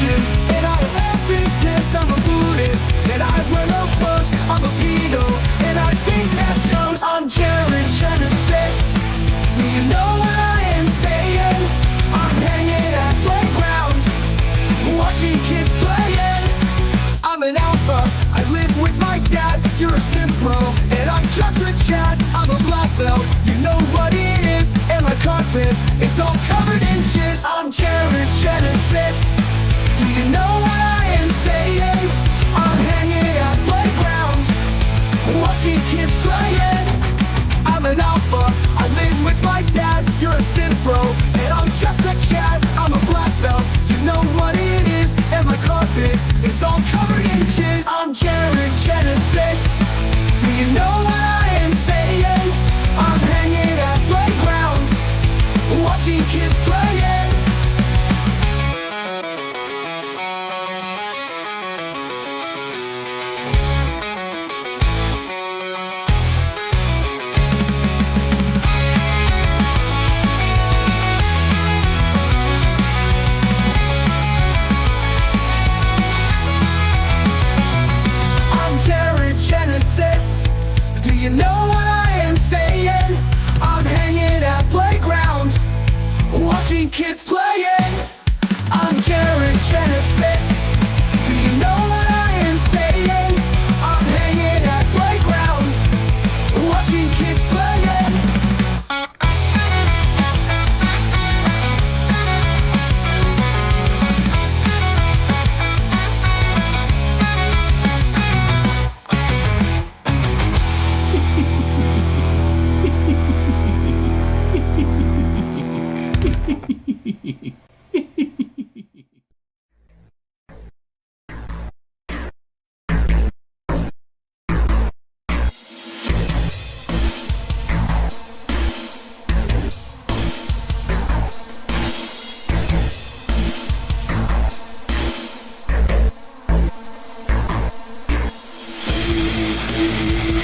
Christian, and I have evidence I'm a Buddhist, and I wear no clothes, I'm a pedo, and I think that shows. I'm Jared Genesis. Do you know what I am saying? I'm hanging at playground, watching kids playing. I'm an alpha, I live with my dad. You're a sim pro, and I'm just a chat. I'm a black belt, you know what it is. And my carpet is all covered in jizz. I'm Jared Genesis. Do you know what I am saying? I'm hanging at playground, watching kids playing. I'm an alpha, I live with my dad. You're a sim pro, and I'm just a chat. I'm a black belt, you know what it is. And my carpet is all covered in jizz. I'm Jared Genesis. Do you know what I am saying? I'm hanging at playground, watching kids playing. You know what I am saying? I'm hanging at playground, watching kids playing. I'm Jared Genesis. Do you know what I am saying? I'm hanging at playground, watching kids playing.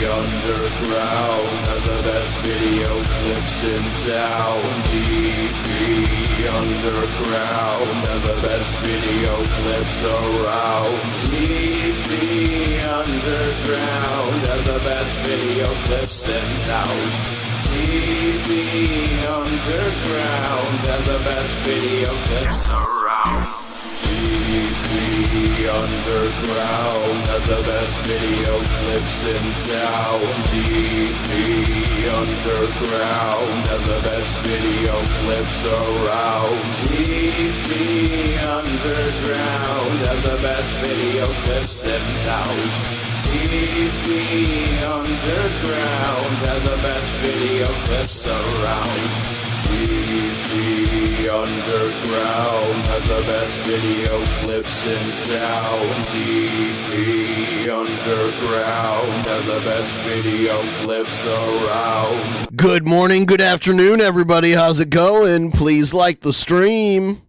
Underground has the best video clips in town. TV Underground has the best video clips around. TV Underground has the best video clips in town. TV Underground has the best video clips around. TV Underground has the best video clips in town. TV Underground has the best video clips around. TV Underground has the best video clips in town. TV Underground has the best video clips around. TV Underground has the best video clips in town. TV Underground has the best video clips around. Good morning, good afternoon, everybody. How's it going? Please like the stream.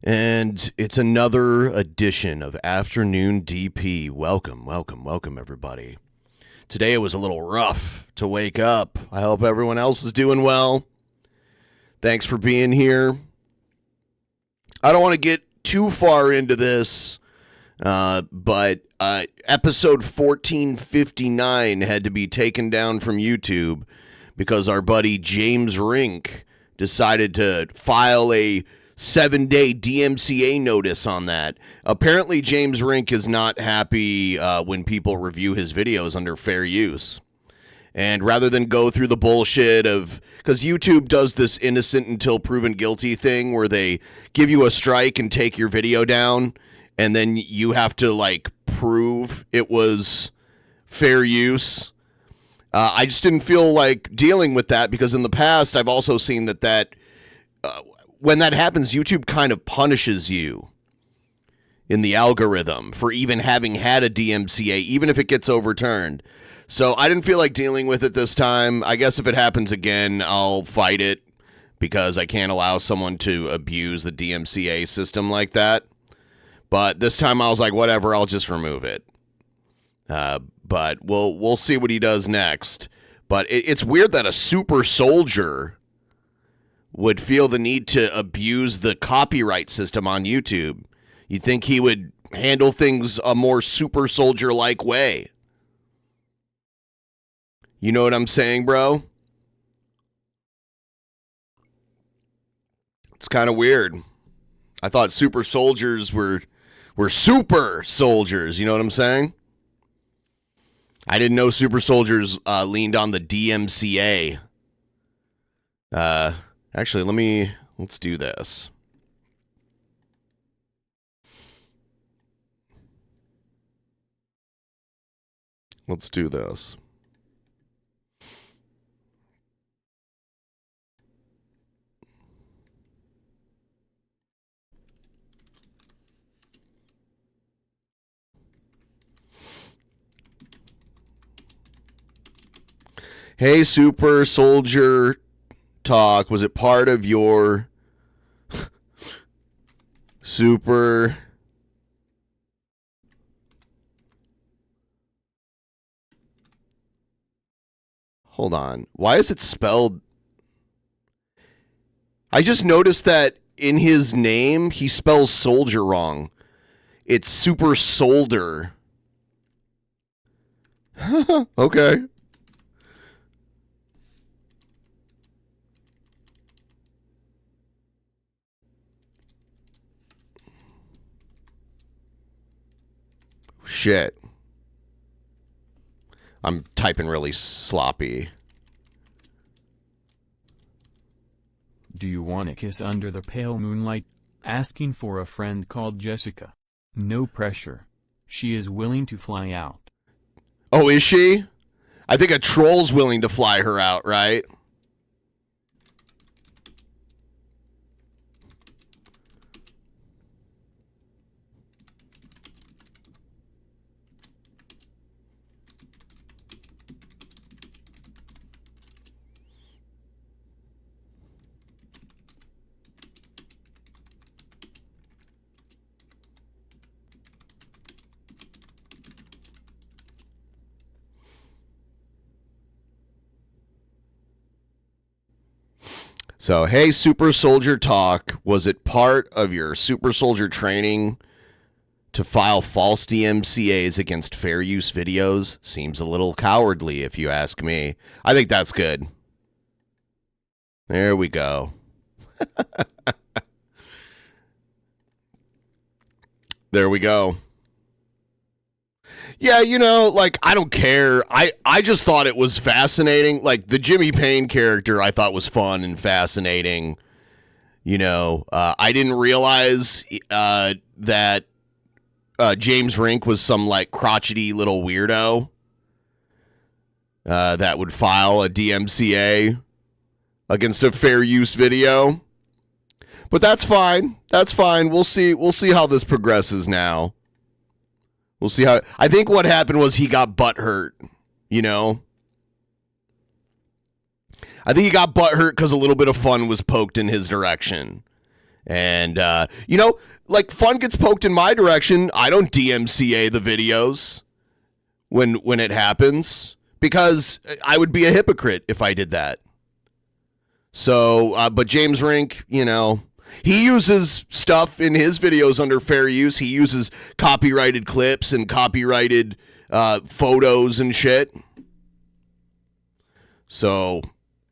And it's another edition of Afternoon DP. Welcome, welcome, welcome, everybody. Today it was a little rough to wake up. I hope everyone else is doing well. Thanks for being here. I don't want to get too far into this, but episode 1459 had to be taken down from YouTube because our buddy James Rink decided to file a 7-day DMCA notice on that. Apparently, James Rink is not happy when people review his videos under fair use. And rather than go through the bullshit of, because YouTube does this innocent until proven guilty thing where they give you a strike and take your video down, and then you have to like prove it was fair use. I just didn't feel like dealing with that because in the past I've also seen that when that happens, YouTube kind of punishes you in the algorithm for even having had a DMCA, even if it gets overturned. So I didn't feel like dealing with it this time. I guess if it happens again, I'll fight it because I can't allow someone to abuse the DMCA system like that. But this time I was like, whatever, I'll just remove it. But we'll see what he does next. But it's weird that a super soldier would feel the need to abuse the copyright system on YouTube. You'd think he would handle things a more super soldier-like way. You know what I'm saying, bro? It's kind of weird. I thought super soldiers were super soldiers. You know what I'm saying? I didn't know super soldiers leaned on the DMCA. Actually, let's do this. Let's do this. Hey, super soldier talk. Was it part of your super... Hold on. Why is it spelled... I just noticed that in his name, he spells soldier wrong. It's super solder. Okay. Shit. I'm typing really sloppy. Do you want to kiss under the pale moonlight? Asking for a friend called Jessica. No pressure. She is willing to fly out. Oh, is she? I think a troll's willing to fly her out, right? So, hey, Super Soldier Talk, was it part of your Super Soldier training to file false DMCAs against fair use videos? Seems a little cowardly, if you ask me. I think that's good. There we go. There we go. Yeah, you know, like, I don't care. I just thought it was fascinating. Like, the Jimmy Payne character I thought was fun and fascinating. You know, I didn't realize that James Rink was some, like, crotchety little weirdo that would file a DMCA against a fair use video. But that's fine. That's fine. We'll see how this progresses now. We'll see how... I think what happened was he got butthurt, you know? I think he got butthurt because a little bit of fun was poked in his direction. And, you know, like, fun gets poked in my direction. I don't DMCA the videos when it happens because I would be a hypocrite if I did that. So, but James Rink, you know... He uses stuff in his videos under fair use. He uses copyrighted clips and copyrighted photos and shit. So,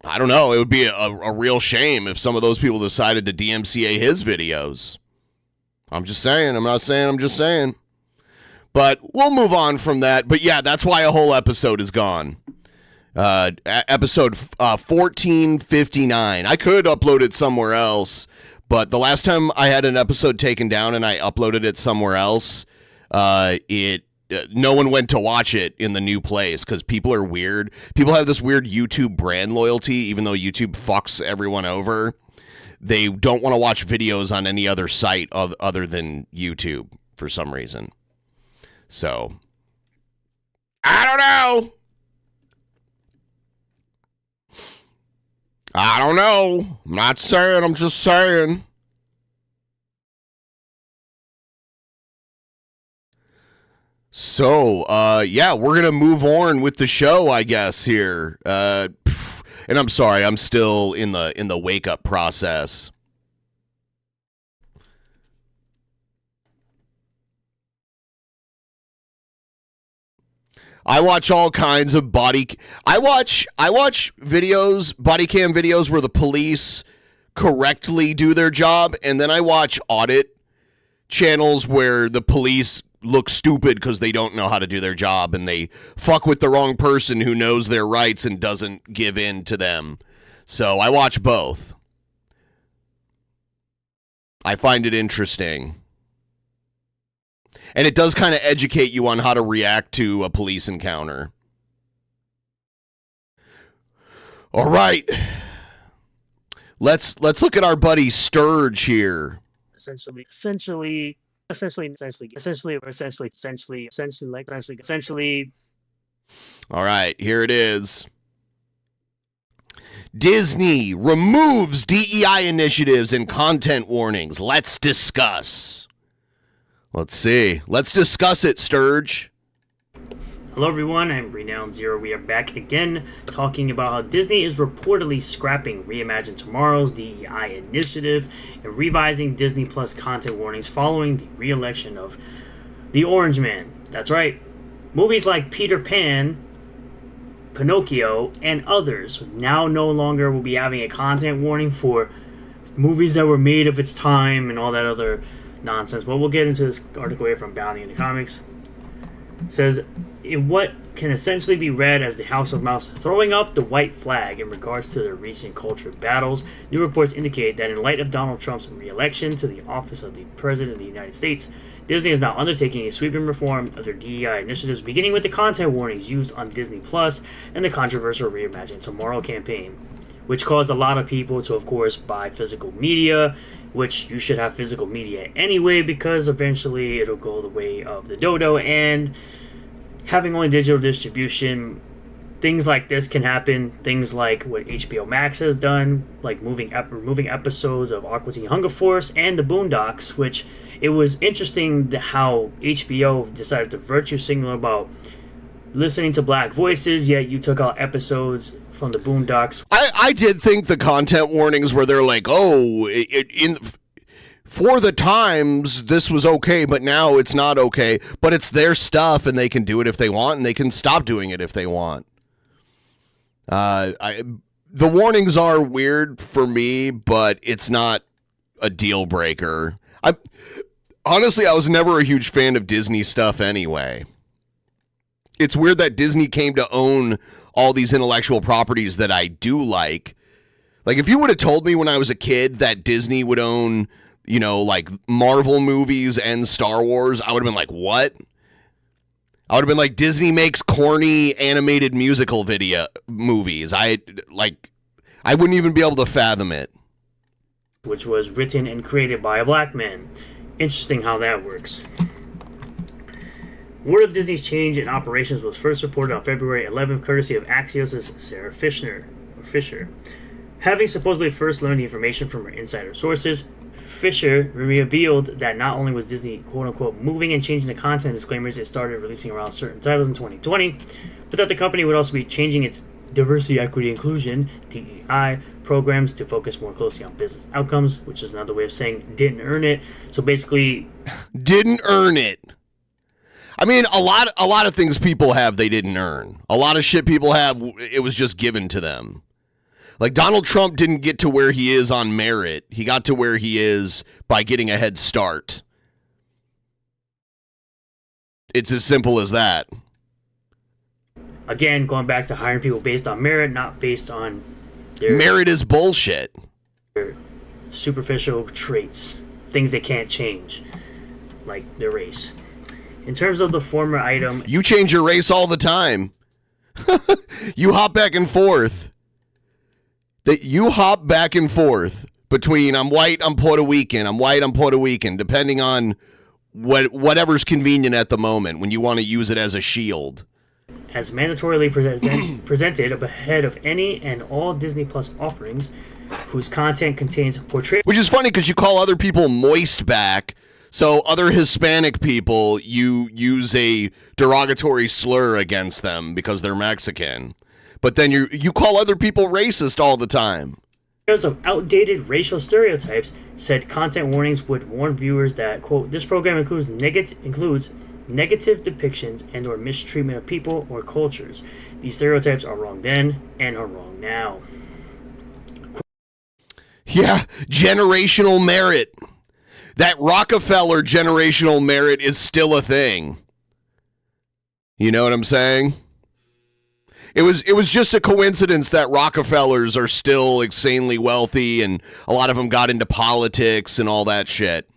I don't know. It would be a real shame if some of those people decided to DMCA his videos. I'm just saying. I'm not saying. I'm just saying. But we'll move on from that. But yeah, that's why a whole episode is gone. Episode 1459. I could upload it somewhere else. But the last time I had an episode taken down and I uploaded it somewhere else, no one went to watch it in the new place because people are weird. People have this weird YouTube brand loyalty, even though YouTube fucks everyone over. They don't want to watch videos on any other site other than YouTube for some reason. So, I don't know. I don't know. I'm not saying. I'm just saying. So, yeah, we're going to move on with the show, I guess, here. And I'm sorry, I'm still in the wake-up process. I watch all kinds of I watch videos, body cam videos where the police correctly do their job, and then I watch audit channels where the police look stupid because they don't know how to do their job and they fuck with the wrong person who knows their rights and doesn't give in to them. So I watch both. I find it interesting. And it does kind of educate you on how to react to a police encounter. All right. Let's look at our buddy Sturge here. Essentially. All right, here it is. Disney removes DEI initiatives and content warnings. Let's discuss. Let's see. Let's discuss it, Sturge. Hello everyone, I'm Renowned Zero. We are back again talking about how Disney is reportedly scrapping Reimagine Tomorrow's DEI initiative and revising Disney Plus content warnings following the re-election of the Orange Man. That's right. Movies like Peter Pan, Pinocchio, and others now no longer will be having a content warning for movies that were made of its time and all that other nonsense. But we'll get into this article here from Bounty in the Comics. It says, in what can essentially be read as the House of Mouse throwing up the white flag in regards to their recent culture battles, new reports indicate that in light of Donald Trump's re-election to the office of the President of the United States, Disney is now undertaking a sweeping reform of their DEI initiatives, beginning with the content warnings used on Disney Plus and the controversial Reimagine Tomorrow campaign, which caused a lot of people to, of course, buy physical media, which you should have physical media anyway, because eventually it'll go the way of the dodo, and having only digital distribution, things like this can happen. Things like what HBO Max has done, like removing episodes of Aqua Teen Hunger Force and the Boondocks, which it was interesting how HBO decided to virtue signal about listening to black voices, yet you took out episodes from the Boondocks. I did think the content warnings where they're like, oh, for the times, this was okay, but now it's not okay. But it's their stuff, and they can do it if they want, and they can stop doing it if they want. The warnings are weird for me, but it's not a deal breaker. Honestly, I was never a huge fan of Disney stuff anyway. It's weird that Disney came to own all these intellectual properties that I do like. Like, if you would have told me when I was a kid that Disney would own, you know, like Marvel movies and Star Wars, I would have been like, what? I would have been like, Disney makes corny animated musical video movies. I wouldn't even be able to fathom it. Which was written and created by a black man. Interesting how that works. Word of Disney's change in operations was first reported on February 11th, courtesy of Axios' Sarah Fisher. Having supposedly first learned the information from her insider sources, Fisher revealed that not only was Disney quote-unquote moving and changing the content disclaimers it started releasing around certain titles in 2020, but that the company would also be changing its diversity, equity, inclusion, DEI, programs to focus more closely on business outcomes, which is another way of saying didn't earn it. So basically... didn't earn it. I mean, a lot of things people have they didn't earn. A lot of shit people have, it was just given to them. Like, Donald Trump didn't get to where he is on merit. He got to where he is by getting a head start. It's as simple as that. Again, going back to hiring people based on merit, not based on their... merit is bullshit. Their superficial traits. Things they can't change. Like their race. In terms of the former item... you change your race all the time. You hop back and forth. You hop back and forth between I'm white, I'm Puerto Rican, I'm white, I'm Puerto Rican, depending on whatever's convenient at the moment when you want to use it as a shield. As mandatorily presented ahead of any and all Disney Plus offerings whose content contains portrayals. Which is funny because you call other people moist back, so other Hispanic people, you use a derogatory slur against them because they're Mexican. But then you call other people racist all the time. Of outdated racial stereotypes, said content warnings would warn viewers that, quote, this program includes negative depictions and or mistreatment of people or cultures. These stereotypes are wrong then and are wrong now. Yeah, generational merit. That Rockefeller generational merit is still a thing. You know what I'm saying? It was just a coincidence that Rockefellers are still insanely wealthy and a lot of them got into politics and all that shit.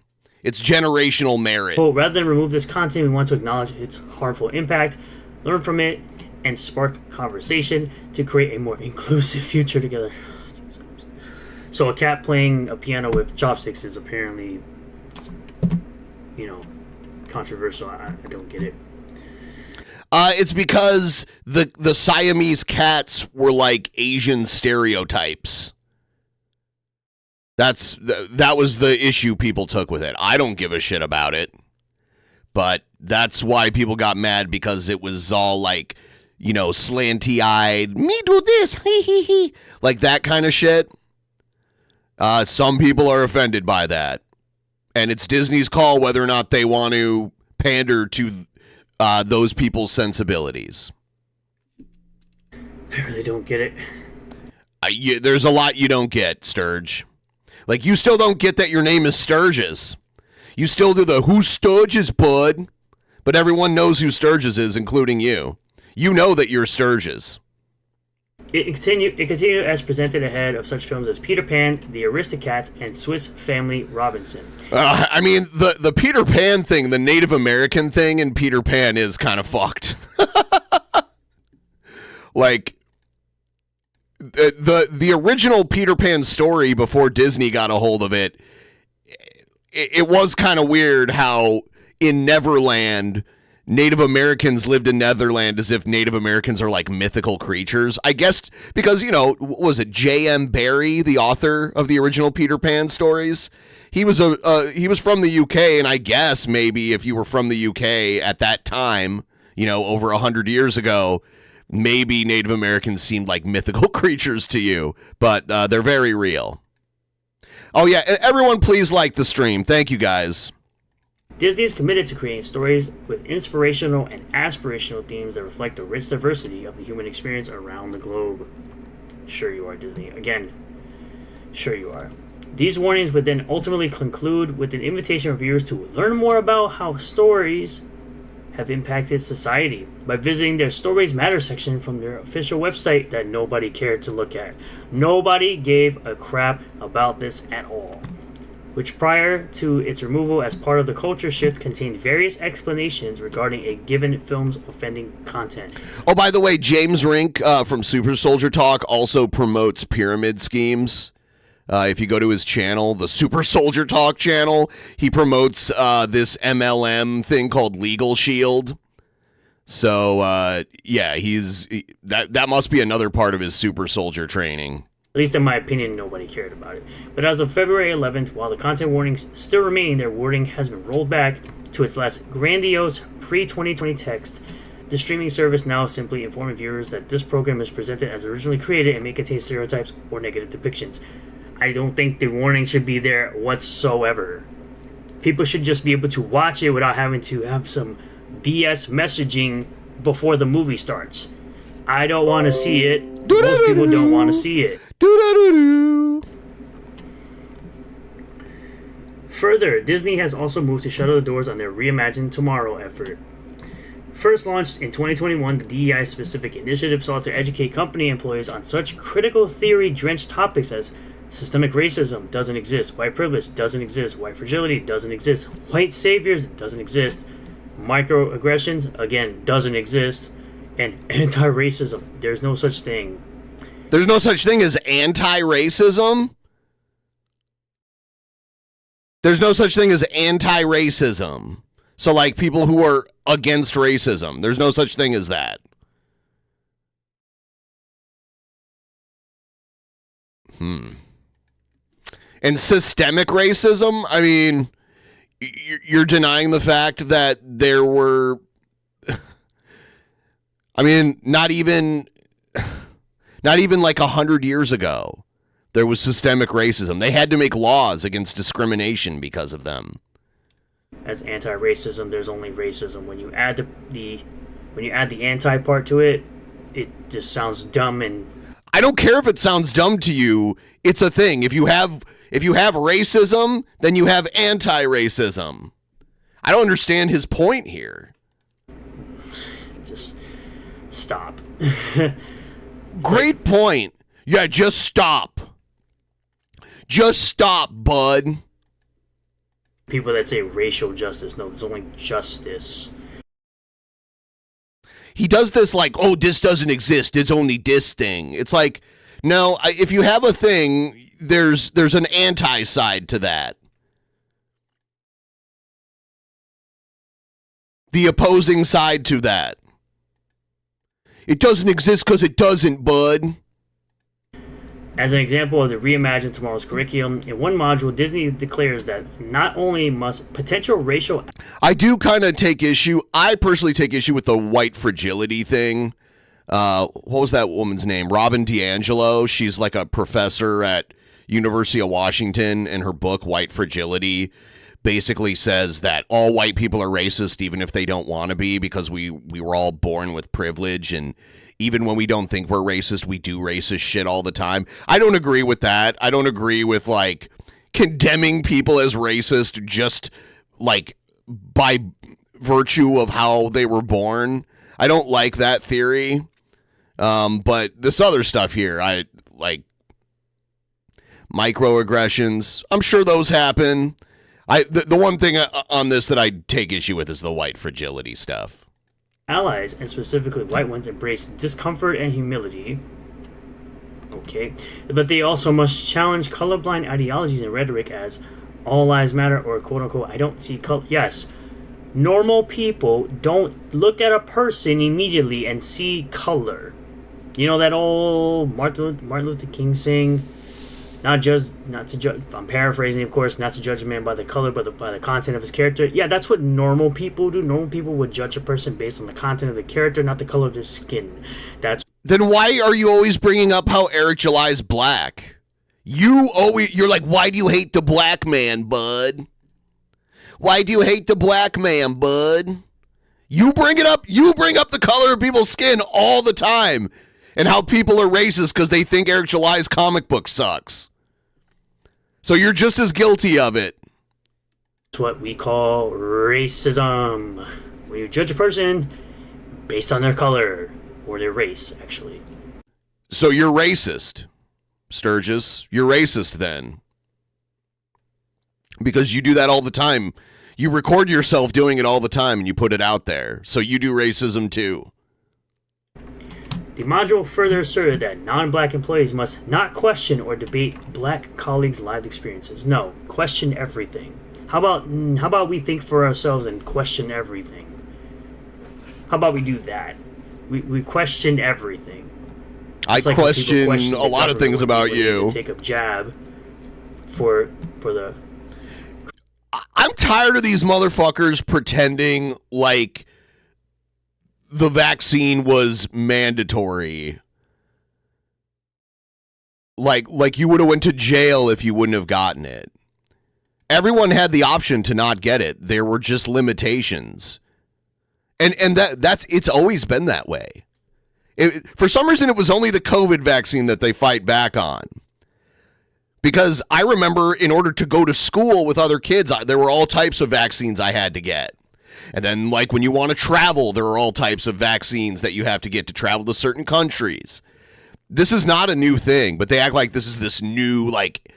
It's generational merit. Well, rather than remove this content, we want to acknowledge its harmful impact, learn from it, and spark conversation to create a more inclusive future together. So a cat playing a piano with chopsticks is apparently, controversial. I don't get it. It's because the Siamese cats were like Asian stereotypes. That was the issue people took with it. I don't give a shit about it. But that's why people got mad, because it was all like, slanty-eyed, me do this, hee hee hee, like that kind of shit. Some people are offended by that. And it's Disney's call whether or not they want to pander to those people's sensibilities. I really don't get it. There's a lot you don't get, Sturge. Like, you still don't get that your name is Sturgis. You still do the who Sturgis, bud? But everyone knows who Sturgis is, including you. You know that you're Sturgis. It continued as presented ahead of such films as Peter Pan, The Aristocats, and Swiss Family Robinson. The Peter Pan thing, the Native American thing in Peter Pan is kind of fucked. Like, the original Peter Pan story before Disney got a hold of it, it was kind of weird how in Neverland, Native Americans lived in Netherland as if Native Americans are like mythical creatures. I guess because, was it J.M. Barrie, the author of the original Peter Pan stories? He was from the UK, and I guess maybe if you were from the UK at that time, over 100 years ago, maybe Native Americans seemed like mythical creatures to you, but they're very real. Oh yeah, and everyone please like the stream. Thank you guys. Disney is committed to creating stories with inspirational and aspirational themes that reflect the rich diversity of the human experience around the globe. Sure you are, Disney. Again, sure you are. These warnings would then ultimately conclude with an invitation for viewers to learn more about how stories have impacted society by visiting their Stories Matter section from their official website that nobody cared to look at. Nobody gave a crap about this at all. Which prior to its removal as part of the culture shift contained various explanations regarding a given film's offending content. Oh, by the way, James Rink from Super Soldier Talk also promotes pyramid schemes. If you go to his channel, the Super Soldier Talk channel, he promotes this MLM thing called Legal Shield. So, that must be another part of his Super Soldier training. At least in my opinion, nobody cared about it. But as of February 11th, while the content warnings still remain, their wording has been rolled back to its less grandiose pre-2020 text. The streaming service now simply informing viewers that this program is presented as originally created and may contain stereotypes or negative depictions. I don't think the warning should be there whatsoever. People should just be able to watch it without having to have some BS messaging before the movie starts. I don't want to see it. Most people don't want to see it. Further, Disney has also moved to shutter the doors on their Reimagine Tomorrow effort. First launched in 2021, the DEI-specific initiative sought to educate company employees on such critical theory-drenched topics as systemic racism doesn't exist, white privilege doesn't exist, white fragility doesn't exist, white saviors doesn't exist, microaggressions, again, doesn't exist, and anti-racism. There's no such thing. There's no such thing as anti-racism? There's no such thing as anti-racism. So, like, people who are against racism. There's no such thing as that. And systemic racism? I mean, you're denying the fact that there were... I mean, not even like 100 years ago, there was systemic racism. They had to make laws against discrimination because of them. As anti-racism, there's only racism. When you add the anti part to it, it just sounds dumb. And I don't care if it sounds dumb to you. It's a thing. If you have racism, then you have anti-racism. I don't understand his point here. Just stop. Great point. Yeah, just stop. Just stop, bud. People that say racial justice, no, there's only justice. He does this like, oh, this doesn't exist. It's only this thing. It's like, no, if you have a thing, there's an anti-side to that. The opposing side to that. It doesn't exist because it doesn't, bud. As an example of the Reimagine Tomorrow's curriculum, in one module, Disney declares that not only must potential racial... I do kind of take issue. I personally take issue with the white fragility thing. What was that woman's name? Robin DiAngelo. She's like a professor at University of Washington, and her book, White Fragility, basically says that all white people are racist, even if they don't want to be, because we were all born with privilege, and even when we don't think we're racist, we do racist shit all the time. I don't agree with that. I don't agree with, like, condemning people as racist just, like, by virtue of how they were born. I don't like that theory. But this other stuff here, I, like, microaggressions, I'm sure those happen. The one thing on this that I take issue with is the white fragility stuff. Allies, and specifically white ones, embrace discomfort and humility. Okay. But they also must challenge colorblind ideologies and rhetoric as all lives matter or quote-unquote, I don't see color. Yes. Normal people don't look at a person immediately and see color. You know that old Martin Luther King saying, not to judge, I'm paraphrasing, of course, not to judge a man by the color, but by the content of his character. Yeah, that's what normal people do. Normal people would judge a person based on the content of the character, not the color of their skin. Then why are you always bringing up how Eric July is black? You're like, why do you hate the black man, bud? Why do you hate the black man, bud? You bring it up. You bring up the color of people's skin all the time, and how people are racist because they think Eric July's comic book sucks. So you're just as guilty of it. It's what we call racism. When you judge a person based on their color or their race, actually. So you're racist, Sturgis. You're racist then. Because you do that all the time. You record yourself doing it all the time and you put it out there. So you do racism too. The module further asserted that non-black employees must not question or debate black colleagues' lived experiences. No, question everything. How about we think for ourselves and question everything? How about we do that? We question everything. I like question a lot of things about you. Take a jab for the... I'm tired of these motherfuckers pretending like the vaccine was mandatory. Like you would have went to jail if you wouldn't have gotten it. Everyone had the option to not get it. There were just limitations. And that's it's always been that way. For some reason, it was only the COVID vaccine that they fight back on. Because I remember in order to go to school with other kids, there were all types of vaccines I had to get. And then, like, when you want to travel, there are all types of vaccines that you have to get to travel to certain countries. This is not a new thing, but they act like this is this new, like,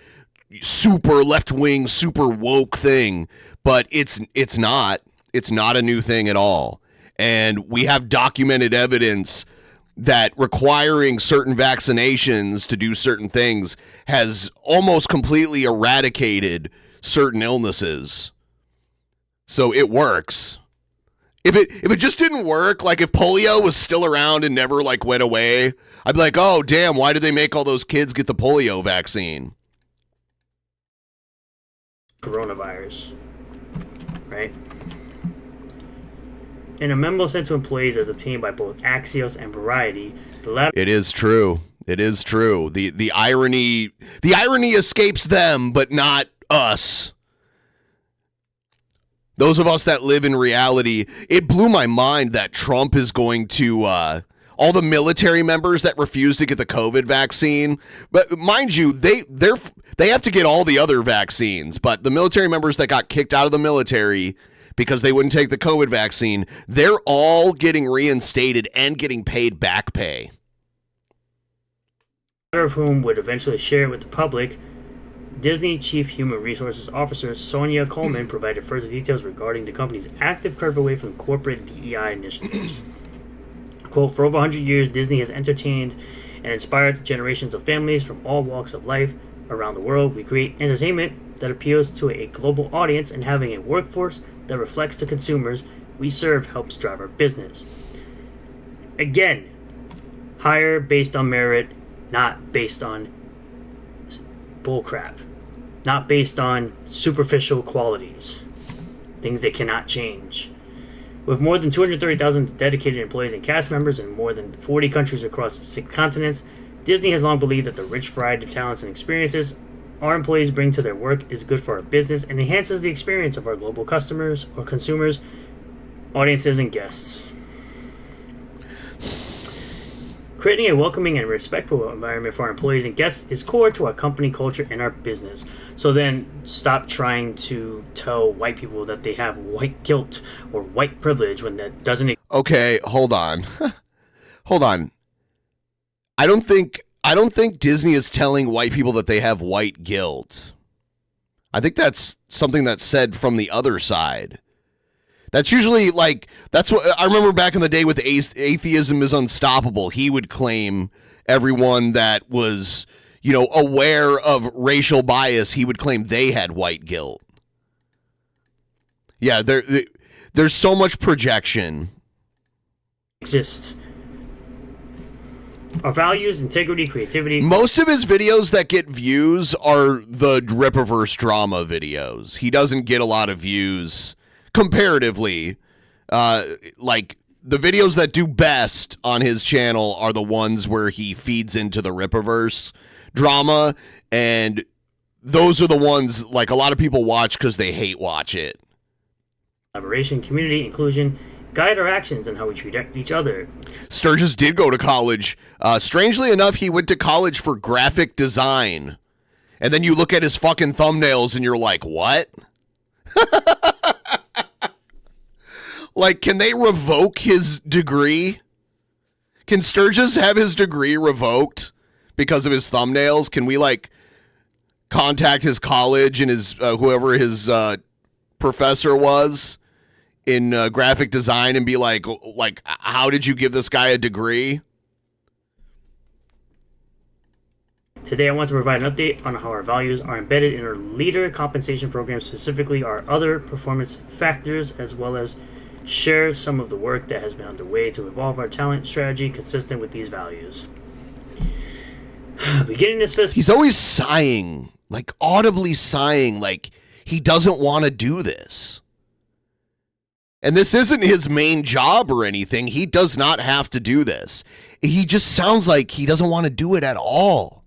super left-wing, super woke thing. But it's not. It's not a new thing at all. And we have documented evidence that requiring certain vaccinations to do certain things has almost completely eradicated certain illnesses. So it works. If it just didn't work, like if polio was still around and never like went away, I'd be like, oh damn, why did they make all those kids get the polio vaccine? Coronavirus, right? In a memo sent to employees as obtained by both Axios and Variety, the latter... It is true. It is true. The irony escapes them, but not us. Those of us that live in reality, it blew my mind that Trump is going to all the military members that refuse to get the COVID vaccine. But mind you, they have to get all the other vaccines. But the military members that got kicked out of the military because they wouldn't take the COVID vaccine, they're all getting reinstated and getting paid back pay. Of whom would eventually share it with the public. Disney Chief Human Resources Officer Sonia Coleman provided further details regarding the company's active curve away from corporate DEI initiatives. Quote, for over 100 years, Disney has entertained and inspired generations of families from all walks of life around the world. We create entertainment that appeals to a global audience, and having a workforce that reflects the consumers we serve helps drive our business. Again, hire based on merit, not based on bullcrap. Not based on superficial qualities. Things that cannot change. With more than 230,000 dedicated employees and cast members in more than 40 countries across 6 continents, Disney has long believed that the rich variety of talents and experiences our employees bring to their work is good for our business and enhances the experience of our global customers or consumers, audiences, and guests. Creating a welcoming and respectful environment for our employees and guests is core to our company culture and our business. So then stop trying to tell white people that they have white guilt or white privilege when that doesn't. Okay, hold on. Hold on. I don't think Disney is telling white people that they have white guilt. I think that's something that's said from the other side. That's usually like, that's what I remember back in the day with Atheism is Unstoppable. He would claim everyone that was, you know, aware of racial bias, he would claim they had white guilt. Yeah, there's so much projection. Exist. Our values, integrity, creativity. Most of his videos that get views are the Rippaverse drama videos. He doesn't get a lot of views comparatively. Like the videos that do best on his channel are the ones where he feeds into the Rippaverse drama, and those are the ones like a lot of people watch because they hate watch it. Collaboration, community, inclusion, guide our actions and how we treat each other. Sturgis did go to college. Strangely enough, he went to college for graphic design. And then you look at his fucking thumbnails and you're like, what? Like, can they revoke his degree? Can Sturgis have his degree revoked because of his thumbnails? Can we, like, contact his college and his whoever his professor was in graphic design and be like, how did you give this guy a degree? Today, I want to provide an update on how our values are embedded in our leader compensation program, specifically our other performance factors, as well as share some of the work that has been underway to evolve our talent strategy consistent with these values. Beginning this fiscal, he's always sighing, like audibly sighing, like he doesn't want to do this. And this isn't his main job or anything. He does not have to do this. He just sounds like he doesn't want to do it at all.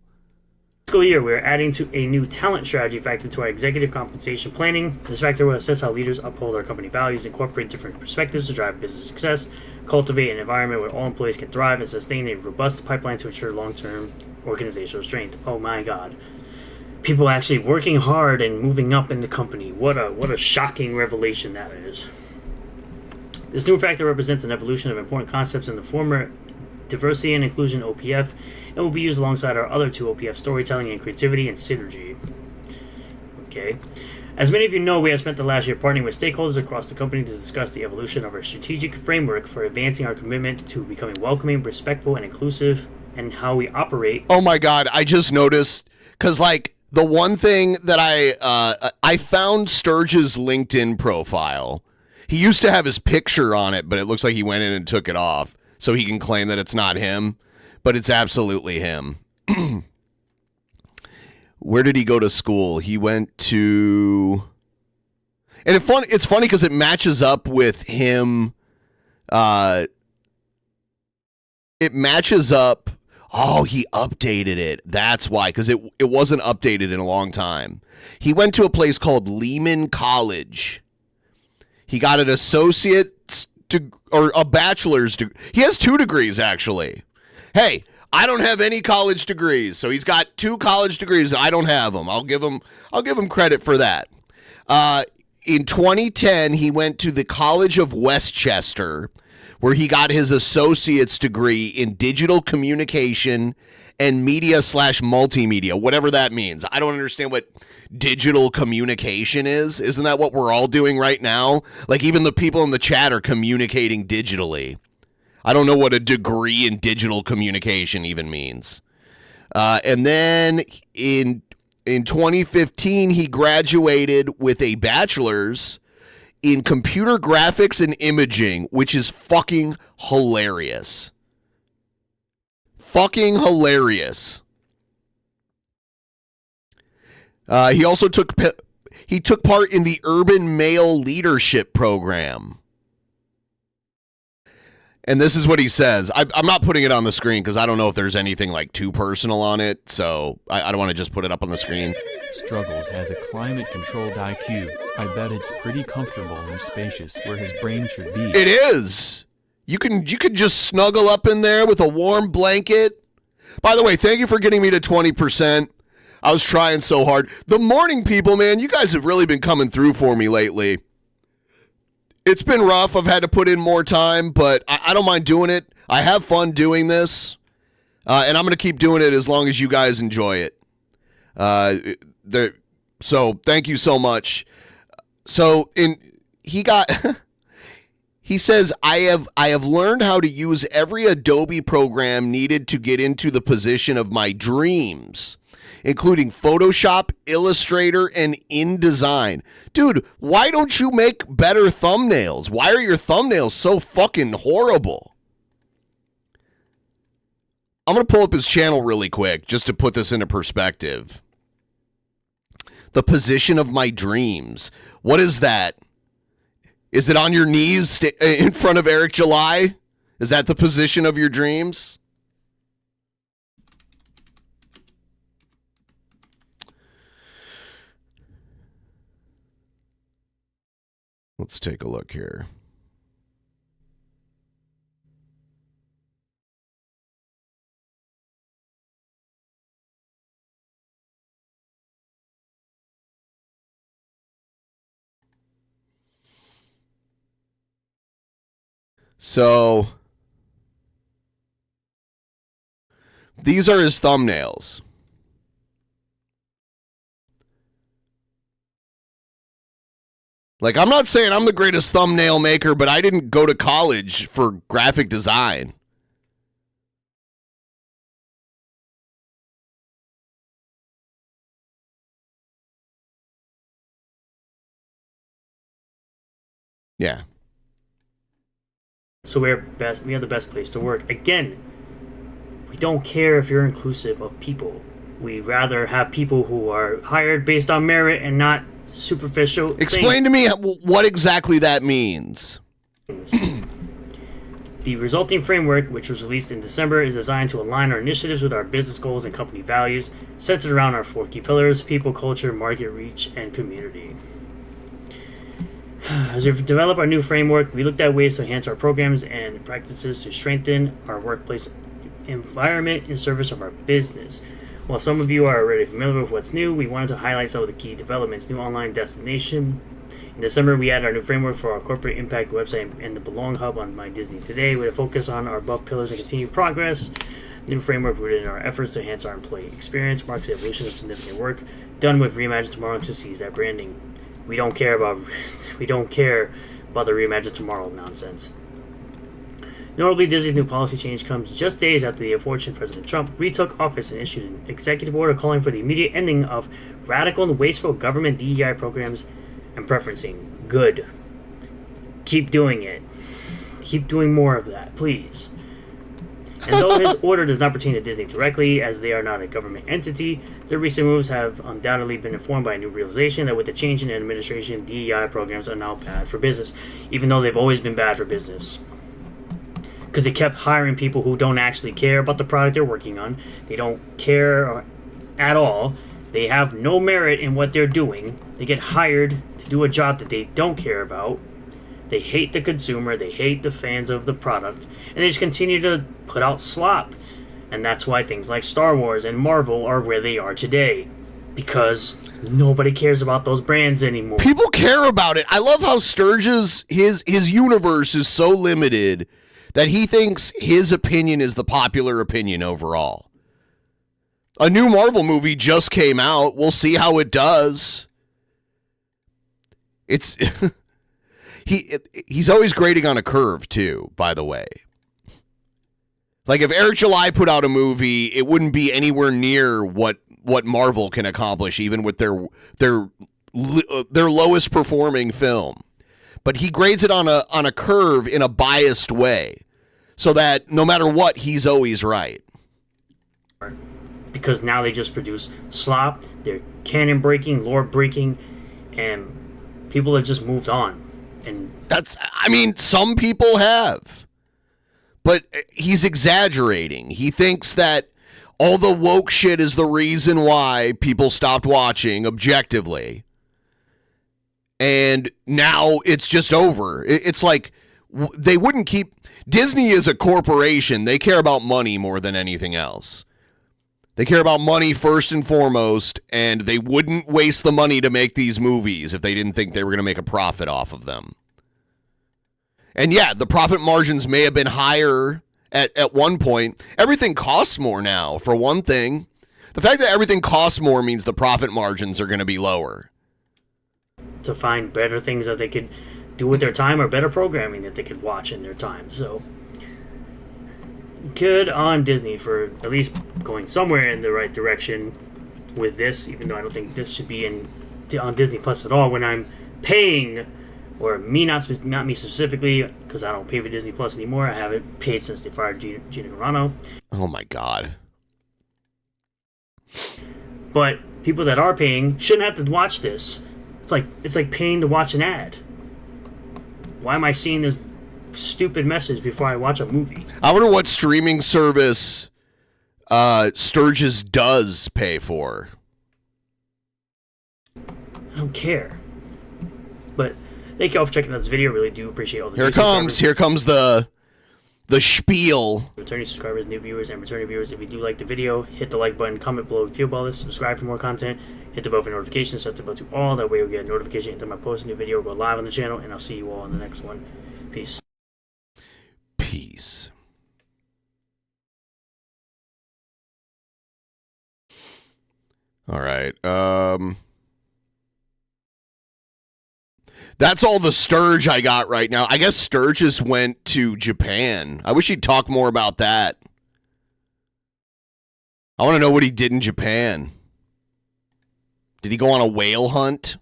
Year, we are adding to a new talent strategy factor to our executive compensation planning. This factor will assess how leaders uphold our company values, incorporate different perspectives to drive business success, cultivate an environment where all employees can thrive, and sustain a robust pipeline to ensure long-term organizational strength. Oh my God. People actually working hard and moving up in the company. What a shocking revelation that is. This new factor represents an evolution of important concepts in the former diversity and inclusion OPF, and will be used alongside our other 2 OPF, storytelling and creativity and synergy. Okay. As many of you know, we have spent the last year partnering with stakeholders across the company to discuss the evolution of our strategic framework for advancing our commitment to becoming welcoming, respectful, and inclusive, and how we operate. Oh my God, I just noticed, because like the one thing that I found Sturgis' LinkedIn profile. He used to have his picture on it, but it looks like he went in and took it off so he can claim that it's not him, but it's absolutely him. Where did he go to school? He went to... And it's funny because it matches up with him. It matches up... Oh, he updated it. That's why, because it wasn't updated in a long time. He went to a place called Lehman College. He got an associate's or a bachelor's degree. He has 2 degrees, actually. Hey, I don't have any college degrees, so he's got 2 college degrees. I don't have them. I'll give him credit for that. In 2010, he went to the College of Westchester, where he got his associate's degree in digital communication and media/multimedia, whatever that means. I don't understand what digital communication is. Isn't that what we're all doing right now? Like, even the people in the chat are communicating digitally. I don't know what a degree in digital communication even means. And then in 2015, he graduated with a bachelor's in computer graphics and imaging, which is fucking hilarious. Fucking hilarious. He also took part in the Urban Male Leadership Program. And this is what he says. I'm not putting it on the screen because I don't know if there's anything like too personal on it, so I don't want to just put it up on the screen. Struggles has a climate-controlled IQ. I bet it's pretty comfortable and spacious where his brain should be. It is. You could just snuggle up in there with a warm blanket. By the way, thank you for getting me to 20%. I was trying so hard. The morning people, man, you guys have really been coming through for me lately. It's been rough. I've had to put in more time, but I don't mind doing it. I have fun doing this, and I'm going to keep doing it as long as you guys enjoy it. So thank you so much. So he says, I have learned how to use every Adobe program needed to get into the position of my dreams, including Photoshop, Illustrator, and InDesign. Dude, why don't you make better thumbnails? Why are your thumbnails so fucking horrible? I'm going to pull up his channel really quick just to put this into perspective. The position of my dreams. What is that? Is it on your knees in front of Eric July? Is that the position of your dreams? Let's take a look here. So, these are his thumbnails. Like, I'm not saying I'm the greatest thumbnail maker, but I didn't go to college for graphic design. Yeah. So we are the best place to work. Again, we don't care if you're inclusive of people. We rather have people who are hired based on merit and not superficial. Explain to me what exactly that means. The resulting framework, which was released in December, is designed to align our initiatives with our business goals and company values, centered around our 4 key pillars: people, culture, market reach, and community. As we develop our new framework, we looked at ways to enhance our programs and practices to strengthen our workplace environment in service of our business. While some of you are already familiar with what's new, we wanted to highlight some of the key developments. New online destination. In December, we added our new framework for our corporate impact website and the Belong Hub on My Disney Today, with a focus on our above pillars and continued progress. New framework rooted in our efforts to enhance our employee experience, marks the evolution of significant work done with Reimagine Tomorrow to seize that branding. We don't care about the Reimagine Tomorrow nonsense. Notably, Disney's new policy change comes just days after the aforementioned President Trump retook office and issued an executive order calling for the immediate ending of radical and wasteful government DEI programs and preferencing. Good. Keep doing it. Keep doing more of that, please. And though his order does not pertain to Disney directly, as they are not a government entity, their recent moves have undoubtedly been informed by a new realization that with the change in administration, DEI programs are now bad for business, even though they've always been bad for business. Because they kept hiring people who don't actually care about the product they're working on. They don't care at all. They have no merit in what they're doing. They get hired to do a job that they don't care about. They hate the consumer, they hate the fans of the product, and they just continue to put out slop. And that's why things like Star Wars and Marvel are where they are today. Because nobody cares about those brands anymore. People care about it. I love how Sturgis, his universe is so limited that he thinks his opinion is the popular opinion overall. A new Marvel movie just came out. We'll see how it does. It's he's always grading on a curve too, by the way. Like if Eric July put out a movie, it wouldn't be anywhere near what Marvel can accomplish, even with their lowest performing film. But he grades it on a curve in a biased way, so that no matter what, he's always right. Because now they just produce slop, they're canon breaking, lore breaking, and people have just moved on. And some people have. But he's exaggerating. He thinks that all the woke shit is the reason why people stopped watching objectively. And now it's just over. It's like they wouldn't keep... Disney is a corporation. They care about money more than anything else. They care about money first and foremost, and they wouldn't waste the money to make these movies if they didn't think they were going to make a profit off of them. And yeah, the profit margins may have been higher at one point. Everything costs more now, for one thing. The fact that everything costs more means the profit margins are going to be lower. To find better things that they could do with their time, or better programming that they could watch in their time. So, good on Disney for at least going somewhere in the right direction with this, even though I don't think this should be on Disney Plus at all when I'm paying, or not me specifically, because I don't pay for Disney Plus anymore. I haven't paid since they fired Gina Carano. Oh my God. But people that are paying shouldn't have to watch this. It's like paying to watch an ad. Why am I seeing this stupid message before I watch a movie? I wonder what streaming service Sturgis does pay for. I don't care. But thank you all for checking out this video. Really do appreciate all the Here comes the spiel. Returning subscribers, new viewers, and returning viewers. If you do like the video, hit the like button, comment below if you feel about this, subscribe for more content, hit the bell for notifications, set the bell to all. That way you'll get a notification anytime I post a new video or go live on the channel, and I'll see you all in the next one. Peace. Peace. All right. That's all the Sturge I got right now. I guess Sturgis went to Japan. I wish he'd talk more about that. I want to know what he did in Japan. Did he go on a whale hunt?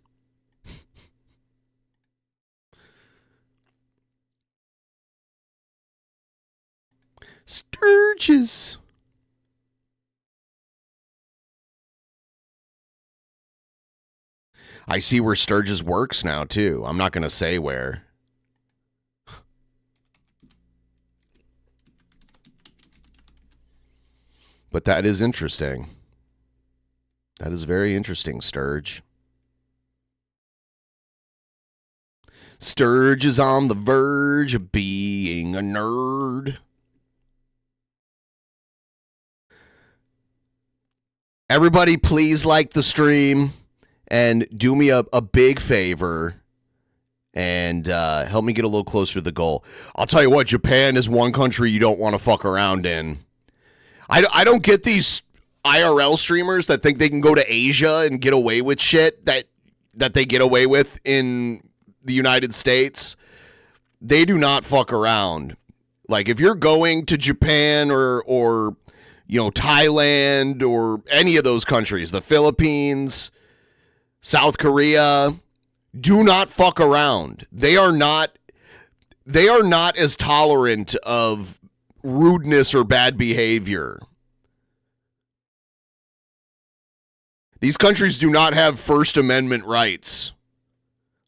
Sturgis. I see where Sturgis works now, too. I'm not going to say where. But that is interesting. That is very interesting, Sturge. Sturge is on the verge of being a nerd. Everybody, please like the stream. And do me a big favor and help me get a little closer to the goal. I'll tell you what, Japan is one country you don't want to fuck around in. I don't get these IRL streamers that think they can go to Asia and get away with shit that they get away with in the United States. They do not fuck around. Like, if you're going to Japan or you know, Thailand or any of those countries, the Philippines, South Korea, do not fuck around. They are not as tolerant of rudeness or bad behavior. These countries do not have First Amendment rights.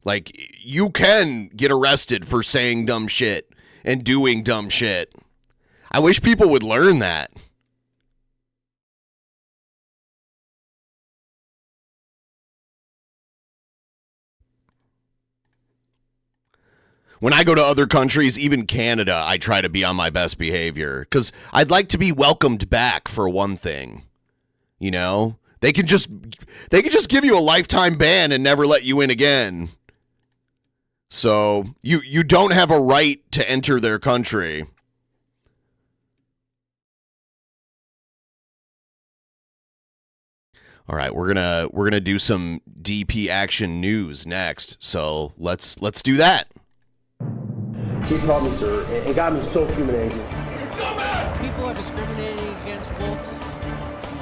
Like, you can get arrested for saying dumb shit and doing dumb shit. I wish people would learn that. When I go to other countries, even Canada, I try to be on my best behavior because I'd like to be welcomed back for one thing. You know, they can just give you a lifetime ban and never let you in again. So you don't have a right to enter their country. All right, we're gonna do some DP action news next. So let's do that. He called me sir. It got me so human angry. People are discriminating against wolves.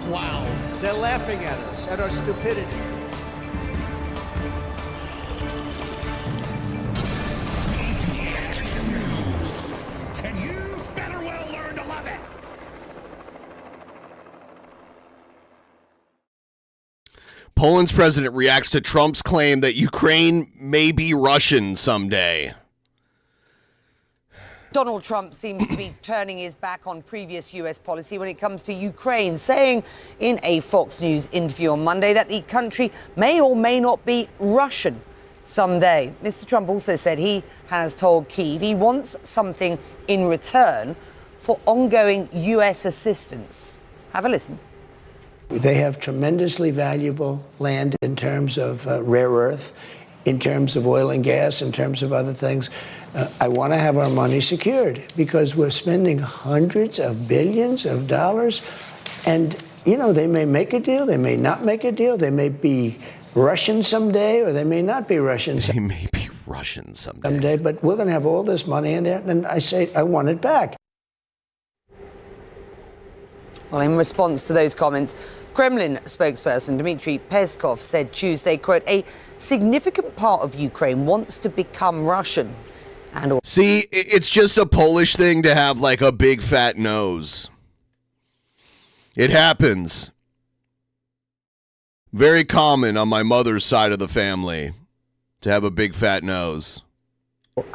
Wow. They're laughing at us, at our stupidity. And you better well learn to love it. Poland's president reacts to Trump's claim that Ukraine may be Russian someday. Donald Trump seems to be turning his back on previous U.S. policy when it comes to Ukraine, saying in a Fox News interview on Monday that the country may or may not be Russian someday. Mr. Trump also said he has told Kyiv he wants something in return for ongoing U.S. assistance. Have a listen. They have tremendously valuable land in terms of rare earth, in terms of oil and gas, in terms of other things. I want to have our money secured because we're spending hundreds of billions of dollars. And, you know, they may make a deal, they may not make a deal, they may be Russian someday, or they may not be Russian They may be Russian someday. someday. But we're going to have all this money in there, and I say I want it back. Well, in response to those comments, Kremlin spokesperson Dmitry Peskov said Tuesday, quote, a significant part of Ukraine wants to become Russian. And see, it's just a Polish thing to have like a big fat nose. It happens. Very common on my mother's side of the family to have a big fat nose.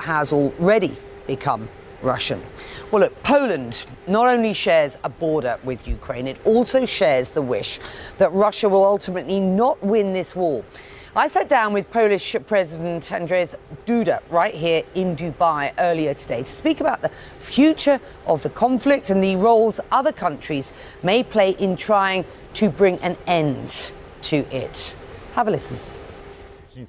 has already become Russian. Well, look, Poland not only shares a border with Ukraine, it also shares the wish that Russia will ultimately not win this war. I sat down with Polish President Andrzej Duda right here in Dubai earlier today to speak about the future of the conflict and the roles other countries may play in trying to bring an end to it. Have a listen. It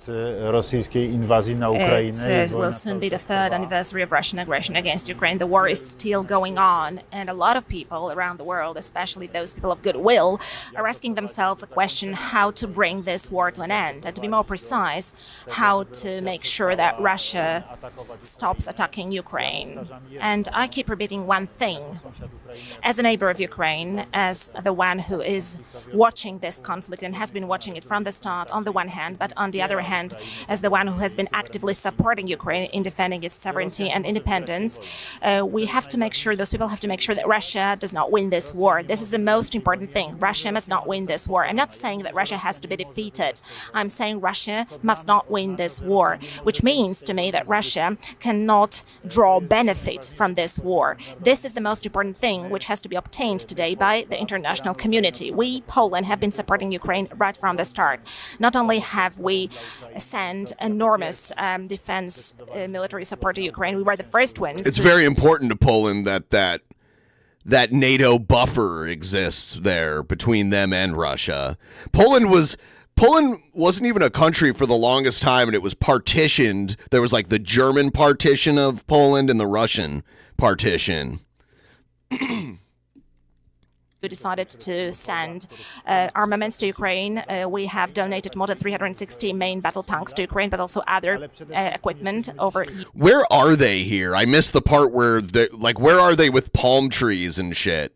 will soon be the third anniversary of Russian aggression against Ukraine. The war is still going on, and a lot of people around the world, especially those people of goodwill, are asking themselves the question how to bring this war to an end, and to be more precise, how to make sure that Russia stops attacking Ukraine. And I keep repeating one thing. As a neighbor of Ukraine, as the one who is watching this conflict and has been watching it from the start on the one hand, but on the other hand, as the one who has been actively supporting Ukraine in defending its sovereignty and independence, we have to make sure, those people have to make sure that Russia does not win this war. This is the most important thing. Russia must not win this war. I'm not saying that Russia has to be defeated. I'm saying Russia must not win this war, which means to me that Russia cannot draw benefit from this war. This is the most important thing which has to be obtained today by the international community. We, Poland, have been supporting Ukraine right from the start. Not only have we sent enormous defense military support to Ukraine, we were the first ones. It's very important to Poland that NATO buffer exists there between them and Russia. Poland wasn't even a country for the longest time, and it was partitioned. There was like the German partition of Poland and the Russian partition. We decided to send armaments to Ukraine. We have donated more than 360 main battle tanks to Ukraine, but also other equipment over. Where are they here? I missed the part where where are they with palm trees and shit?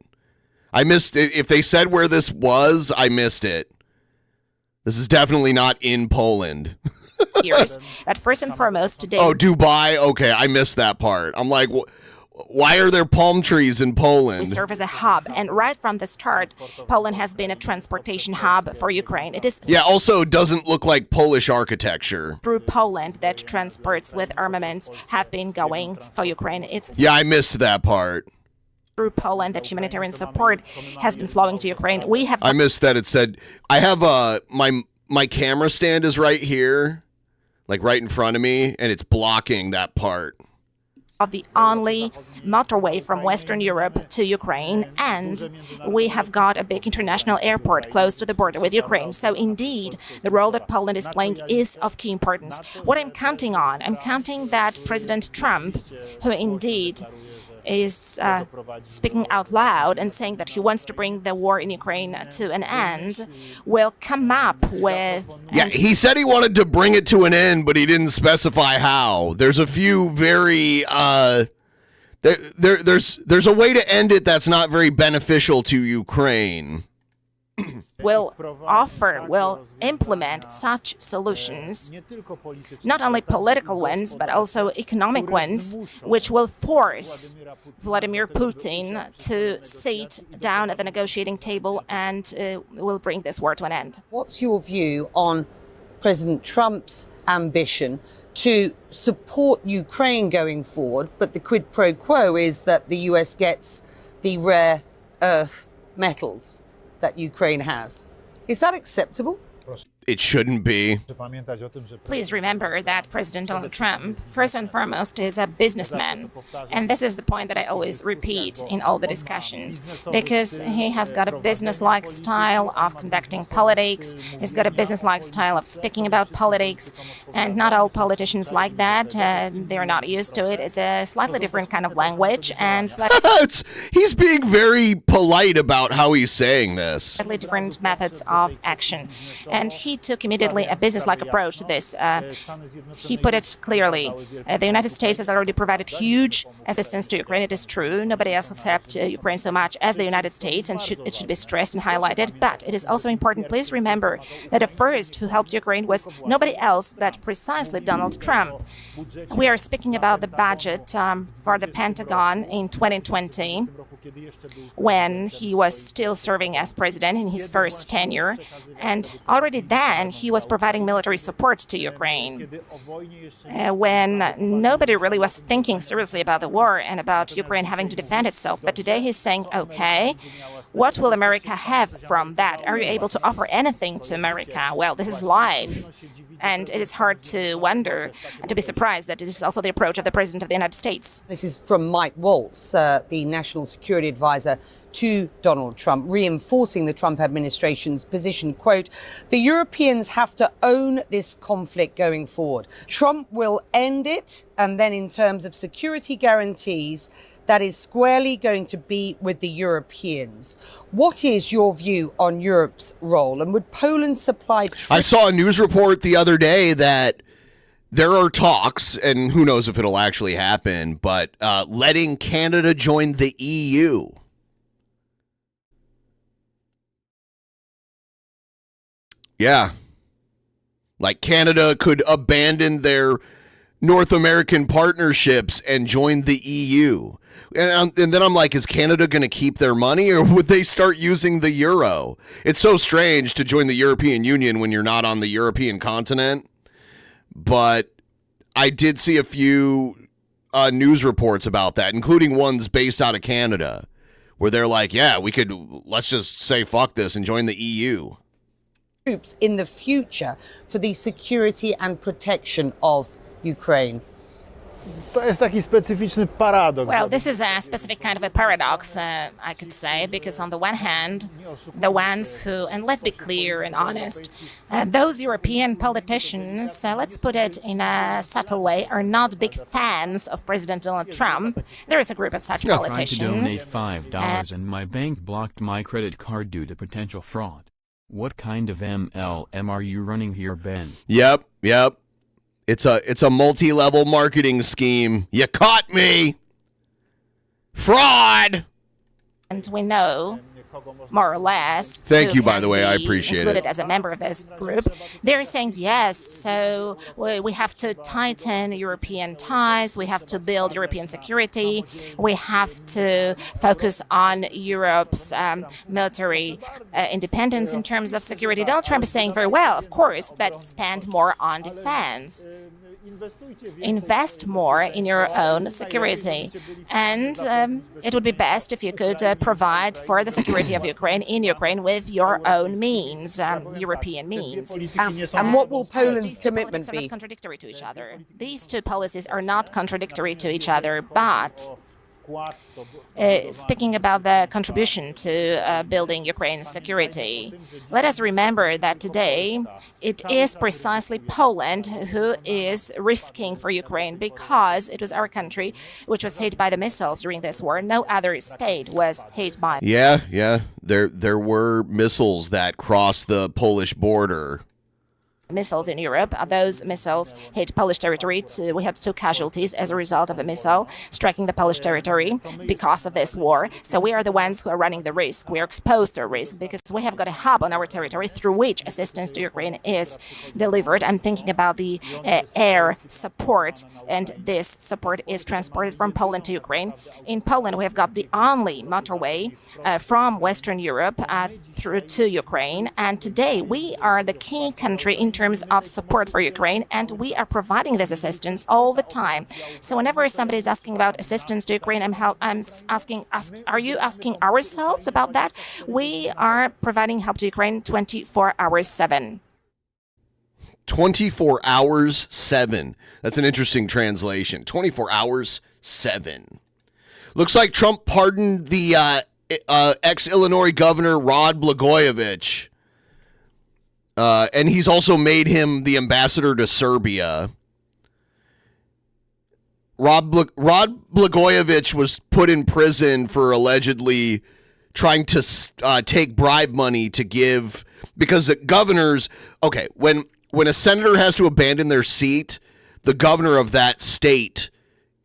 I missed it. If they said where this was, I missed it. This is definitely not in Poland. Years. But first and foremost, today. Oh, Dubai. Okay, I missed that part. I'm like, why are there palm trees in Poland? We serve as a hub, and right from the start, Poland has been a transportation hub for Ukraine. It is also doesn't look like Polish architecture. Through Poland that transports with armaments have been going for Ukraine. I missed that part. Through Poland that humanitarian support has been flowing to Ukraine. I missed that it said I have my camera stand is right here. like right in front of me, and it's blocking that part. Of the only motorway from Western Europe to Ukraine, and we have got a big international airport close to the border with Ukraine. So indeed, the role that Poland is playing is of key importance. What I'm counting on, I'm counting that President Trump, who indeed is speaking out loud and saying that he wants to bring the war in Ukraine to an end, will come up with... Yeah, he said he wanted to bring it to an end, but he didn't specify how. There's a few very... there's a way to end it that's not very beneficial to Ukraine. Will implement such solutions, not only political ones, but also economic ones, which will force Vladimir Putin to sit down at the negotiating table and will bring this war to an end. What's your view on President Trump's ambition to support Ukraine going forward, but the quid pro quo is that the US gets the rare earth metals that Ukraine has? Is that acceptable? It shouldn't be. Please remember that President Donald Trump, first and foremost, is a businessman. And this is the point that I always repeat in all the discussions, because he has got a business-like style of conducting politics, he's got a business-like style of speaking about politics, and not all politicians like that. They're not used to it. It's a slightly different kind of language, and he's being very polite about how he's saying this. Slightly different methods of action. And he took immediately a business-like approach to this. He put it clearly. The United States has already provided huge assistance to Ukraine. It is true. Nobody else has helped Ukraine so much as the United States, and it should be stressed and highlighted. But it is also important, please remember, that the first who helped Ukraine was nobody else but precisely Donald Trump. We are speaking about the budget for the Pentagon in 2020, when he was still serving as president in his first tenure, and already then he was providing military support to Ukraine when nobody really was thinking seriously about the war and about Ukraine having to defend itself. But today he's saying, okay, what will America have from that? Are you able to offer anything to America? Well, this is life. And it is hard to wonder and to be surprised that it is also the approach of the President of the United States. This is from Mike Waltz, the National Security Advisor to Donald Trump, reinforcing the Trump administration's position, quote, "The Europeans have to own this conflict going forward. Trump will end it, and then in terms of security guarantees, that is squarely going to be with the Europeans." What is your view on Europe's role, and would Poland supply... I saw a news report the other day that there are talks, and who knows if it'll actually happen, but letting Canada join the EU. Yeah. Like Canada could abandon their North American partnerships and join the EU. And then I'm like, is Canada going to keep their money, or would they start using the euro? It's so strange to join the European Union when you're not on the European continent. But I did see a few news reports about that, including ones based out of Canada, where they're like, yeah, let's just say fuck this and join the EU. Troops in the future for the security and protection of Ukraine. Well, this is a specific kind of a paradox, I could say, because on the one hand, the ones who, and let's be clear and honest, those European politicians, let's put it in a subtle way, are not big fans of President Donald Trump. There is a group of such politicians. I tried to donate $5 and my bank blocked my credit card due to potential fraud. What kind of MLM are you running here, Ben? Yep. It's a multi-level marketing scheme. You caught me. Fraud. And we know, more or less. Thank you, by the way. I appreciate it. Included as a member of this group, they're saying yes. So we have to tighten European ties. We have to build European security. We have to focus on Europe's military independence in terms of security. Donald Trump is saying very well, of course, but spend more on defense. invest more in your own security. And it would be best if you could provide for the security of Ukraine in Ukraine with your own means, European means. And what will Poland's commitment These be? are not contradictory to each other. These two policies are not contradictory to each other, but speaking about the contribution to building Ukraine's security, let us remember that today it is precisely Poland who is risking for Ukraine because it was our country which was hit by the missiles during this war. No other state was hit by. Yeah. There were missiles that crossed the Polish border. Missiles in Europe. Those missiles hit Polish territory. We had 2 casualties as a result of a missile striking the Polish territory because of this war. So we are the ones who are running the risk. We are exposed to a risk because we have got a hub on our territory through which assistance to Ukraine is delivered. I'm thinking about the air support, and this support is transported from Poland to Ukraine. In Poland, we have got the only motorway from Western Europe through to Ukraine, and today we are the key country in terms of support for Ukraine, and we are providing this assistance all the time. So whenever somebody is asking about assistance to Ukraine, I'm asking, are you asking ourselves about that? We are providing help to Ukraine 24 hours 7. 24 hours 7. That's an interesting translation. 24 hours 7. Looks like Trump pardoned the ex-Illinois governor Rod Blagojevich. And he's also made him the ambassador to Serbia. Rod Blagojevich was put in prison for allegedly trying to take bribe money to give, because the governors, okay, when a senator has to abandon their seat, the governor of that state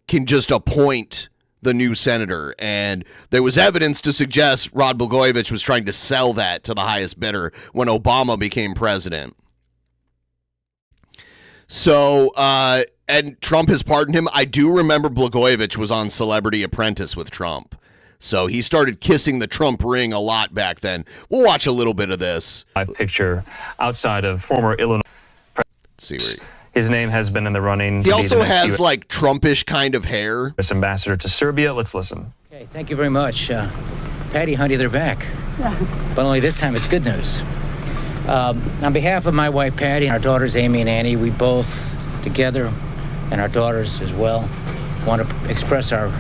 can just appoint the new senator, and there was evidence to suggest Rod Blagojevich was trying to sell that to the highest bidder when Obama became president. So, and Trump has pardoned him. I do remember Blagojevich was on Celebrity Apprentice with Trump, so he started kissing the Trump ring a lot back then. We'll watch a little bit of this. I picture outside of former Illinois. Siri. His name has been in the running. He also has like Trumpish kind of hair. Ambassador to Serbia. Let's listen. Okay, thank you very much. Patty, honey, they're back. But only this time it's good news. On behalf of my wife, Patty, and our daughters, Amy and Annie, we both, together, and our daughters as well, want to express our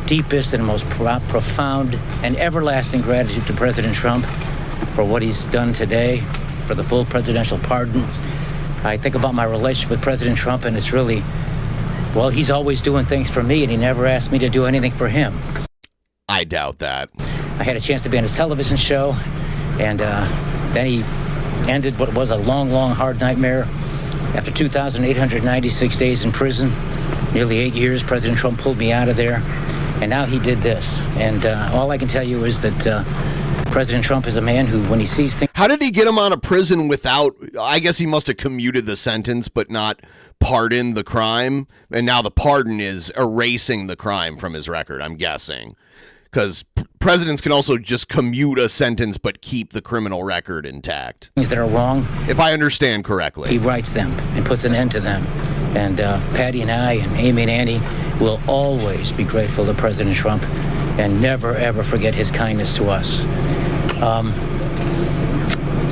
deepest and most profound and everlasting gratitude to President Trump for what he's done today, for the full presidential pardon. I think about my relationship with President Trump, and it's really, well, he's always doing things for me, and he never asked me to do anything for him. I doubt that. I had a chance to be on his television show, and then he ended what was a long, hard nightmare. After 2,896 days in prison, nearly 8 years, President Trump pulled me out of there, and now he did this. And all I can tell you is that President Trump is a man who, when he sees things... How did he get him out of prison without... I guess he must have commuted the sentence, but not pardoned the crime. And now the pardon is erasing the crime from his record, I'm guessing. Because presidents can also just commute a sentence, but keep the criminal record intact. Things that are wrong. If I understand correctly. He writes them and puts an end to them. And Patty and I and Amy and Annie will always be grateful to President Trump and never, ever forget his kindness to us.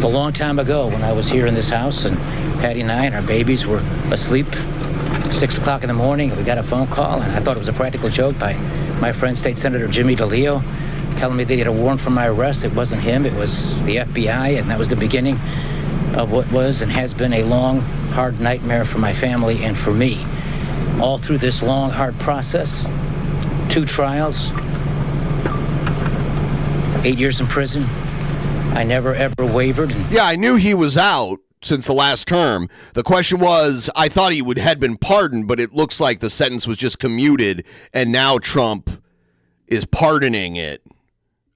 A long time ago, when I was here in this house, and Patty and I and our babies were asleep, 6 o'clock in the morning, we got a phone call, and I thought it was a practical joke by my friend, State Senator Jimmy DeLeo, telling me they had a warrant for my arrest. It wasn't him, it was the FBI, and that was the beginning of what was and has been a long, hard nightmare for my family and for me. All through this long, hard process, 2 trials, 8 years in prison, I never, ever wavered. Yeah, I knew he was out since the last term. The question was, I thought he had been pardoned, but it looks like the sentence was just commuted, and now Trump is pardoning it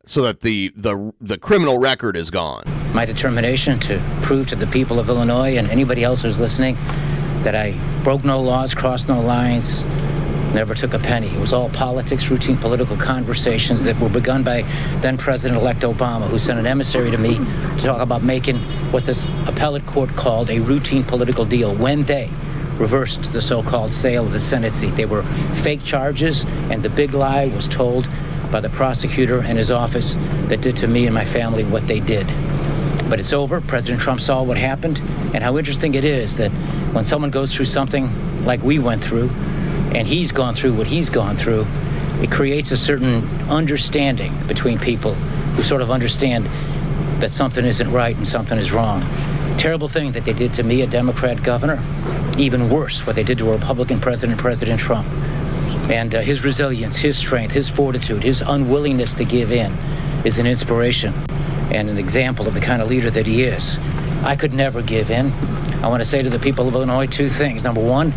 so that the criminal record is gone. My determination to prove to the people of Illinois and anybody else who's listening that I broke no laws, crossed no lines, never took a penny. It was all politics, routine political conversations that were begun by then President-elect Obama, who sent an emissary to me to talk about making what this appellate court called a routine political deal when they reversed the so-called sale of the Senate seat. They were fake charges, and the big lie was told by the prosecutor and his office that did to me and my family what they did. But it's over. President Trump saw what happened, and how interesting it is that when someone goes through something like we went through, and he's gone through what he's gone through, it creates a certain understanding between people who sort of understand that something isn't right and something is wrong. Terrible thing that they did to me, a Democrat governor. Even worse, what they did to a Republican president, President Trump. And his resilience, his strength, his fortitude, his unwillingness to give in is an inspiration and an example of the kind of leader that he is. I could never give in. I want to say to the people of Illinois two things. Number one,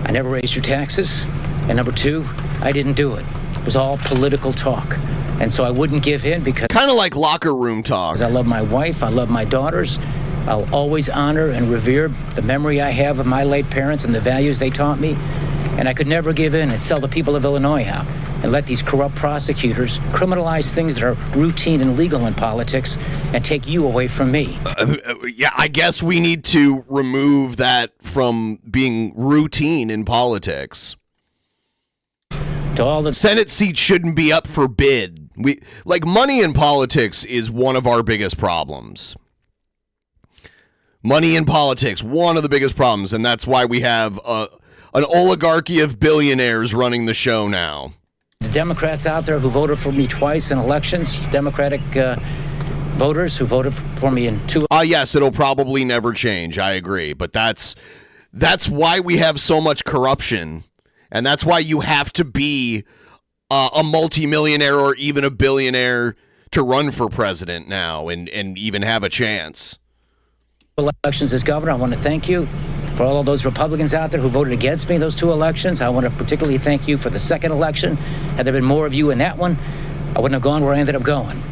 I never raised your taxes. And number two, I didn't do it. It was all political talk. And so I wouldn't give in because... Kind of like locker room talk. I love my wife. I love my daughters. I'll always honor and revere the memory I have of my late parents and the values they taught me. And I could never give in and sell the people of Illinois out and let these corrupt prosecutors criminalize things that are routine and legal in politics and take you away from me. Yeah, I guess we need to remove that from being routine in politics. To all the Senate seats shouldn't be up for bid. Money in politics is one of our biggest problems. Money in politics, one of the biggest problems, and that's why we have an oligarchy of billionaires running the show now. The Democrats out there who voted for me twice in elections, Democratic voters who voted for me in two. Yes, it'll probably never change. I agree, but that's why we have so much corruption, and that's why you have to be a multimillionaire or even a billionaire to run for president now and even have a chance. Elections as governor, I want to thank you for all of those Republicans out there who voted against me in those two elections. I want to particularly thank you for the second election. Had there been more of you in that one, I wouldn't have gone where I ended up going.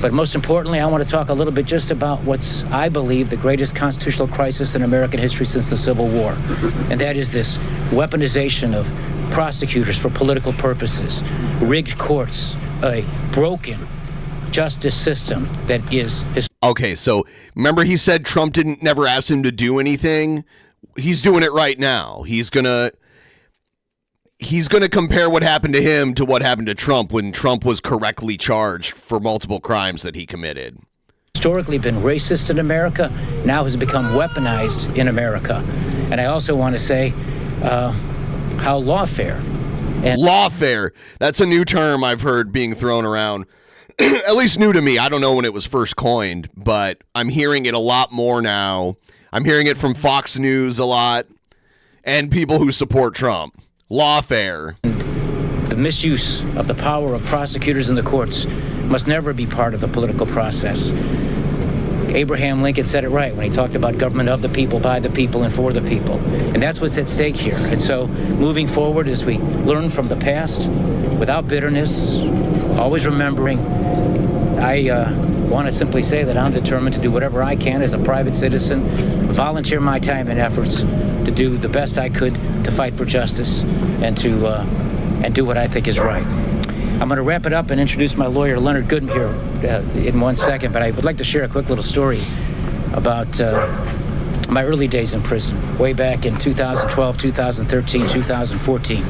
But most importantly, I want to talk a little bit just about what's, I believe, the greatest constitutional crisis in American history since the Civil War. And that is this weaponization of prosecutors for political purposes, rigged courts, a broken justice system that is... Okay, so remember he said Trump never asked him to do anything? He's doing it right now. He's gonna compare what happened to him to what happened to Trump when Trump was correctly charged for multiple crimes that he committed. Historically been racist in America, now has become weaponized in America. And I also want to say how lawfare. Lawfare. That's a new term I've heard being thrown around. At least new to me. I don't know when it was first coined, but I'm hearing it a lot more now. I'm hearing it from Fox News a lot and people who support Trump. Lawfare. The misuse of the power of prosecutors in the courts must never be part of the political process. Abraham Lincoln said it right when he talked about government of the people, by the people, and for the people. And that's what's at stake here. And so moving forward as we learn from the past, without bitterness, always remembering, I want to simply say that I'm determined to do whatever I can as a private citizen, volunteer my time and efforts to do the best I could to fight for justice and to do what I think is right. I'm going to wrap it up and introduce my lawyer, Leonard Goodman, here in 1 second, but I would like to share a quick little story about my early days in prison, way back in 2012, 2013, 2014,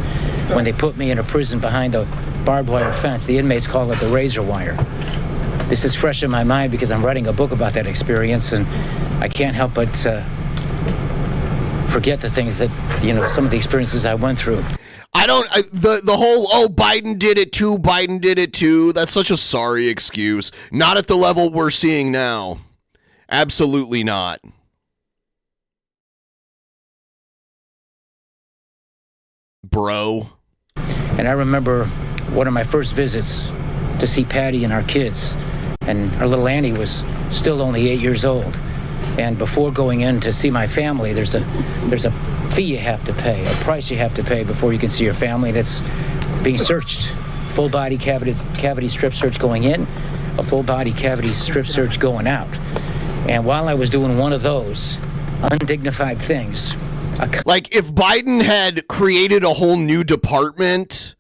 when they put me in a prison behind a barbed wire fence. The inmates call it the razor wire. This is fresh in my mind because I'm writing a book about that experience, and I can't help but forget the things that, some of the experiences I went through. The whole, Biden did it too, that's such a sorry excuse. Not at the level we're seeing now. Absolutely not. Bro. And I remember one of my first visits to see Patty and our kids, and our little Annie was still only 8 years old. And before going in to see my family, there's a fee you have to pay, a price you have to pay before you can see your family. That's being searched. Full body cavity strip search going in, a full body cavity strip search going out. And while I was doing one of those undignified things, like if Biden had created a whole new department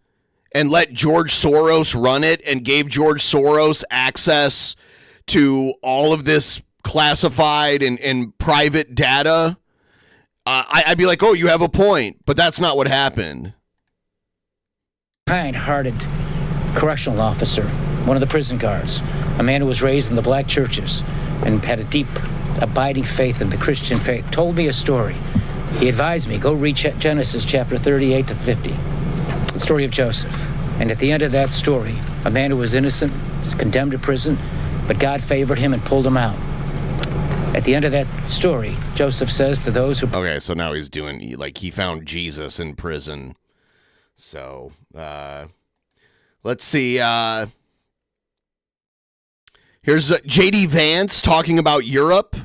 and let George Soros run it and gave George Soros access to all of this classified and private data, I'd be like, oh, you have a point, but that's not what happened. Kind-hearted correctional officer, one of the prison guards, a man who was raised in the black churches and had a deep, abiding faith in the Christian faith, told me a story. He advised me, go read Genesis chapter 38 to 50, the story of Joseph. And at the end of that story, a man who was innocent is condemned to prison, but God favored him and pulled him out. At the end of that story, Joseph says to those who... Okay, so now he's doing, like, he found Jesus in prison. So, let's see. Here's J.D. Vance talking about Europe.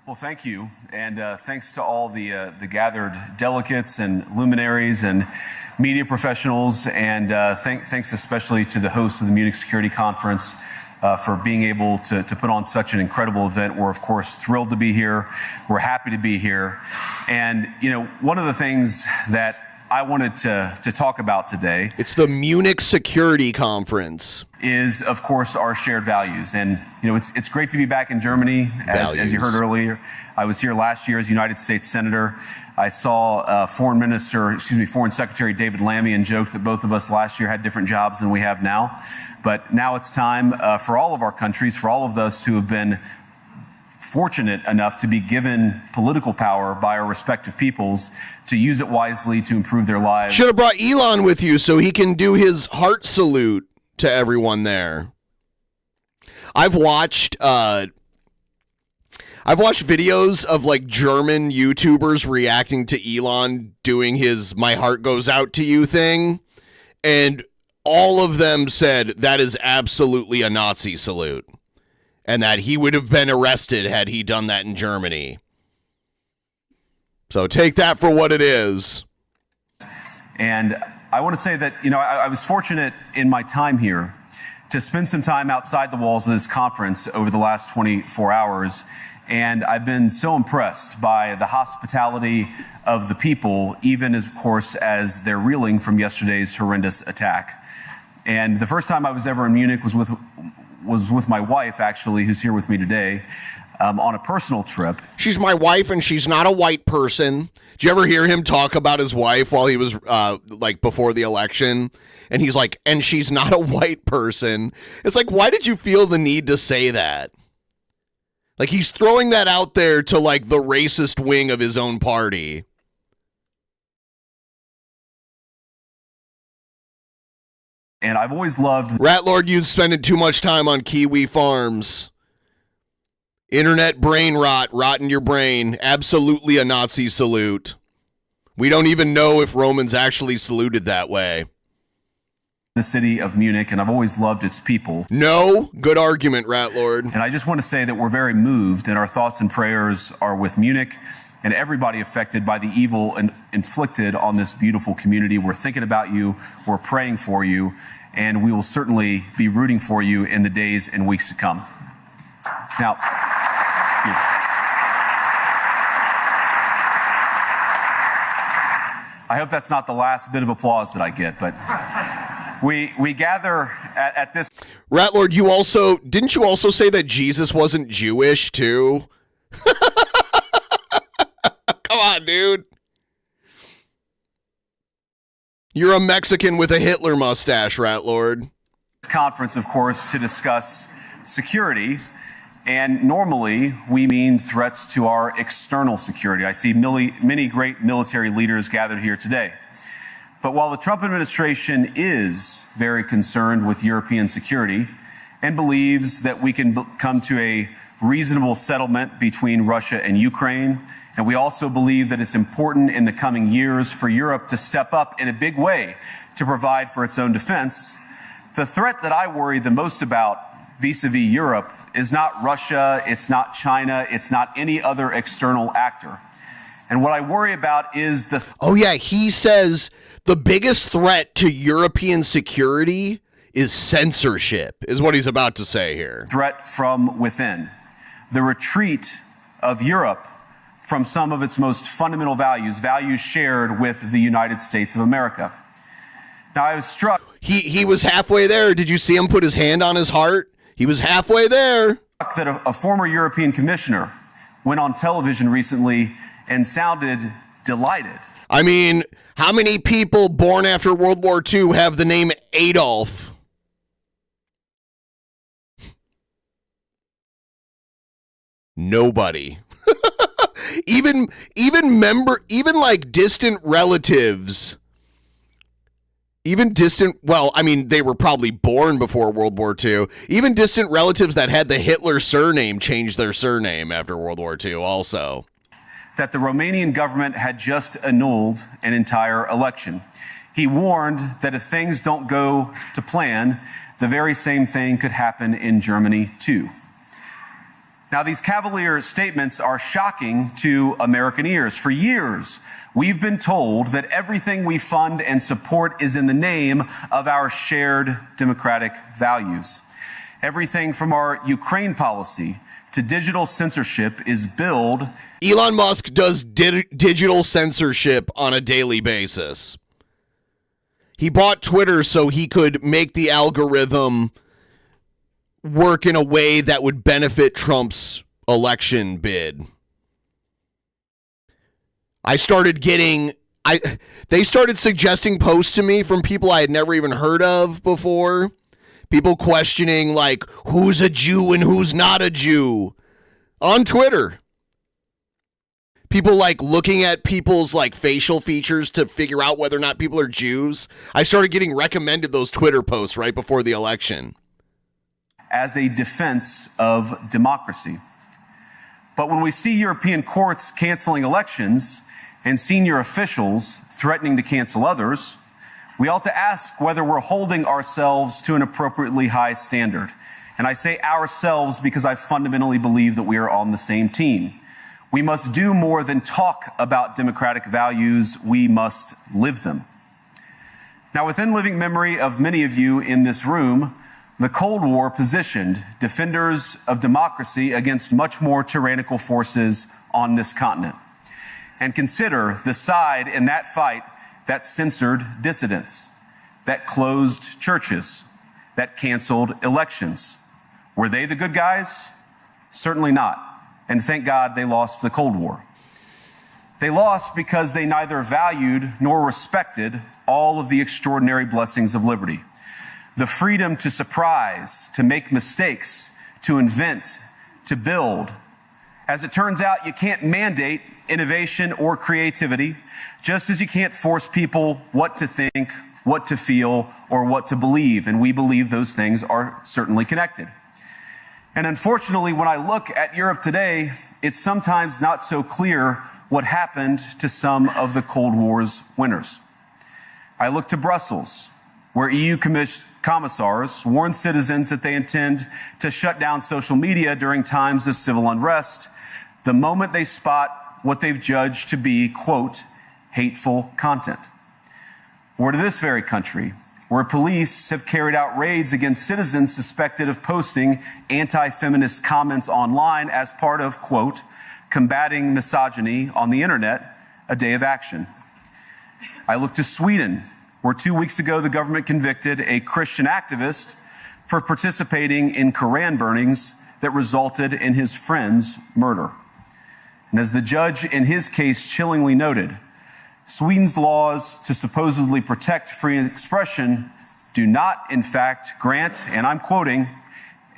Well, thank you, and thanks to all the gathered delegates and luminaries and media professionals, and thanks especially to the hosts of the Munich Security Conference for being able to put on such an incredible event. We're, of course, thrilled to be here. We're happy to be here. And, you know, one of the things that I wanted to talk about today. It's the Munich Security Conference. Is, of course, our shared values. And, you know, it's great to be back in Germany. As you heard earlier, I was here last year as United States Senator. I saw Foreign Secretary David Lammy, and joked that both of us last year had different jobs than we have now. But now it's time for all of our countries, for all of us who have been fortunate enough to be given political power by our respective peoples, to use it wisely to improve their lives. Should have brought Elon with you so he can do his heart salute to everyone there. I've watched videos of like German YouTubers reacting to Elon doing his "My heart goes out to you" thing, and all of them said that is absolutely a Nazi salute, and that he would have been arrested had he done that in Germany. So take that for what it is. And I want to say that, you know, I was fortunate in my time here to spend some time outside the walls of this conference over the last 24 hours. And I've been so impressed by the hospitality of the people, even as, of course, as they're reeling from yesterday's horrendous attack. And the first time I was ever in Munich was with my wife, actually, who's here with me today, on a personal trip. She's my wife, and she's not a white person. Did you ever hear him talk about his wife while he was, like, before the election? And he's like, and she's not a white person. It's like, why did you feel the need to say that? Like, he's throwing that out there to, like, the racist wing of his own party. And I've always loved... Rat Lord, you've spending too much time on Kiwi Farms. Internet brain rot in your brain. Absolutely a Nazi salute. We don't even know if Romans actually saluted that way. The city of Munich, and I've always loved its people. No, good argument, Rat Lord. And I just want to say that we're very moved, and our thoughts and prayers are with Munich and everybody affected by the evil inflicted on this beautiful community. We're thinking about you, we're praying for you, and we will certainly be rooting for you in the days and weeks to come. Now, I hope that's not the last bit of applause that I get, but we gather at this... Rat Lord, didn't you also say that Jesus wasn't Jewish too? Come on, dude. You're a Mexican with a Hitler mustache, Rat Lord. Conference, of course, to discuss security. And normally, we mean threats to our external security. I see many great military leaders gathered here today. But while the Trump administration is very concerned with European security and believes that we can come to a reasonable settlement between Russia and Ukraine, and we also believe that it's important in the coming years for Europe to step up in a big way to provide for its own defense, the threat that I worry the most about vis-a-vis Europe is not Russia, it's not China, it's not any other external actor. And what I worry about is the... Oh yeah, he says the biggest threat to European security is censorship, is what he's about to say here. Threat from within. The retreat of Europe from some of its most fundamental values shared with the United States of America. Now, I was struck... He was halfway there. Did you see him put his hand on his heart? He was halfway there. that a former European commissioner went on television recently and sounded delighted. I mean, how many people born after World War II have the name Adolf? Nobody. even like distant relatives. Well, I mean, they were probably born before World War II. Even distant relatives that had the Hitler surname changed their surname after World War II also. That the Romanian government had just annulled an entire election. He warned that if things don't go to plan, the very same thing could happen in Germany too. Now, these cavalier statements are shocking to American ears. For years, we've been told that everything we fund and support is in the name of our shared democratic values. Everything from our Ukraine policy to digital censorship is billed. Elon Musk does digital censorship on a daily basis. He bought Twitter so he could make the algorithm work in a way that would benefit Trump's election bid. They started suggesting posts to me from people I had never even heard of before. People questioning, like, who's a Jew and who's not a Jew on Twitter. People, like, looking at people's, like, facial features to figure out whether or not people are Jews. I started getting recommended those Twitter posts right before the election. As a defense of democracy. But when we see European courts canceling elections and senior officials threatening to cancel others, we ought to ask whether we're holding ourselves to an appropriately high standard. And I say ourselves because I fundamentally believe that we are on the same team. We must do more than talk about democratic values. We must live them. Now, within living memory of many of you in this room, the Cold War positioned defenders of democracy against much more tyrannical forces on this continent. And consider the side in that fight that censored dissidents, that closed churches, that canceled elections. Were they the good guys? Certainly not. And thank God they lost the Cold War. They lost because they neither valued nor respected all of the extraordinary blessings of liberty. The freedom to surprise, to make mistakes, to invent, to build. As it turns out, you can't mandate innovation or creativity, just as you can't force people what to think, what to feel, or what to believe. And we believe those things are certainly connected. And unfortunately, when I look at Europe today, it's sometimes not so clear what happened to some of the Cold War's winners. I look to Brussels, where EU commissars warn citizens that they intend to shut down social media during times of civil unrest the moment they spot what they've judged to be, quote, hateful content. Or to this very country, where police have carried out raids against citizens suspected of posting anti-feminist comments online as part of, quote, combating misogyny on the internet, a day of action. I look to Sweden, where 2 weeks ago the government convicted a Christian activist for participating in Koran burnings that resulted in his friend's murder. And as the judge in his case chillingly noted, Sweden's laws to supposedly protect free expression do not, in fact, grant, and I'm quoting,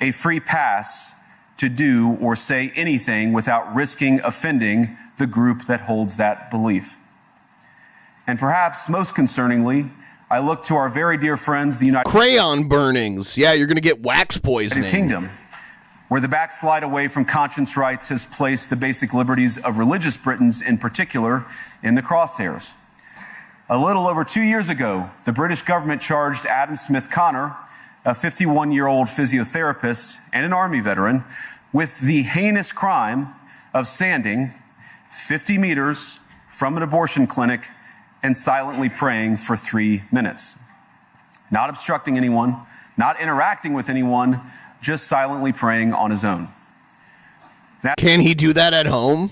a free pass to do or say anything without risking offending the group that holds that belief. And perhaps most concerningly, I look to our very dear friends, the United Crayon burnings. Yeah, you're going to get wax poisoning. Kingdom, where the backslide away from conscience rights has placed the basic liberties of religious Britons in particular in the crosshairs. A little over 2 years ago, the British government charged Adam Smith Connor, a 51-year-old physiotherapist and an Army veteran, with the heinous crime of standing 50 meters from an abortion clinic and silently praying for 3 minutes. Not obstructing anyone, not interacting with anyone, just silently praying on his own. Can he do that at home?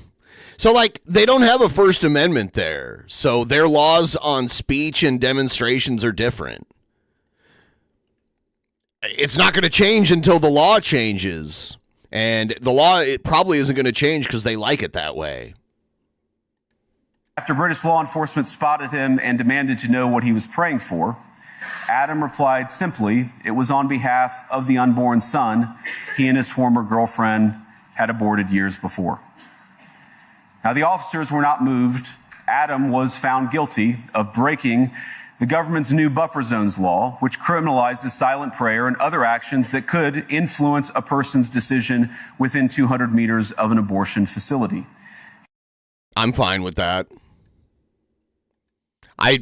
So, like, they don't have a First Amendment there, so their laws on speech and demonstrations are different. It's not going to change until the law changes. And the law, it probably isn't going to change because they like it that way. After British law enforcement spotted him and demanded to know what he was praying for, Adam replied simply, it was on behalf of the unborn son he and his former girlfriend had aborted years before. Now, the officers were not moved. Adam was found guilty of breaking the government's new buffer zones law, which criminalizes silent prayer and other actions that could influence a person's decision within 200 meters of an abortion facility. I'm fine with that. I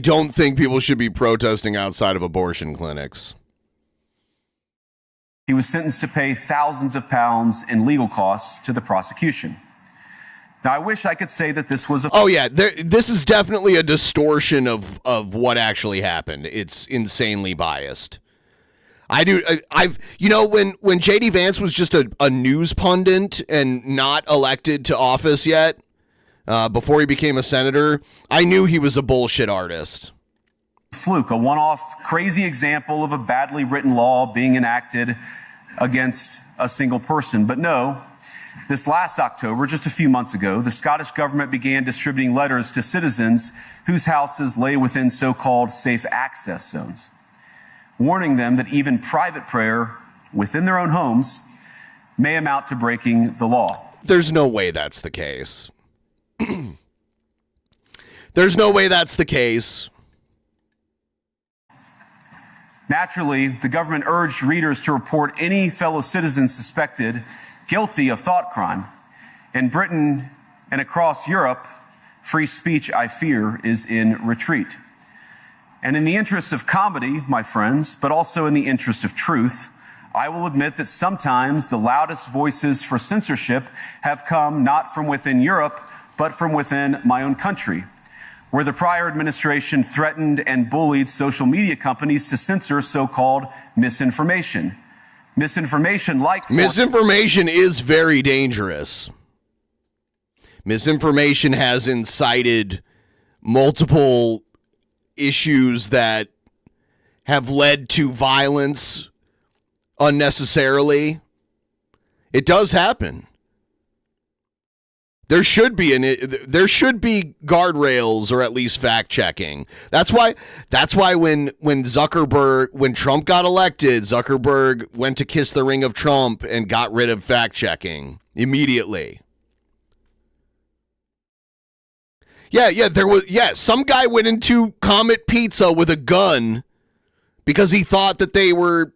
don't think people should be protesting outside of abortion clinics. He was sentenced to pay thousands of pounds in legal costs to the prosecution. Now, I wish I could say that this was a... Oh, yeah. This is definitely a distortion of what actually happened. It's insanely biased. You know, when J.D. Vance was just a news pundit and not elected to office yet, before he became a senator, I knew he was a bullshit artist. Fluke, a one-off crazy example of a badly written law being enacted against a single person. But no, this last October, just a few months ago, the Scottish government began distributing letters to citizens whose houses lay within so-called safe access zones, warning them that even private prayer within their own homes may amount to breaking the law. There's no way that's the case. There's no way that's the case. Naturally, the government urged readers to report any fellow citizen suspected guilty of thought crime. In Britain and across Europe, free speech, I fear, is in retreat. And in the interest of comedy, my friends, but also in the interest of truth, I will admit that sometimes the loudest voices for censorship have come not from within Europe, but from within my own country, where the prior administration threatened and bullied social media companies to censor so-called misinformation. Misinformation is very dangerous. Misinformation has incited multiple issues that have led to violence unnecessarily. It does happen. There should be guardrails or at least fact checking. That's why when Trump got elected, Zuckerberg went to kiss the ring of Trump and got rid of fact checking immediately. Some guy went into Comet Pizza with a gun because he thought that they were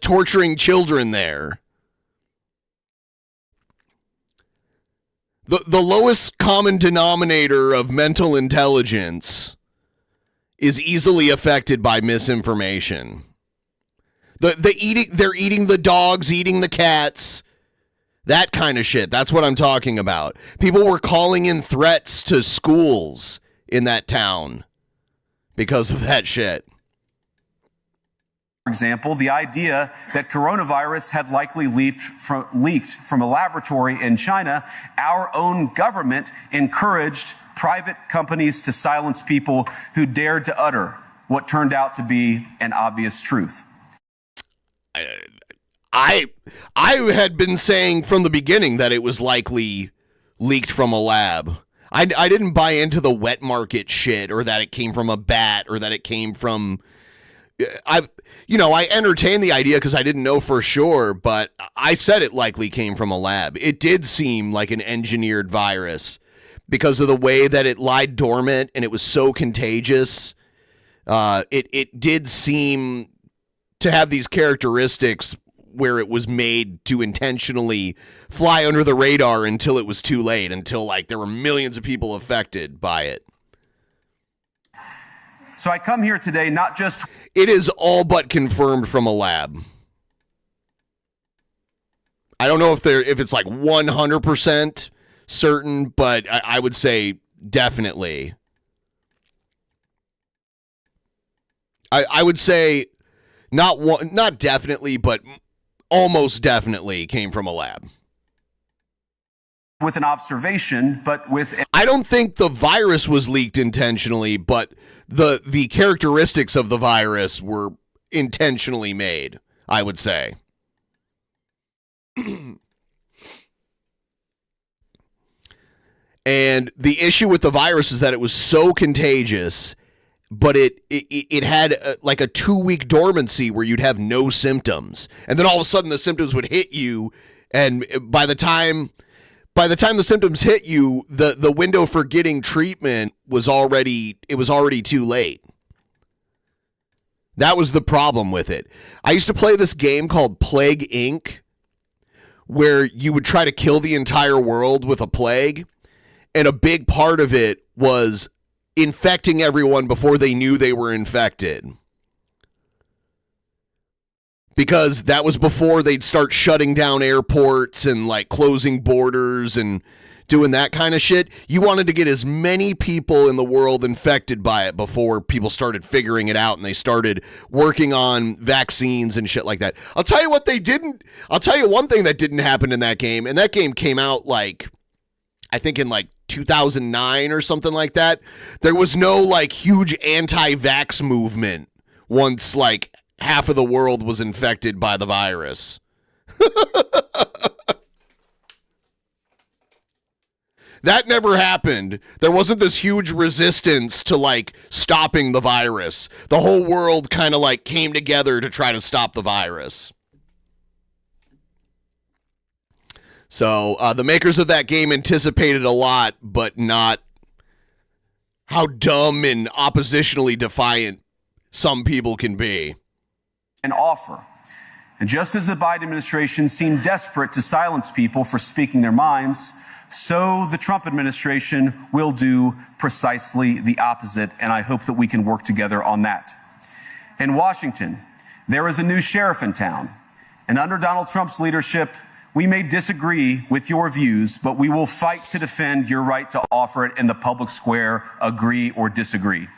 torturing children there. The lowest common denominator of mental intelligence is easily affected by misinformation. They're eating the dogs, eating the cats, that kind of shit. That's what I'm talking about. People were calling in threats to schools in that town because of that shit. For example, the idea that coronavirus had likely leaked from a laboratory in China, our own government encouraged private companies to silence people who dared to utter what turned out to be an obvious truth. I had been saying from the beginning that it was likely leaked from a lab. I didn't buy into the wet market shit or that it came from a bat or that it came from... I entertained the idea because I didn't know for sure, but I said it likely came from a lab. It did seem like an engineered virus because of the way that it lied dormant and it was so contagious. It did seem to have these characteristics where it was made to intentionally fly under the radar until it was too late, until like there were millions of people affected by it. So I come here today not just... It is all but confirmed from a lab. I don't know if it's like 100% certain, but I would say definitely. I would say not definitely, but almost definitely came from a lab. With an observation, but with... I don't think the virus was leaked intentionally, but the characteristics of the virus were intentionally made, I would say. And the issue with the virus is that it was so contagious, but it had like a 2-week dormancy where you'd have no symptoms. And then all of a sudden the symptoms would hit you. And by the time the symptoms hit you, the window for getting treatment was already too late. That was the problem with it. I used to play this game called Plague Inc., where you would try to kill the entire world with a plague. And a big part of it was infecting everyone before they knew they were infected. Because that was before they'd start shutting down airports and like closing borders and doing that kind of shit. You wanted to get as many people in the world infected by it before people started figuring it out and they started working on vaccines and shit like that. I'll tell you one thing that didn't happen in that game, and that game came out like, I think in like 2009 or something like that. There was no like huge anti-vax movement once like half of the world was infected by the virus. That never happened. There wasn't this huge resistance to like stopping the virus. The whole world kind of like came together to try to stop the virus. So the makers of that game anticipated a lot, but not how dumb and oppositionally defiant some people can be. An offer. And just as the Biden administration seemed desperate to silence people for speaking their minds, so the Trump administration will do precisely the opposite, and I hope that we can work together on that. In Washington, there is a new sheriff in town, and under Donald Trump's leadership, we may disagree with your views, but we will fight to defend your right to offer it in the public square, agree or disagree.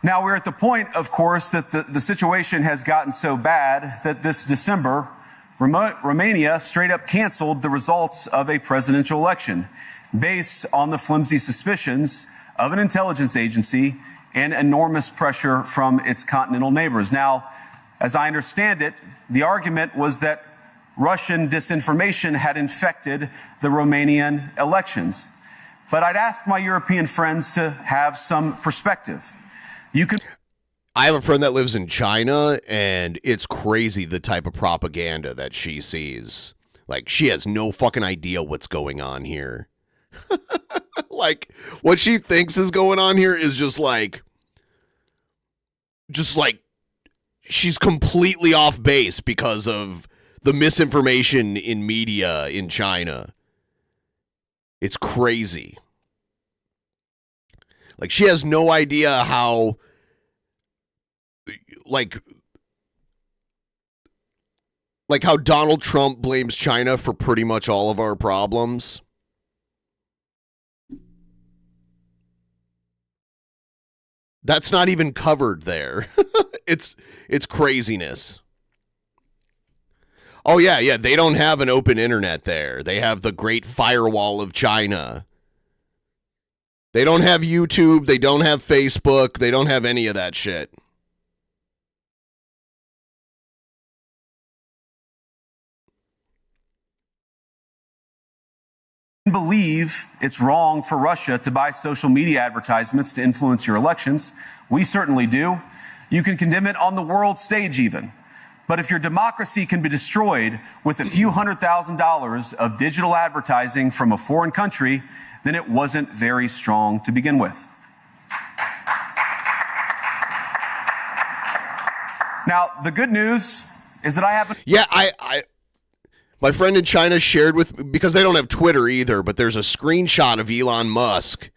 Now, we're at the point, of course, that the situation has gotten so bad that this December, Romania straight up canceled the results of a presidential election based on the flimsy suspicions of an intelligence agency and enormous pressure from its continental neighbors. Now, as I understand it, the argument was that Russian disinformation had infected the Romanian elections. But I'd ask my European friends to have some perspective. I have a friend that lives in China, and it's crazy the type of propaganda that she sees. Like, she has no fucking idea what's going on here. Like, what she thinks is going on here is just like she's completely off base because of the misinformation in media in China. It's crazy. Like, she has no idea how, like how Donald Trump blames China for pretty much all of our problems. That's not even covered there. It's craziness. Oh, yeah, they don't have an open internet there. They have the Great Firewall of China. They don't have YouTube. They don't have Facebook. They don't have any of that shit. Believe it's wrong for Russia to buy social media advertisements to influence your elections. We certainly do. You can condemn it on the world stage even. But if your democracy can be destroyed with a few $100,000 of digital advertising from a foreign country, then it wasn't very strong to begin with. Now, the good news is that I haven't... Yeah, my friend in China shared with, because they don't have Twitter either, but there's a screenshot of Elon Musk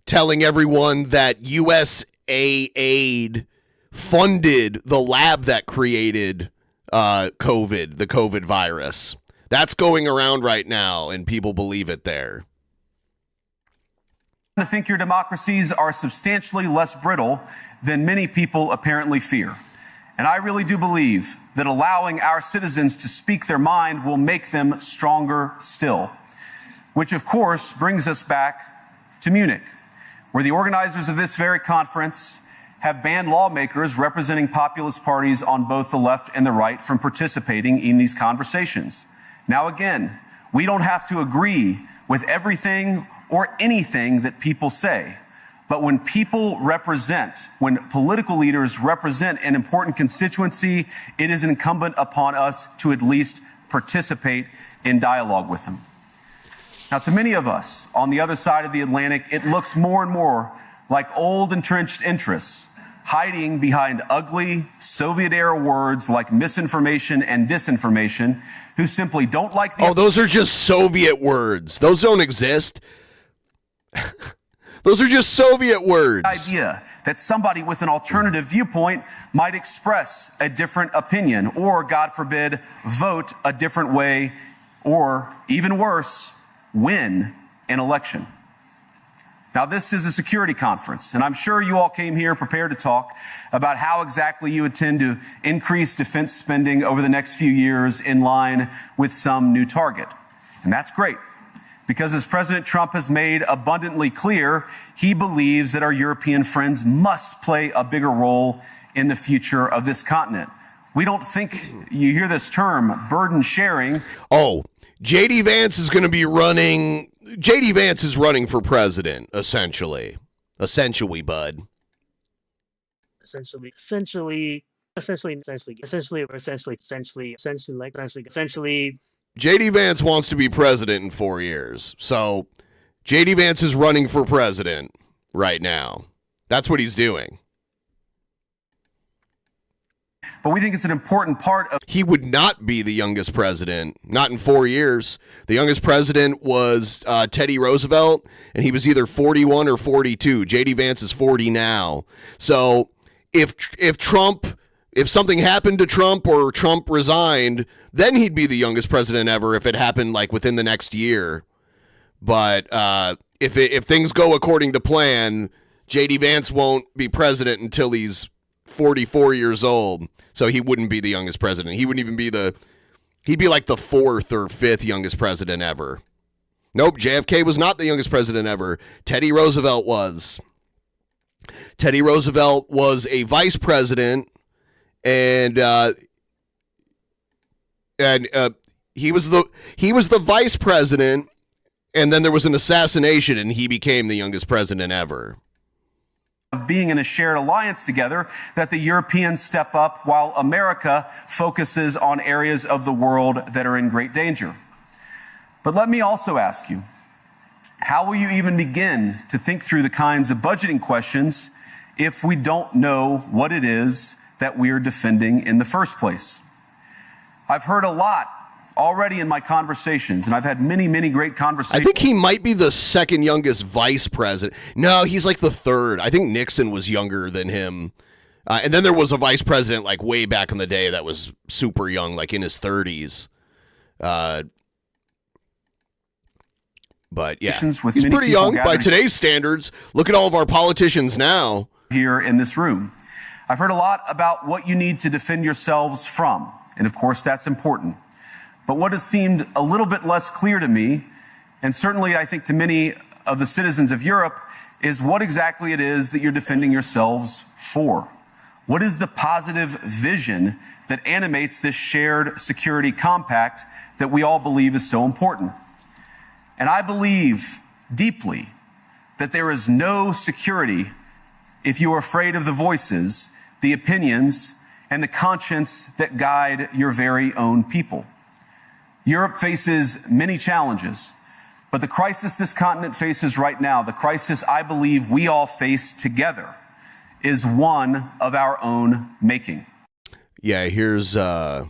telling everyone that USA aid funded the lab that created the COVID virus. That's going around right now, and people believe it there. I think your democracies are substantially less brittle than many people apparently fear. And I really do believe that allowing our citizens to speak their mind will make them stronger still. Which, of course, brings us back to Munich, where the organizers of this very conference have banned lawmakers representing populist parties on both the left and the right from participating in these conversations. Now, again, we don't have to agree with everything or anything that people say. But when when political leaders represent an important constituency, it is incumbent upon us to at least participate in dialogue with them. Now, to many of us on the other side of the Atlantic, it looks more and more like old entrenched interests hiding behind ugly Soviet-era words like misinformation and disinformation, who simply don't like the... Oh, those are just Soviet words. Those don't exist. Those are just Soviet words. Idea that somebody with an alternative viewpoint might express a different opinion or, God forbid, vote a different way or, even worse, win an election. Now, this is a security conference, and I'm sure you all came here prepared to talk about how exactly you intend to increase defense spending over the next few years in line with some new target. And that's great, because as President Trump has made abundantly clear, he believes that our European friends must play a bigger role in the future of this continent. We don't think you hear this term, burden sharing. Oh, J.D. Vance is going to be running. J.D. Vance is running for president, essentially. Essentially, bud. Essentially, J.D. Vance wants to be president in 4 years. So, J.D. Vance is running for president right now. That's what he's doing. But we think it's an important part of... He would not be the youngest president, not in 4 years. The youngest president was Teddy Roosevelt, and he was either 41 or 42. J.D. Vance is 40 now. So if something happened to Trump or Trump resigned, then he'd be the youngest president ever if it happened like within the next year. But if things go according to plan, J.D. Vance won't be president until he's 44 years old, so he wouldn't be the youngest president. He wouldn't even be he'd be like the fourth or fifth youngest president ever. Nope, JFK was not the youngest president ever. Teddy Roosevelt was. Teddy Roosevelt was a vice president, and he was the vice president, and then there was an assassination, and he became the youngest president ever. Of being in a shared alliance together, that the Europeans step up while America focuses on areas of the world that are in great danger. But let me also ask you, how will you even begin to think through the kinds of budgeting questions if we don't know what it is that we are defending in the first place? I've heard a lot already in my conversations, and I've had many, many great conversations. I think he might be the second youngest vice president. No, he's like the third. I think Nixon was younger than him. And then there was a vice president like way back in the day that was super young, like in his 30s. But yeah, he's pretty young by today's standards. Look at all of our politicians now. Here in this room, I've heard a lot about what you need to defend yourselves from. And of course, that's important. But what has seemed a little bit less clear to me, and certainly I think to many of the citizens of Europe, is what exactly it is that you're defending yourselves for. What is the positive vision that animates this shared security compact that we all believe is so important? And I believe deeply that there is no security if you are afraid of the voices, the opinions, and the conscience that guide your very own people. Europe faces many challenges, but the crisis this continent faces right now, the crisis I believe we all face together, is one of our own making. Yeah, here's the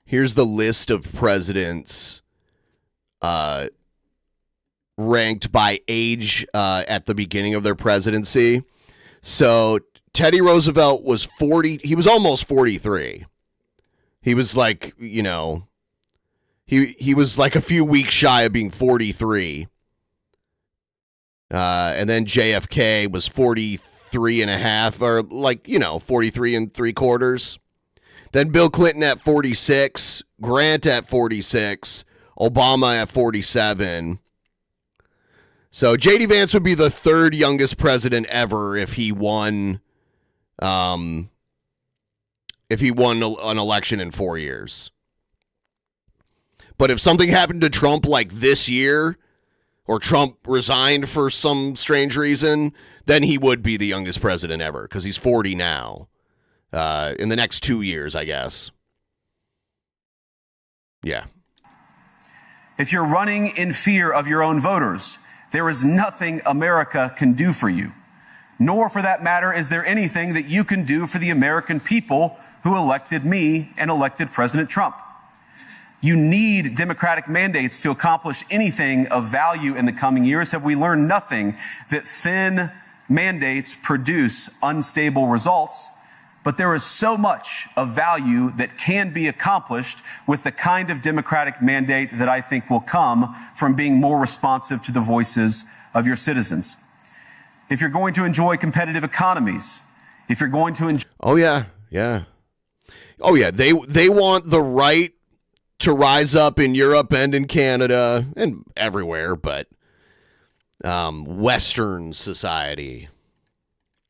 list of presidents ranked by age at the beginning of their presidency. So Teddy Roosevelt was 40. He was almost 43. He was like, he was like a few weeks shy of being 43. And then JFK was 43 and a half, or 43 and 3/4. Then Bill Clinton at 46, Grant at 46, Obama at 47. So J.D. Vance would be the third youngest president ever if he won an election in 4 years. But if something happened to Trump like this year, or Trump resigned for some strange reason, then he would be the youngest president ever, because he's 40 now. In the next 2 years, I guess. Yeah. If you're running in fear of your own voters, there is nothing America can do for you. Nor, for that matter, is there anything that you can do for the American people who elected me and elected President Trump. You need democratic mandates to accomplish anything of value in the coming years. Have we learned nothing that thin mandates produce unstable results? But there is so much of value that can be accomplished with the kind of democratic mandate that I think will come from being more responsive to the voices of your citizens. If you're going to enjoy competitive economies, if you're going to enjoy... Oh, yeah. They want the right to rise up in Europe and in Canada and everywhere, but Western society.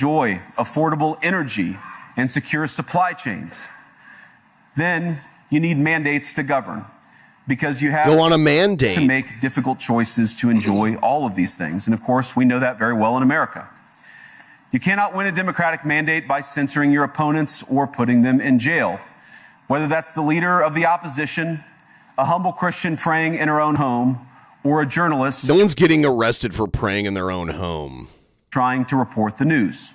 Enjoy affordable energy and secure supply chains. Then you need mandates to govern, because you have to make difficult choices to enjoy all of these things. And of course, we know that very well in America. You cannot win a democratic mandate by censoring your opponents or putting them in jail. Whether that's the leader of the opposition, a humble Christian praying in her own home, or a journalist. No one's getting arrested for praying in their own home. Trying to report the news.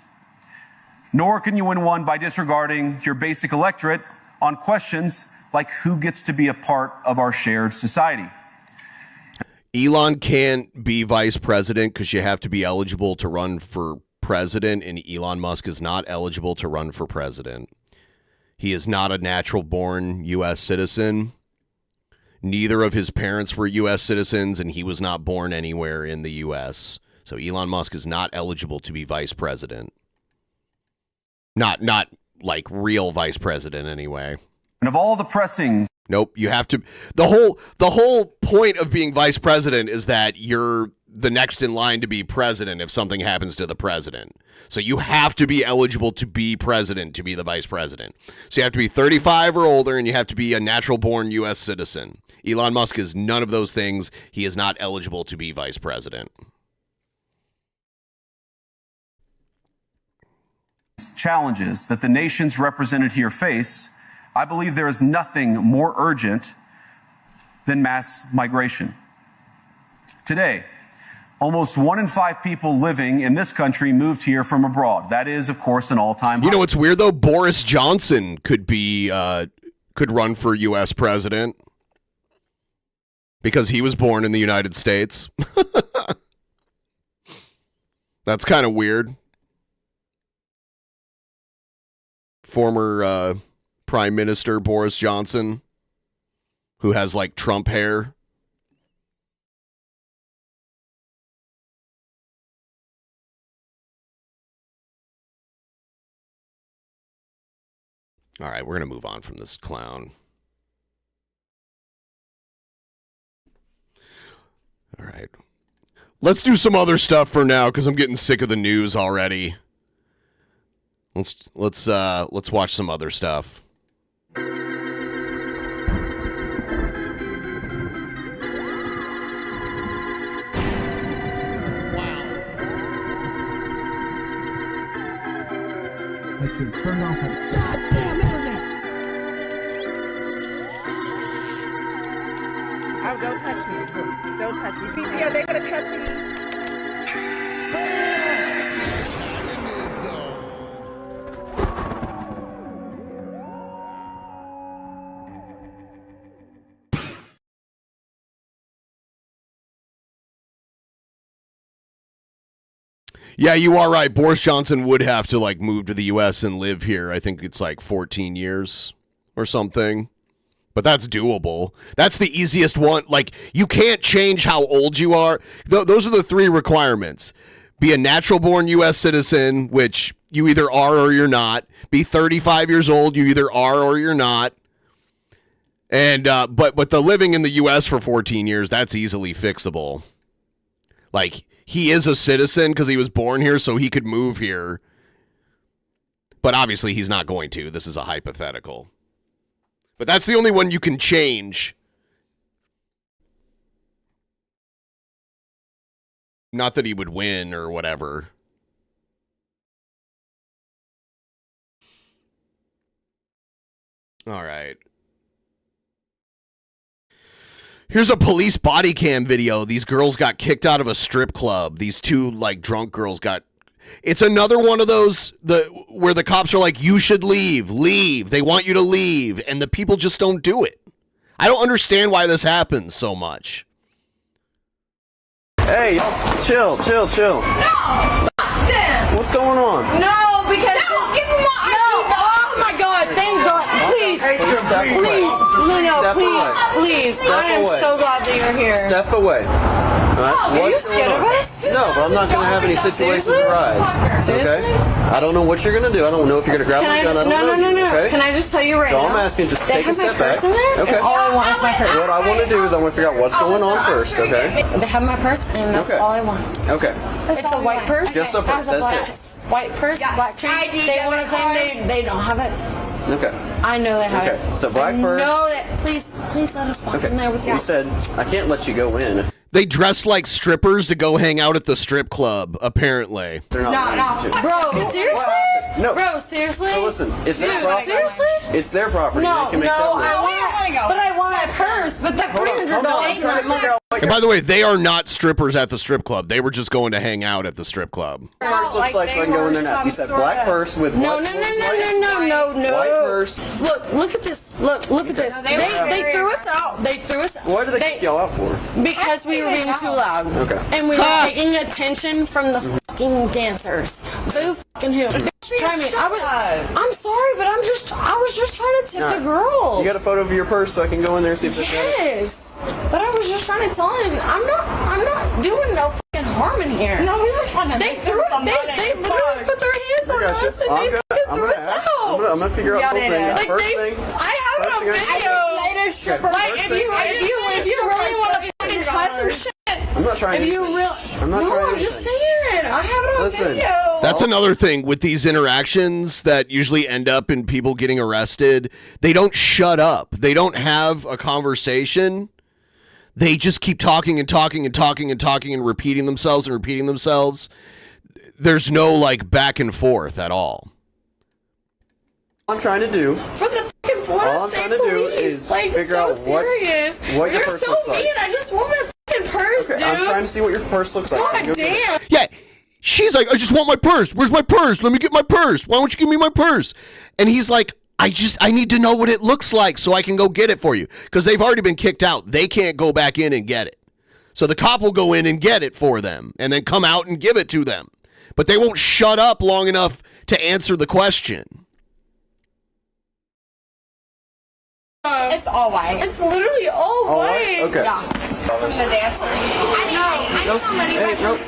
Nor can you win one by disregarding your basic electorate on questions like who gets to be a part of our shared society. Elon can't be vice president because you have to be eligible to run for president, and Elon Musk is not eligible to run for president. He is not a natural-born U.S. citizen. Neither of his parents were U.S. citizens, and he was not born anywhere in the U.S. So Elon Musk is not eligible to be vice president. Not like real vice president anyway. And of all the pressings... Nope, you have to... The whole point of being vice president is that you're the next in line to be president if something happens to the president. So you have to be eligible to be president to be the vice president. So you have to be 35 or older, and you have to be a natural-born U.S. citizen. Elon Musk is none of those things. He is not eligible to be vice president. Challenges that the nations represented here face, I believe there is nothing more urgent than mass migration. Today, almost 1 in 5 people living in this country moved here from abroad. That is, of course, an all-time high. You know what's weird, though? Boris Johnson could run for U.S. president because he was born in the United States. That's kind of weird. Former Prime Minister Boris Johnson, who has like Trump hair. All right, we're going to move on from this clown. All right. Let's do some other stuff for now because I'm getting sick of the news already. Let's watch some other stuff. I should turn off the goddamn internet. Oh, don't touch me. Don't touch me. TP, are they gonna touch me? Yeah, you are right. Boris Johnson would have to like move to the U.S. and live here. I think it's like 14 years or something. But that's doable. That's the easiest one. Like, you can't change how old you are. Those are the 3 requirements. Be a natural-born U.S. citizen, which you either are or you're not. Be 35 years old. You either are or you're not. And but the living in the U.S. for 14 years, that's easily fixable. Like, he is a citizen because he was born here, so he could move here. But obviously, he's not going to. This is a hypothetical. But that's the only one you can change. Not that he would win or whatever. All right. Here's a police body cam video. These girls got kicked out of a strip club. These two, like, drunk girls got... It's another one of those where the cops are like, you should leave. Leave. They want you to leave. And the people just don't do it. I don't understand why this happens so much. Hey, y'all, chill. No! Damn! What's going on? No, because... No, give him my... No! Oh my God, thank God. Please. Please. I am so glad that you're here. Step away. Are you scared of us? No, but I'm not going to have any situations arise. Okay? I don't know what you're going to do. I don't know if you're going to grab my gun. I don't know. No. Okay? Can I just tell you right now? So I'm asking, just take a step back. They have my purse in there. Okay. All I want is my purse. What I want to do is I want to figure out what's going on first, okay? They have my purse, and that's all I want. Okay. It's a white purse. Just a purse, that's it. White purse, black chain. They want to claim they don't have it. Okay. I know they have it. So black purse. I know that. Please let us walk in there with you. You said, I can't let you go in. They dress like strippers to go hang out at the strip club, apparently. They're not Bro, seriously? No. Bro, seriously? So listen, it's their property. Seriously? It's their property. No, they can make that I want my purse, but the $300 is not money. And by the way, they are not strippers at the strip club. They were just going to hang out at the strip club. Purse looks like so I can go in there now. He said black purse with No. white purse. Look at this. Look at this. They threw us out. What did they kick y'all out for? Because we were being too loud. Okay. And we were taking attention from the fucking dancers. Boo fucking who? Try me. I'm sorry, but I was just trying to tip the girls. You got a photo of your purse so I can go in there and see if they got it? Yes. But I was just trying to tell him I'm not doing no fucking harm in here. No, we were trying to They literally put their hands on us and they fucking threw us out. I'm gonna figure out something. I have it on video. Like if you really want to fucking try some shit. I'm not trying I'm just saying. I have it on video. That's another thing with these interactions that usually end up in people getting arrested. They don't shut up. They don't have a conversation. They just keep talking and repeating themselves. There's no like back and forth at all. All I'm trying to do. From the fucking Florida State Police. Like, figure out what your purse looks like. Mean. I just want my fucking purse, dude. I'm trying to see what your purse looks like. God damn. Yeah. She's like, I just want my purse. Where's my purse? Let me get my purse. Why don't you give me my purse? And he's like, I need to know what it looks like so I can go get it for you. Because they've already been kicked out. They can't go back in and get it. So the cop will go in and get it for them and then come out and give it to them. But they won't shut up long enough to answer the question. It's all white. It's literally all white. Okay. Yeah. From the dancer. I know how many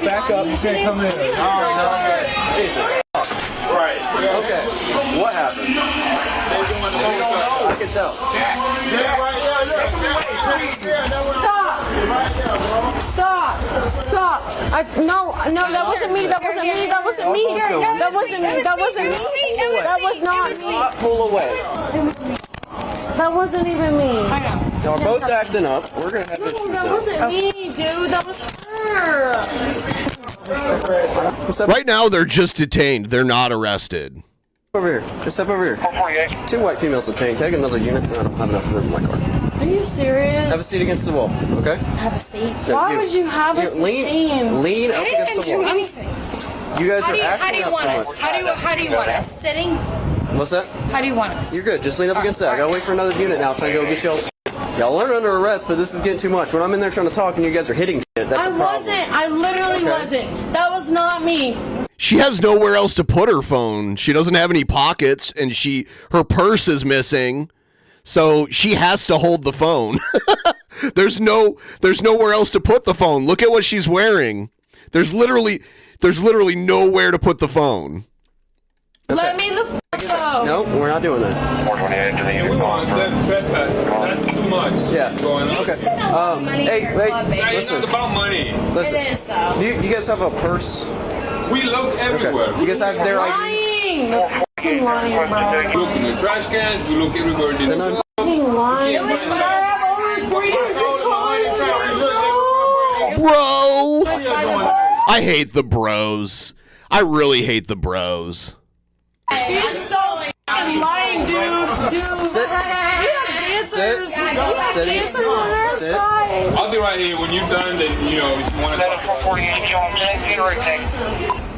back up. You can't come in. No. Jesus. Right. Okay. What happened? I can tell. Stop. No, that wasn't me. That was not me. Pull away. That wasn't even me. Y'all are both acting up. We're going to have issues No, now. that wasn't me, dude. That was her. Right now, they're just detained. They're not arrested. Over here. Just step over here. 2 white females detained. Take another unit. I don't have enough room in my car. Are you serious? Have a seat against the wall, okay? Have a seat. Why would you have us detained? Lean up against the wall. anything. You guys are How acting do you up want too us? much. How do you want us? Sitting? What's that? How do you want us? You're good. Just lean up against that. I gotta wait for another unit now. Trying to go get y'all. Y'all aren't under arrest, but this is getting too much. When I'm in there trying to talk and you guys are hitting shit, that's a problem. I literally wasn't. That was not me. She has nowhere else to put her phone. She doesn't have any pockets, and her purse is missing, so she has to hold the phone. There's nowhere else to put the phone. Look at what she's wearing. There's literally nowhere to put the phone. Okay. Let me the f*** go. No, we're not doing that. 428 to the unit. much. Yeah. Going on. Okay. Hey, It's not about money. Listen. It is, though. You guys have a purse? We look everywhere. Okay. You guys have their IDs? Lying! They're fucking lying, bro. We look in the trash cans. We look everywhere. They're not Fucking lying. You can't find I have over 3 years of Bro! I hate the bros. I really hate the bros. He's so fucking lying, dude. Sit. We have dancers. We have Sit. dancers on our Sit. side. I'll be right here when you're done. Then if you want to.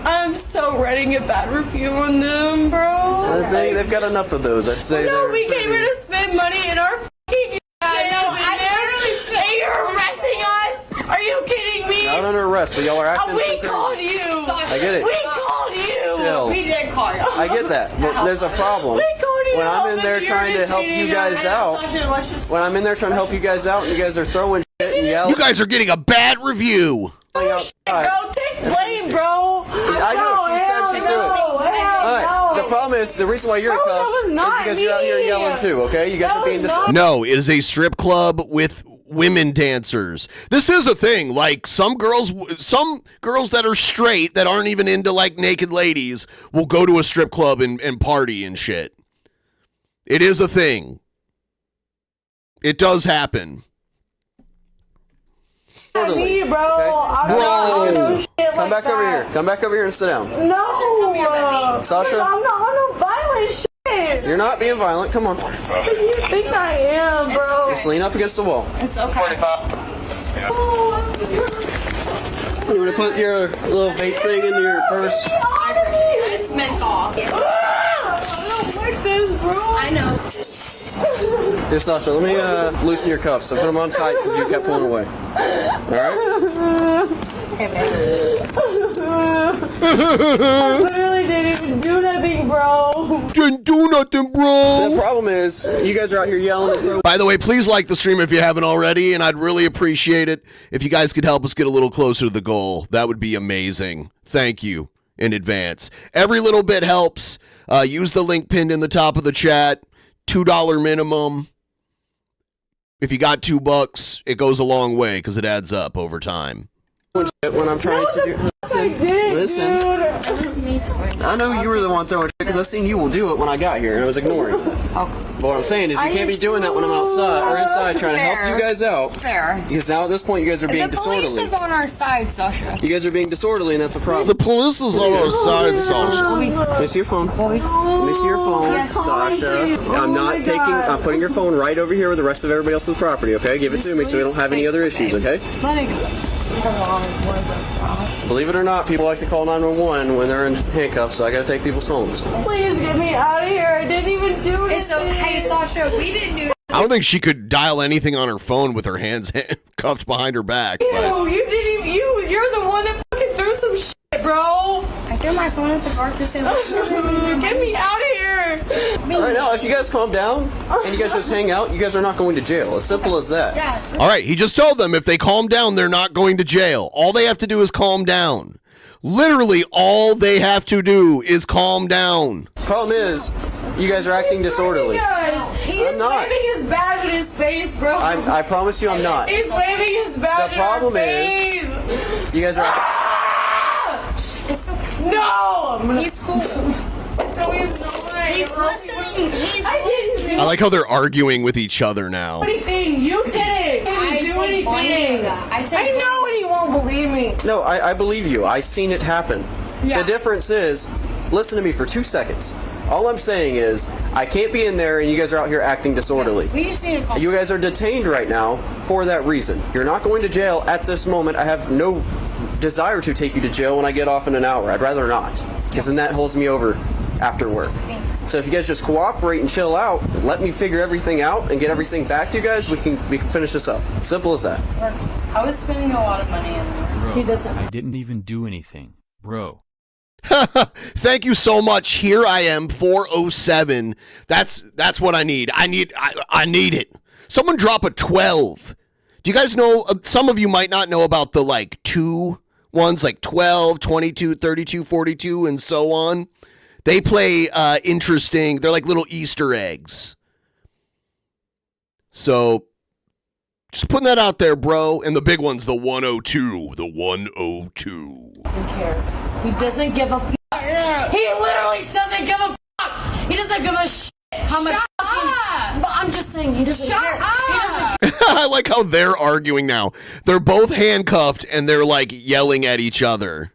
I'm so ready to get bad review on them, bro. They've got enough of those. I'd say. No, we came here to spend money in our fucking and you're arresting us? Are you kidding me? Not under arrest, but y'all are acting. We called you. I get it. We called you. Chill. We did call you. I get that. But there's a problem. We called you. When I'm in there trying to help you guys out. When I'm in there trying to help you guys out, and you guys are throwing shit and yelling. You guys are getting a bad review. Bro, take blame, bro. I know, she said she'd do it. Alright, the problem is, the reason why you're in cuffs is because you're out here yelling too, okay? You guys are being No, it is a strip club with women dancers. This is a thing. Like some girls that are straight that aren't even into like naked ladies will go to a strip club and party and shit. It is a thing. It does happen. Me, bro. Bro, come back over here. Come back over here and sit down. No, Sasha, I'm not on no violent shit. you're not being violent. Come on. You think I am, bro? Just lean up against the wall. It's okay. You want to put your little vape thing into your purse? I appreciate it. It's menthol. I don't like this, bro. I know. Here, Sasha, let me loosen your cuffs. So put them on tight because you kept pulling away. Alright? I literally didn't even do nothing, bro. Didn't do nothing, bro. The problem is, you guys are out here yelling and throwing. By the way, please like the stream if you haven't already, and I'd really appreciate it if you guys could help us get a little closer to the goal. That would be amazing. Thank you in advance. Every little bit helps. Use the link pinned in the top of the chat. $2 minimum. If you got $2, it goes a long way because it adds up over time. When I'm trying to do. Listen. I know you were the one throwing shit because I seen you will do it when I got here and I was ignoring it. But what I'm saying is you can't be doing that when I'm outside or inside trying to help you guys out. Fair. Because now at this point you guys are being disorderly. The police is on our side, Sasha. You guys are being disorderly and that's a problem. The police is on our side, Sasha. Let me see your phone. Let me see your phone, Sasha. I'm putting your phone right over here with the rest of everybody else's property, okay? Give it to me so we don't have any other issues, okay? Believe it or not, people like to call 911 when they're in handcuffs, so I gotta take people's phones. Please get me out of here. I didn't even do anything. It's okay, Sasha. We didn't do. I don't think she could dial anything on her phone with her hands cuffed behind her back. Ew, But you didn't even. You're the one that fucking threw some shit, bro. I threw my phone at the bar to say, get me out of here. Alright, now, if you guys calm down and you guys just hang out, you guys are not going to jail. As simple as that. Yes. all right, he just told them if they calm down, they're not going to jail. All they have to do is calm down. Literally, all they have to do is calm down. Problem is, you guys are acting disorderly. He's not. waving his badge in his face, bro. I promise you I'm not. He's waving his badge The problem in our face. is, you guys are... It's okay. No! He's cool. No, he's not. He's listening. I didn't do I like how they're arguing with each other now. anything. You did it. I didn't do anything. I know and he won't believe me. No, I believe you. I seen it happen. Yeah. The difference is, listen to me for 2 seconds. All I'm saying is, I can't be in there and you guys are out here acting disorderly. We just need to call. You guys are detained right now for that reason. You're not going to jail at this moment. I have no desire to take you to jail when I get off in an hour. I'd rather not. Because then that holds me over after work. So if you guys just cooperate and chill out, let me figure everything out and get everything back to you guys, we can finish this up. Simple as that. I was spending a lot of money in there. Bro, He doesn't. I didn't even do anything, bro. Thank you so much. Here I am, 407. That's what I need. I need it. Someone drop a 12. Do you guys know, some of you might not know about the like 2 ones, like 12, 22, 32, 42, and so on. They play interesting, they're like little Easter eggs. So Just putting that out there, bro. And the big one's the 102. The 102. Doesn't care. He doesn't give a fuck. He literally doesn't give a fuck. He doesn't give a shit how much fucking... But I'm just saying, he doesn't care. I like how they're arguing now. They're both handcuffed and they're like yelling at each other.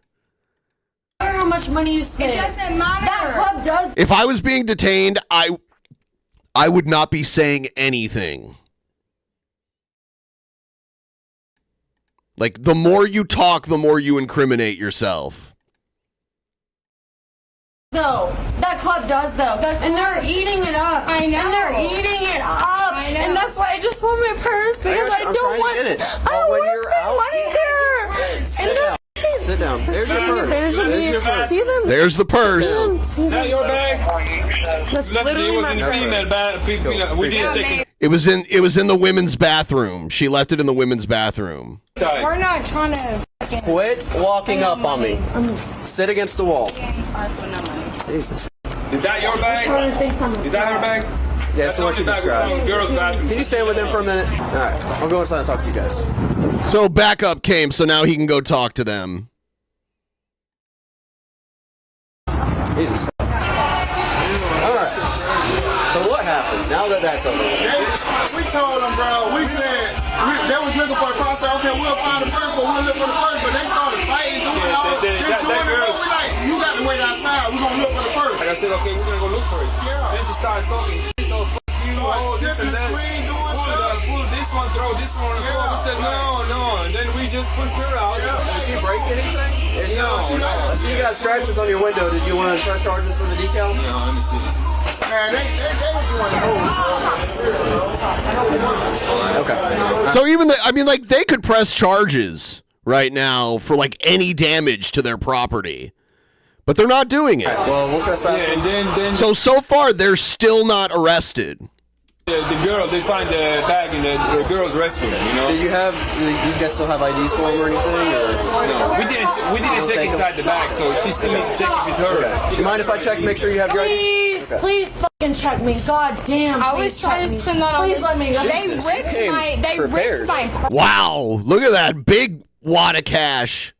I don't care how much money you spend. It doesn't matter. That club does. If I was being detained, I would not be saying anything. Like, the more you talk, the more you incriminate yourself. Though that club does though, and they're eating it up. I know. And they're eating it up, and that's why I just want my purse because I don't want to spend money there. Sit down. There's your purse. There's your purse. See them? There's the purse. Now your bag. That's literally it was in the female bag. We didn't take it. It was in the women's bathroom. She left it in the women's bathroom. We're not trying to. Quit walking up on me. Sit against the wall. Jesus. Is that your bag? Is that her bag? Yeah, that's what you described. Girl's bag. Can you stay with him for a minute? All right, I'll go inside and talk to you guys. So backup came, so now he can go talk to them. Jesus. Alright. So what happened? Now that that's over. We told them, bro. We said they was looking for the purse. Okay, we'll find the purse, but we'll look for the purse. But they started fighting, doing all this, doing it. We like, you got to wait outside. We're gonna look for the purse. Like I said, okay, we're gonna go look for it. Yeah. Then she started talking shit. Oh, fuck you. Oh, this and that. Pull this one, throw this one. We said no. And then we just pushed her out. Did she break anything? No. I see you got scratches on your window. Did you want to press charges for the decal? No, let me see. Man, they was doing the whole. Okay. So even they could press charges right now for like any damage to their property, but they're not doing it. Right, well, we'll trespass. Yeah, and then so far they're still not arrested. The girl, they find the bag in the girl's restroom, you know? Do you have, these guys still have IDs for them or anything? Or? No, we didn't check inside the bag, so she still needs to check if it's her. Okay. Do you mind if I check, make sure you have your ID? Please fucking check me. God damn. I was trying to spend that on. Please let me go. They ripped my Wow, look at that big wad of cash.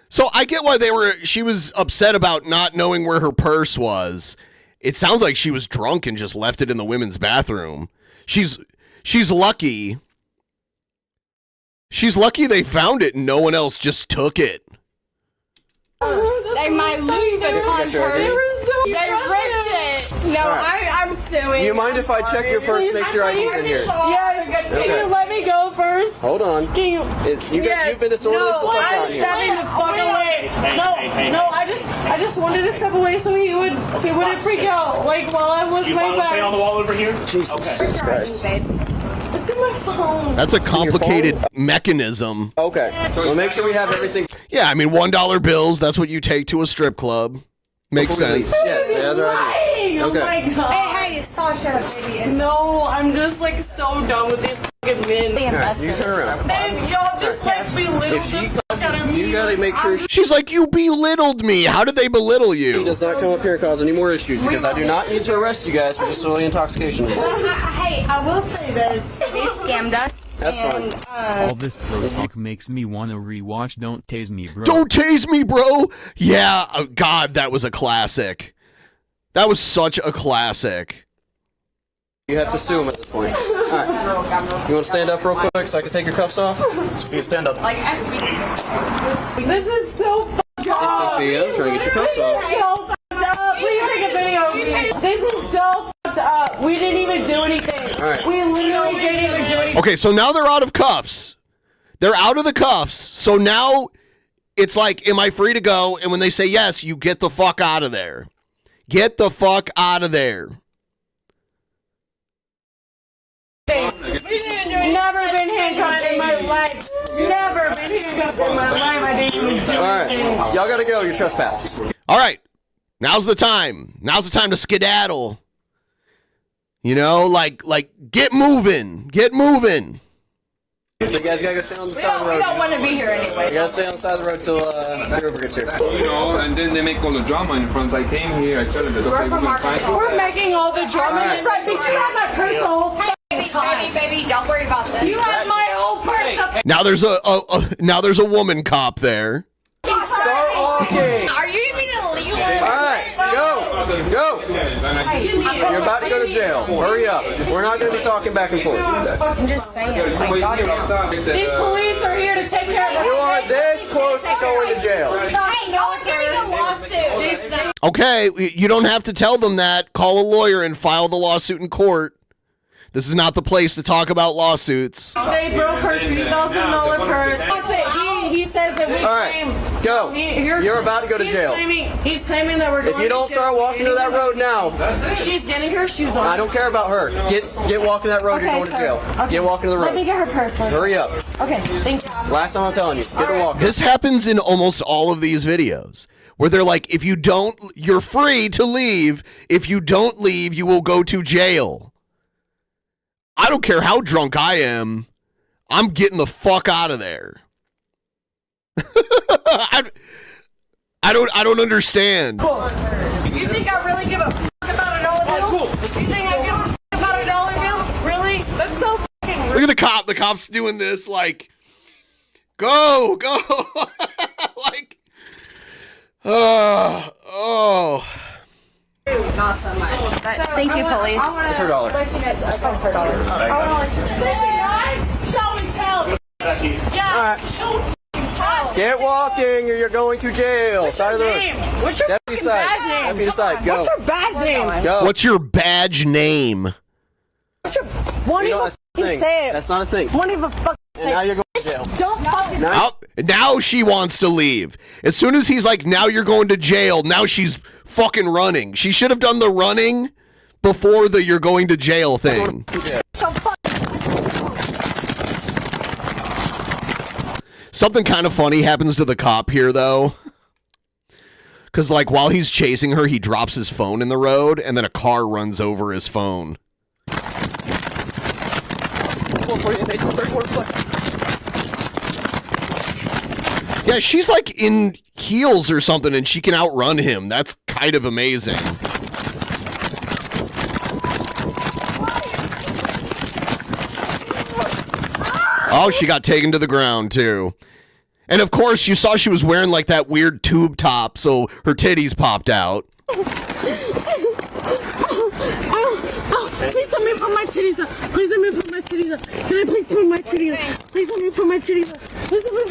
So I get why she was upset about not knowing where her purse was. It sounds like she was drunk and just left it in the women's bathroom. She's lucky. She's lucky they found it and no one else just took it. They might leave it on purse. They ripped it. No, right. I'm suing. Do you mind if I check your purse, make sure ID's in here? Yes. Can you let me go first? Hold on. Can you? You've been disorderly since I got I'm here. stepping the fuck away. No, I just wanted to step away so he wouldn't freak out. Like while I was my back. Stay on the wall over here. Jesus Christ. It's in my phone. That's a complicated mechanism. Okay. We'll make sure we have everything. Yeah, I mean $1 bills, that's what you take to a strip club. Makes sense. Yes, yeah, they're right. Oh my god. Hey, Sasha, baby. No, I'm just like so done with these fucking men. Right, you turn around. And y'all just like belittle the fuck out of me. You gotta make sure She's like, you belittled me. How did they belittle she you? does not come up here and cause any more issues because I do not need to arrest you guys for disorderly intoxication. Hey, I will say this. They scammed us. That's fine. All this pro talk makes me want to rewatch Don't Tase Me, Bro. Don't tase me, bro. Yeah, oh, God, that was a classic. That was such a classic. You have to sue him at this point. Alright. You want to stand up real quick so I can take your cuffs off? You stand up. This is so fucked up. Sophia, trying to get your cuffs off. So fucked up. Please take a video of me. This is so fucked up. We didn't even do anything. Right. We literally didn't even do anything. Okay, so now they're out of cuffs. They're out of the cuffs. So now it's like, am I free to go? And when they say yes, you get the fuck out of there. Get the fuck out of there. Never been handcuffed in my life. Never been handcuffed in my life. I didn't even do anything. Alright. Y'all gotta go. You're trespassing. All right. Now's the time. Now's the time to skedaddle. You know, like get moving. Get moving. So you guys gotta go stay on the side of the road. We don't want to be here anyway. You gotta stay on the side of the road till Grover gets here. You know, and then they make all the drama in front. I came here, I tell them that okay, we're gonna find We're making all the drama in front. But you have my purse the whole Baby, don't worry about this. You have my Now there's a woman cop there. Start walking. Are you even illegal? Alright, go. You're about to go to jail. Hurry up. We're not going to be talking back and forth. I'm just saying. These police are here to take care of us. You are this close to going to jail. Hey, y'all are getting a lawsuit. Okay, you don't have to tell them that. Call a lawyer and file the lawsuit in court. This is not the place to talk about lawsuits. They broke her $3,000 purse. He says that we claim. Alright, go. You're about to go to jail. He's claiming that we're going to jail. If you don't start walking to that road now. She's getting her shoes on. I don't care about her. Get walking that road, you're going to jail. Okay. Get walking to the road. Let me get her purse. Hurry up. Okay, thank you. Last time I'm telling you, get to walking. This happens in almost all of these videos where they're like, if you don't, you're free to leave. If you don't leave, you will go to jail. I don't care how drunk I am. I'm getting the fuck out of there. I don't understand. Cool. You think I really give a fuck about a dollar bill? You think I give a fuck about a dollar bill? Really? That's so fucking rude. Look at the cop. The cop's doing this like, go. Like, oh. Not so much. Thank you, police. It's her dollar. It's her dollar. Show and tell. Yeah, show and tell. Get walking or you're going to jail. Side of the road. What's your Deputy side. badge name? Deputy side. Go. What's your badge name? Go. What's your badge name? What's your... Won't even That's not a thing. say it. That's not a thing. Won't even fucking And say now it. you're going to jail. Don't fucking... Now she wants to leave. As soon as he's like, now you're going to jail, now she's fucking running. She should have done the running before the you're going to jail thing. Something kind of funny happens to the cop here, though. Because, like, while he's chasing her, he drops his phone in the road, and then a car runs over his phone. Yeah, she's like in heels or something, and she can outrun him. That's kind of amazing. Oh, she got taken to the ground, too. And of course, you saw she was wearing like that weird tube top, so her titties popped out. Please let me put my titties up. Please let me put my titties up. Can I please put my titties up? Please let me put my titties up. Please let me...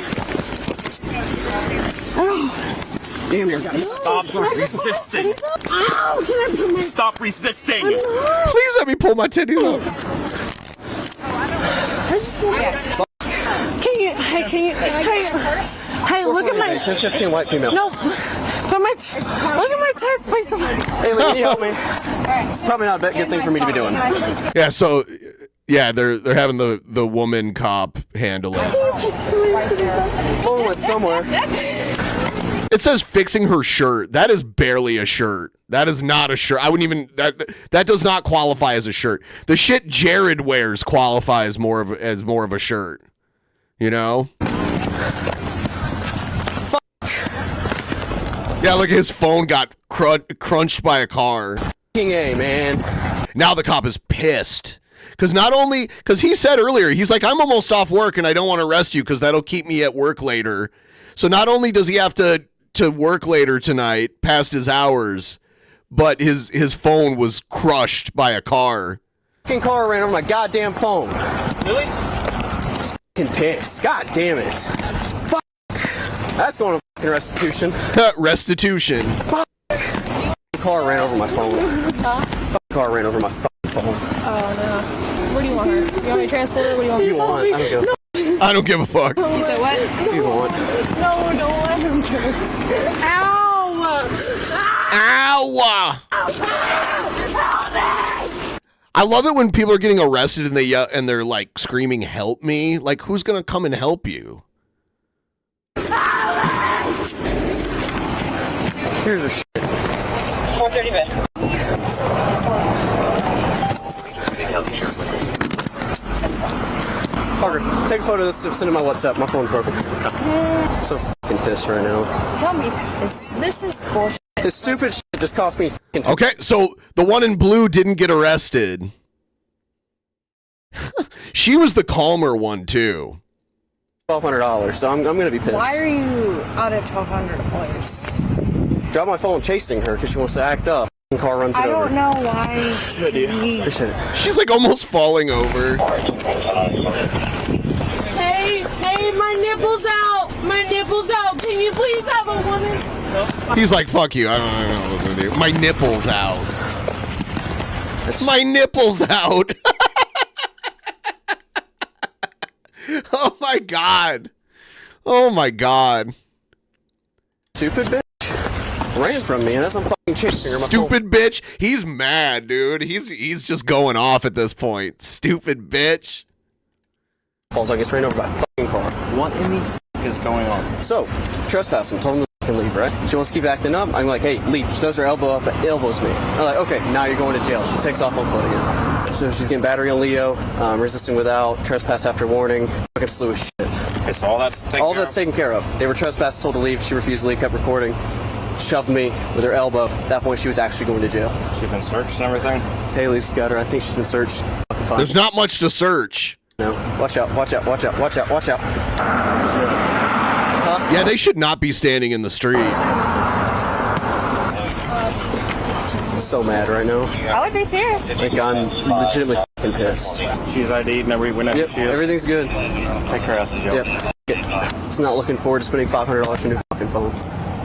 Oh. Damn, you gotta stop resisting. Ow, can I put my... Stop resisting. Please let me pull my titties up. I just want Hey, look at my... 10-15 white female. No, but look at my tits, please. Hey, Lee, can you help me? It's probably not a good thing for me to be doing. Yeah, so... Yeah, they're having the woman cop handle it. Phone went somewhere. It says fixing her shirt. That is barely a shirt. That is not a shirt. I wouldn't even... That does not qualify as a shirt. The shit Jared wears qualifies as more of a shirt. You know? Fuck. Yeah, look, his phone got crunched by a car. King A, man. Now the cop is pissed. Because he said earlier, he's like, I'm almost off work and I don't want to arrest you because that'll keep me at work later. So not only does he have to work later tonight, past his hours, but his phone was crushed by a car. Fucking car ran over my goddamn phone. Really? Fucking pissed. God damn it. Fuck. That's going to fucking restitution. Restitution. Fuck. Car ran over my phone. Fucking car ran over my fucking phone. Oh no. Where do you want her? You want me to transport her? What do you want? What do you want? I don't give a fuck. I don't give a fuck. You said what? What do you want? No, don't let him turn. Ow! Ow! I love it when people are getting arrested and they're like screaming, "Help me!" Like, who's gonna come and help you? Here's the shit. 430 bed. Parker, take a photo of this, send it to my WhatsApp. My phone's broken. I'm so fucking pissed right now. Don't be pissed. This is bullshit. This stupid shit just cost me fucking... Okay, so the one in blue didn't get arrested. She was the calmer one, too. $1,200, so I'm going to be pissed. Why are you out of $1,200? Drop my phone chasing her because she wants to act up. The car runs it over. I don't know why She's like almost falling over. Hey, my nipples out! My nipples out! Can you please have a woman? He's like, fuck you. I don't know. Listen to you. My nipples out. My nipples out. Oh my god. Oh my god. Stupid bitch ran from me, and as I'm fucking chasing her, Stupid bitch. He's mad, dude. He's just going off at this point. Stupid bitch. Falls like it's ran over by a fucking car. What in the fuck is going on? So, trespassing. Told him to leave, right? She wants to keep acting up. I'm like, hey, leave. She throws her elbow up, elbows me. I'm like, okay, now you're going to jail. She takes off on foot again. So she's getting battery on Leo, resisting without, trespass after warning, fucking slew of shit. Okay, so all that's taken care of. They were trespassed, told to leave. She refused to leave, kept recording. Shoved me with her elbow. At that point, she was actually going to jail. She's been searched and everything? Haley's got her. I think she's been searched. Fucking fine. There's not much to search. No. Watch out, watch out, watch out, watch out, watch out. Yeah, they should not be standing in the street. So mad right now. I would be too. Like, I'm legitimately fucking pissed. She's ID'd and everything. Yep, everything's good. Take her ass to jail. Yep. It's not looking forward to spending $500 on a new fucking phone.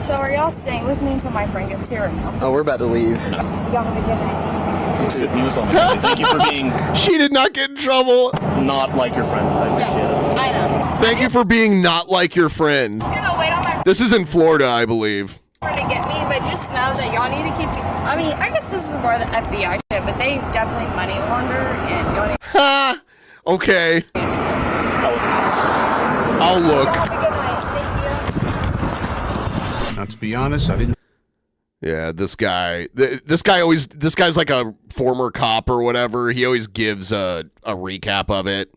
So are y'all staying with me until my friend gets here or no? Oh, we're about to leave. Y'all have a good night. Good news on that. Thank you for being... She did not get in trouble. Not like your friend. I appreciate it. I know. Thank you for being not like your friend. I'm gonna wait on my This is in Florida, I believe. friend to get me, but just know that y'all need to keep. I mean, I guess this is more the FBI shit, but they definitely money launder and y'all need. Ha! Okay. I'll look. Now, to be honest, I didn't. Yeah, this guy's like a former cop or whatever. He always gives a recap of it.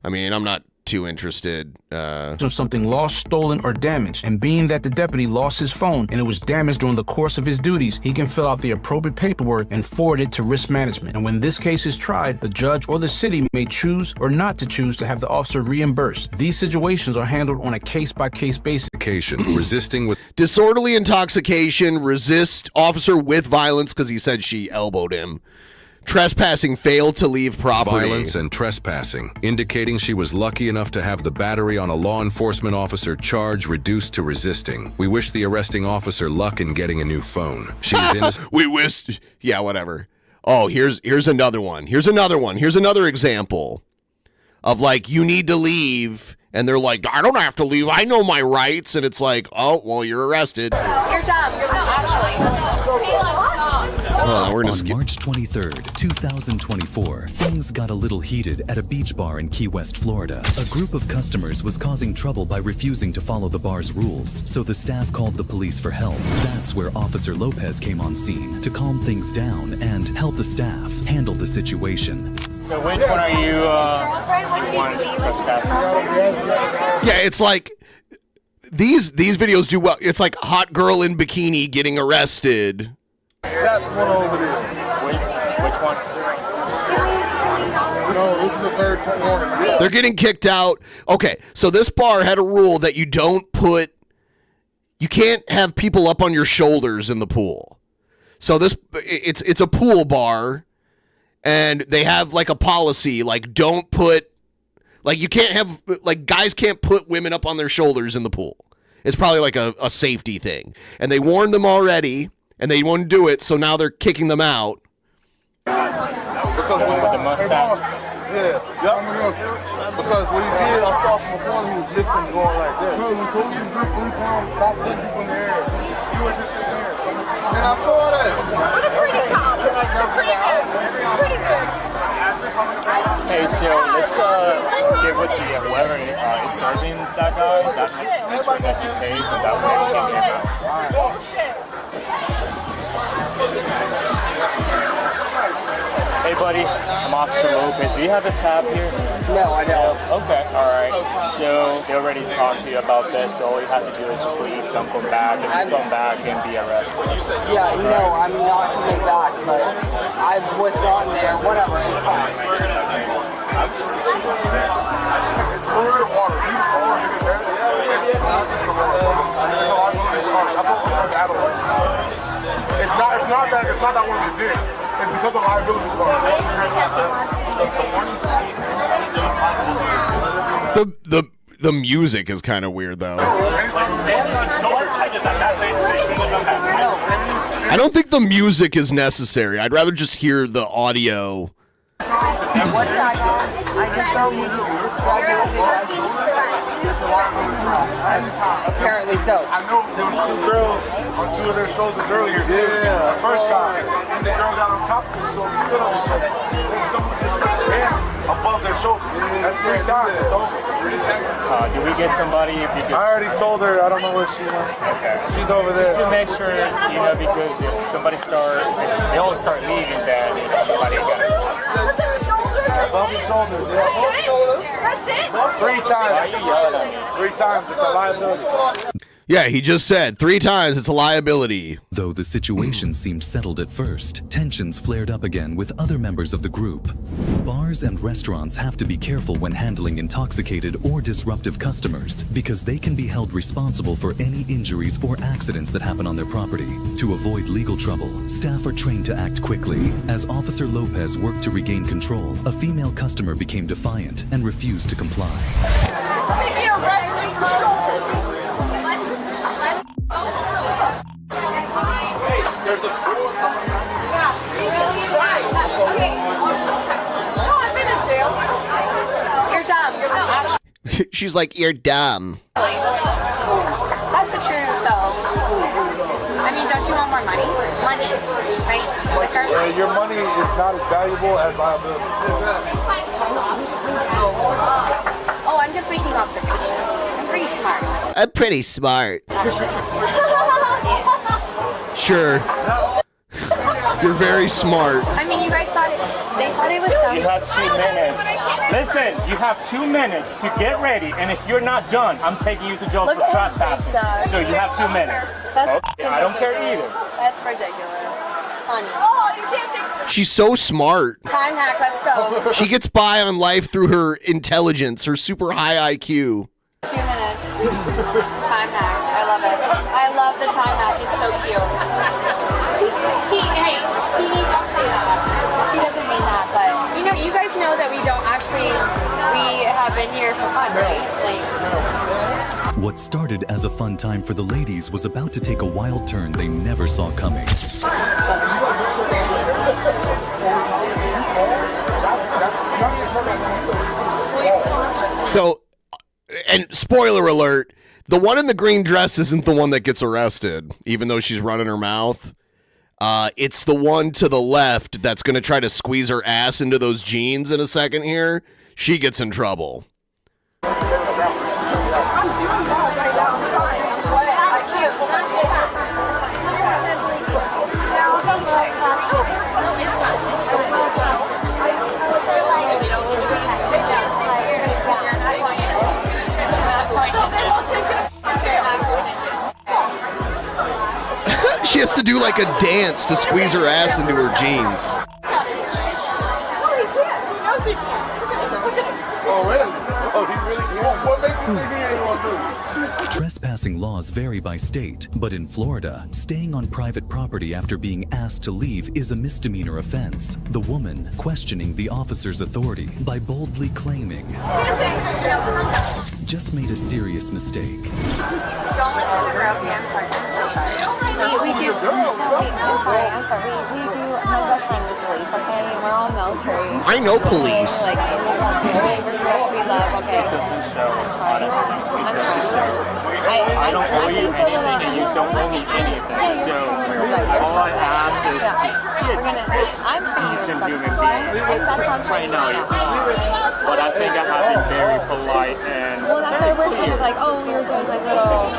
I mean, I'm not too interested. Of something lost, stolen, or damaged. And being that the deputy lost his phone and it was damaged during the course of his duties, he can fill out the appropriate paperwork and forward it to risk management. And when this case is tried, the judge or the city may choose or not to choose to have the officer reimbursed. These situations are handled on a case-by-case basis. Resisting with disorderly intoxication, resist officer with violence because he said she elbowed him. Trespassing, failed to leave property. Violence and trespassing, indicating she was lucky enough to have the battery on a law enforcement officer charge reduced to resisting. We wish the arresting officer luck in getting a new phone. She was innocent. We wish. Yeah, whatever. Oh, here's another one. Here's another example of like, you need to leave. And they're like, I don't have to leave. I know my rights. And it's like, oh, well, you're arrested. You're dumb. You're not actually. We're gonna On March 23rd, 2024, things got a little heated at a beach bar in Key West, Florida. A group of customers was causing trouble by refusing to follow the bar's rules, so the staff called the police for help. That's where Officer Lopez came on scene to calm things down and help the staff handle the situation. So which one are you want to trespass? Yeah, it's like these videos do well. It's like hot girl in bikini getting arrested. That's one over there. Which one? No, this is the third one. Yeah. They're getting kicked out. Okay, so this bar had a rule that you can't have people up on your shoulders in the pool. So it's a pool bar, and they have like a policy, like don't put, like you can't have, like guys can't put women up on their shoulders in the pool. It's probably like a safety thing. And they warned them already. And they wouldn't do it, so now they're kicking them out. Because when the mustache? Yeah. Because when he did, I saw from the corner he was lifting going like that. Because we told you to do 3 times, stop putting people in the air. You were just sitting there. And I saw that. Pretty good. Pretty good. Hey, so let's get with whoever is serving that guy. That make sure that he pays, and that way we can get him out. Oh, shit. Hey, buddy, I'm Officer Lopez. Do you have a tab here? No, I don't. Okay, all right. So they already talked to you about this, so all you have to do is just leave, don't come back. If you come back, then be arrested. Yeah, no, I'm not coming back, but I was not there. Whatever, it's fine. It's water. It's not that one you did. It's because of liability part. The music is kind of weird though. I don't think the music is necessary. I'd rather just hear the audio. Apparently so. I know there were two girls on two of their shoulders earlier. Yeah. The first time, and the girl got on top of their shoulder, stood on their shoulder. Then someone just stuck their hand above their shoulder. That's 3 times. It's over. Did we get somebody? Because I already told her. I don't know what she wants. okay. She's over there. Just to make sure, because if somebody they all start leaving, then somebody got it. Above your shoulder. Yeah. Above your shoulder. That's it. 3 times. 3 times. It's a liability. Yeah, he just said 3 times it's a liability. Though the situation seemed settled at first, tensions flared up again with other members of the group. Bars and restaurants have to be careful when handling intoxicated or disruptive customers because they can be held responsible for any injuries or accidents that happen on their property. To avoid legal trouble, staff are trained to act quickly. As Officer Lopez worked to regain control, a female customer became defiant and refused to comply. She's like, you're dumb. That's the truth, though. I mean, don't you want more money? Money, right? Liquor? Your money is not as valuable as liability. Oh, I'm just making observations. I'm pretty smart. I'm pretty smart. Sure. You're very smart. I mean, you guys they thought it was done. You have 2 minutes. Listen, you have 2 minutes to get ready, and if you're not done, I'm taking you to jail for trespassing. So you have 2 minutes. That's okay? I don't care either. That's ridiculous. Honey. Oh, you can't take She's so smart. time hack, let's go. She gets by on life through her intelligence, her super high IQ. 2 minutes. Time hack. I love it. I love the time hack. It's so cute. He don't say that. He doesn't mean that, but you guys know that we have been here for fun, right? What started as a fun time for the ladies was about to take a wild turn they never saw coming. So, and spoiler alert, the one in the green dress isn't the one that gets arrested, even though she's running her mouth. It's the one to the left that's going to try to squeeze her ass into those jeans in a second here. She gets in trouble. She has to do like a dance to squeeze her ass into her jeans. Oh, really? Oh, he really can. What makes you think he ain't gonna do? Trespassing laws vary by state, but in Florida, staying on private property after being asked to leave is a misdemeanor offense. The woman questioning the officer's authority by boldly claiming, just made a serious mistake. Don't listen to her, okay? I'm sorry. I'm so sorry. We do. I'm sorry. We do. My best friend's the police, okay? We're all military. I know police. We respect, we love, okay? It doesn't show honesty. I'm sorry. I don't owe you anything, and you don't owe me anything. So all I ask is just be a decent human being. That's what I'm trying to do. But I think I have been very polite and well, that's why we're kind of like, oh, we were doing like little.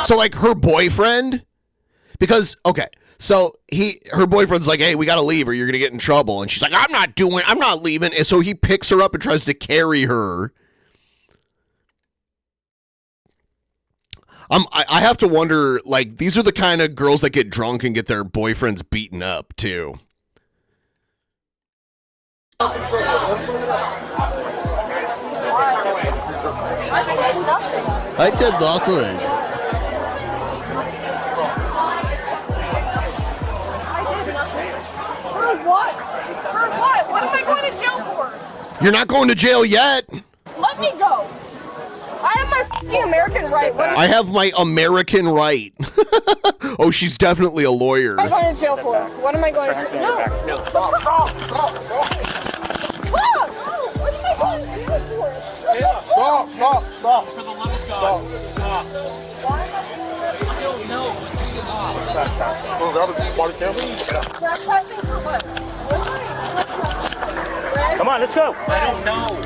So like her boyfriend, because okay, so her boyfriend's like, hey, we gotta leave or you're gonna get in trouble, and she's like, I'm not leaving, and so he picks her up and tries to carry her. I have to wonder, like, these are the kind of girls that get drunk and get their boyfriends beaten up too. I said nothing. I said nothing. For what? For what? What am I going to jail for? You're not going to jail yet. Let me go. I have my fucking American right. What I have my American right. Oh, she's definitely a lawyer. am I going to jail for? What am I going to jail for? No. Stop. Stop. What am I going to jail for? Stop. For the love of God. Stop. I don't know. Oh, that was Bodycams? Trespassing for what? Come on, let's go. I don't know.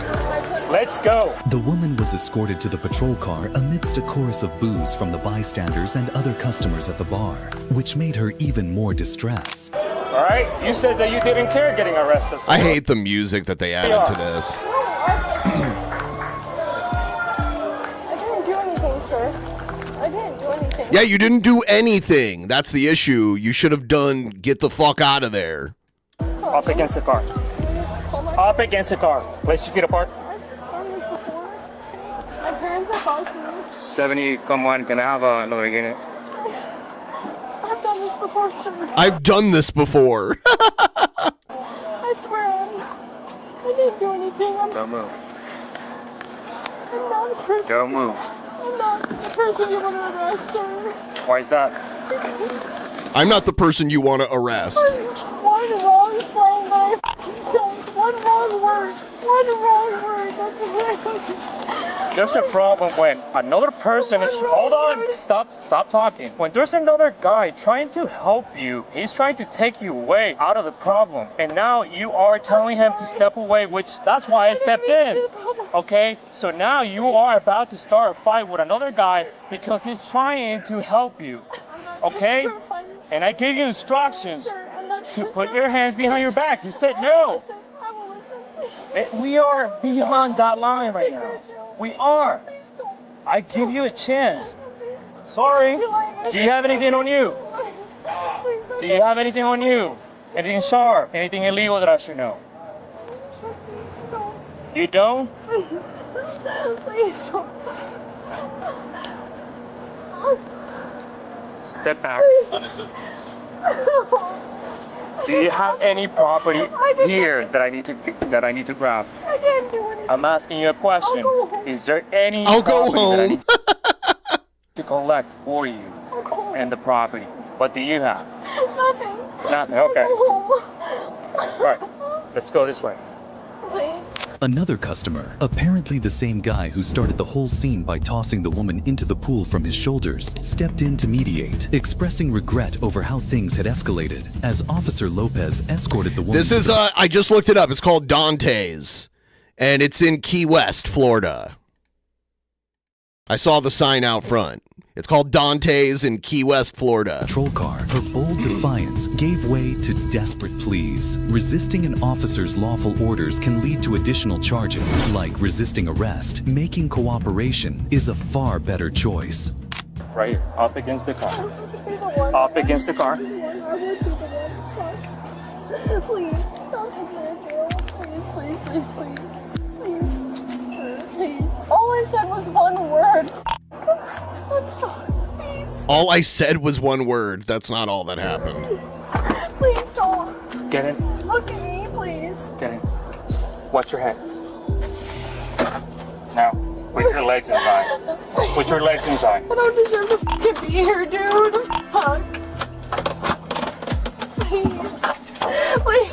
Let's go. The woman was escorted to the patrol car amidst a chorus of boos from the bystanders and other customers at the bar, which made her even more distressed. All right, you said that you didn't care getting arrested. I hate the music that they added to this. I didn't do anything, sir. I didn't do anything. Yeah, you didn't do anything. That's the issue. You should have done get the fuck out of there. Up against the car. Up against the car. Place your feet apart. My parents are following me. 70, come on, can I have another unit? I've done this before, sir. I've done this before. I swear I didn't do anything. Don't move. I'm not a person. Don't move. I'm not the person you want to arrest, sir. Why is that? I'm not the person you want to arrest. One wrong slang that I said. One wrong word. One wrong word. That's it. There's a problem when another person is... Hold on. Stop talking. When there's another guy trying to help you, he's trying to take you away out of the problem. And now you are telling him to step away, which that's why I stepped in. Okay? So now you are about to start a fight with another guy because he's trying to help you. Okay? And I gave you instructions to put your hands behind your back. You said no. We are beyond that line right now. We are. I give you a chance. Sorry. Do you have anything on you? Do you have anything on you? Anything sharp? Anything illegal that I should know? You don't? Please don't. Step back. Do you have any property here that I need to grab? I didn't do anything. I'm asking you a question. Is there any I'll go property that I home. need to collect for you and the property? What do you have? Nothing. Nothing. Okay. Home. Right. Let's go this way. Please. Another customer, apparently the same guy who started the whole scene by tossing the woman into the pool from his shoulders, stepped in to mediate, expressing regret over how things had escalated as Officer Lopez escorted the woman. This is, I just looked it up. It's called Dante's, and it's in Key West, Florida. I saw the sign out front. It's called Dante's in Key West, Florida. Patrol car, her bold defiance gave way to desperate pleas. Resisting an officer's lawful orders can lead to additional charges, like resisting arrest. Making cooperation is a far better choice. Right here. Up against the car. Up against the car. Please, don't take me to jail. Please. All I said was one word. I'm sorry. Please. All I said was one word. That's not all that happened. Please don't. Get in. Look at me, please. Get in. Watch your head. Now, put your legs inside. Put your legs inside. I don't deserve to fucking be here, dude. Fuck. Please.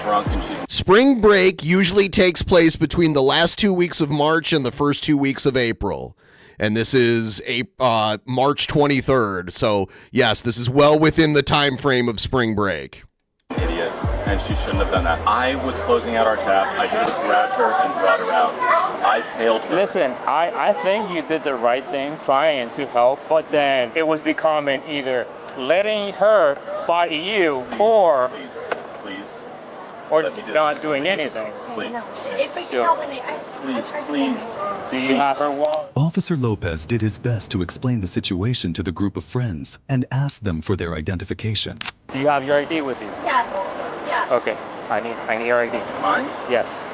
Drunk and she's Spring break usually takes place between the last 2 weeks of March and the first 2 weeks of April. And this is March 23rd. So, yes, this is well within the time frame of spring break. idiot, and she shouldn't have done that. I was closing out our tap. I should have grabbed her and brought her out. I failed her. Listen, I think you did the right thing trying to help, but then it was becoming either letting her fight you or not doing anything. Please. Please. Do you have her wallet? Officer Lopez did his best to explain the situation to the group of friends and asked them for their identification. Do you have your ID with you? Yes. Okay, I need your ID. Mine? Yes.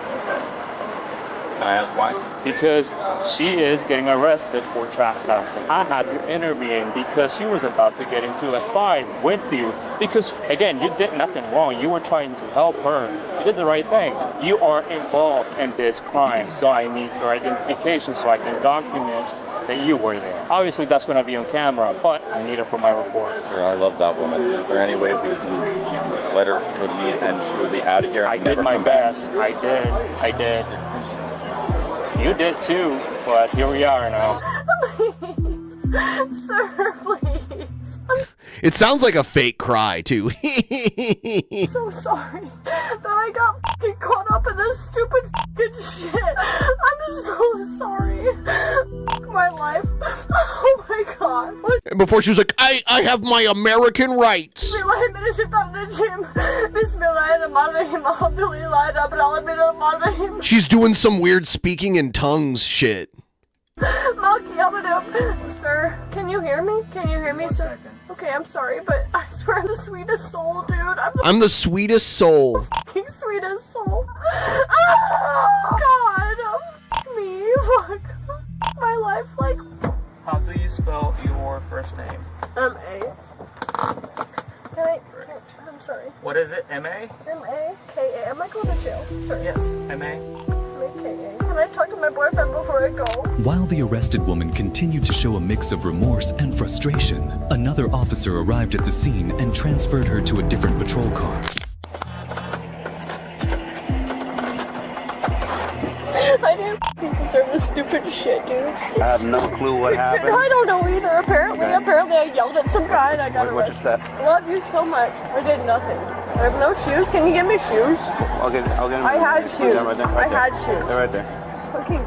Can I ask why? Because she is getting arrested for trespassing. I had to intervene because she was about to get into a fight with you. Because, again, you did nothing wrong. You were trying to help her. You did the right thing. You are involved in this crime, so I need your identification so I can document that you were there. Obviously, that's going to be on camera, but I need it for my report. Sir, I love that woman. Is there any way we can let her go to me and she will be out of here? I did my best. I did. You did too, but here we are now. Please, sir, please. It sounds like a fake cry, too. I'm so sorry that I got fucking caught up in this stupid fucking shit. I'm so sorry. Fuck my life. Oh my god. And before she was like, I have my American rights. She's doing some weird speaking in tongues shit. Sir, can you hear me? Can you hear me, sir? Okay, I'm sorry, but I swear I'm the sweetest soul, dude. I'm the sweetest soul. Fucking sweetest soul. Oh, God. Fuck me. Fuck my life. Like, How do you spell your first name? M-A. I'm sorry. What is it? M-A? M-A-K-A. Am I going to jail, sir? Yes, M-A. M-A-K-A. Can I talk to my boyfriend before I go? While the arrested woman continued to show a mix of remorse and frustration, another officer arrived at the scene and transferred her to a different patrol car. I didn't deserve this stupid shit, dude. I have no clue what happened. I don't know either. Apparently I yelled at some guy and I got What's your step? I love you so much. I did nothing. I have no shoes. Can you give me shoes? I'll get them. I had shoes. Right there, I had shoes. They're right there. Okay.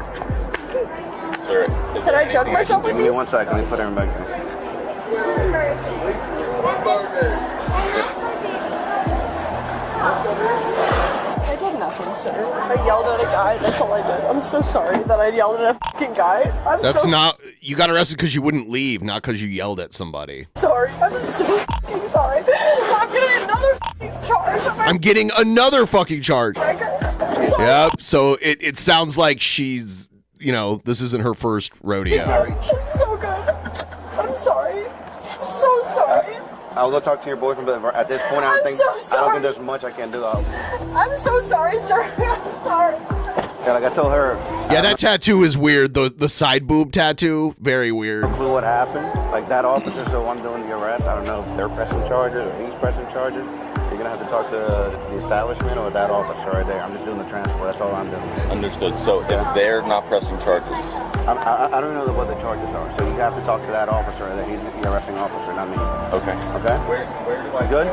Sir, Can I jug myself with Give me these? 1 second. Let me put them back I did nothing, sir. I yelled at a guy. That's all I did. I'm so sorry that I yelled at a fucking guy. That's not. You got arrested because you wouldn't leave, not because you yelled at somebody. Sorry. I'm so fucking sorry. I'm getting another fucking charge. I'm getting another fucking charge. Yep. So it sounds like she's, this isn't her first rodeo. It's so good. I'm sorry. I'm so sorry. I'll go talk to your boyfriend, but at this point, I don't think there's much I can do. I'm so sorry, sir. I'm sorry. Yeah, like I told her. Yeah, that tattoo is weird. The side boob tattoo, very weird. No clue what happened. Like that officer, so I'm doing the arrest. I don't know if they're pressing charges or he's pressing charges. You're gonna have to talk to the establishment or that officer right there. I'm just doing the transport. That's all I'm doing. Understood. So if they're not pressing charges, I don't know what the charges are. So you have to talk to that officer. That he's the arresting officer, not me. okay. Okay. Where do I Good.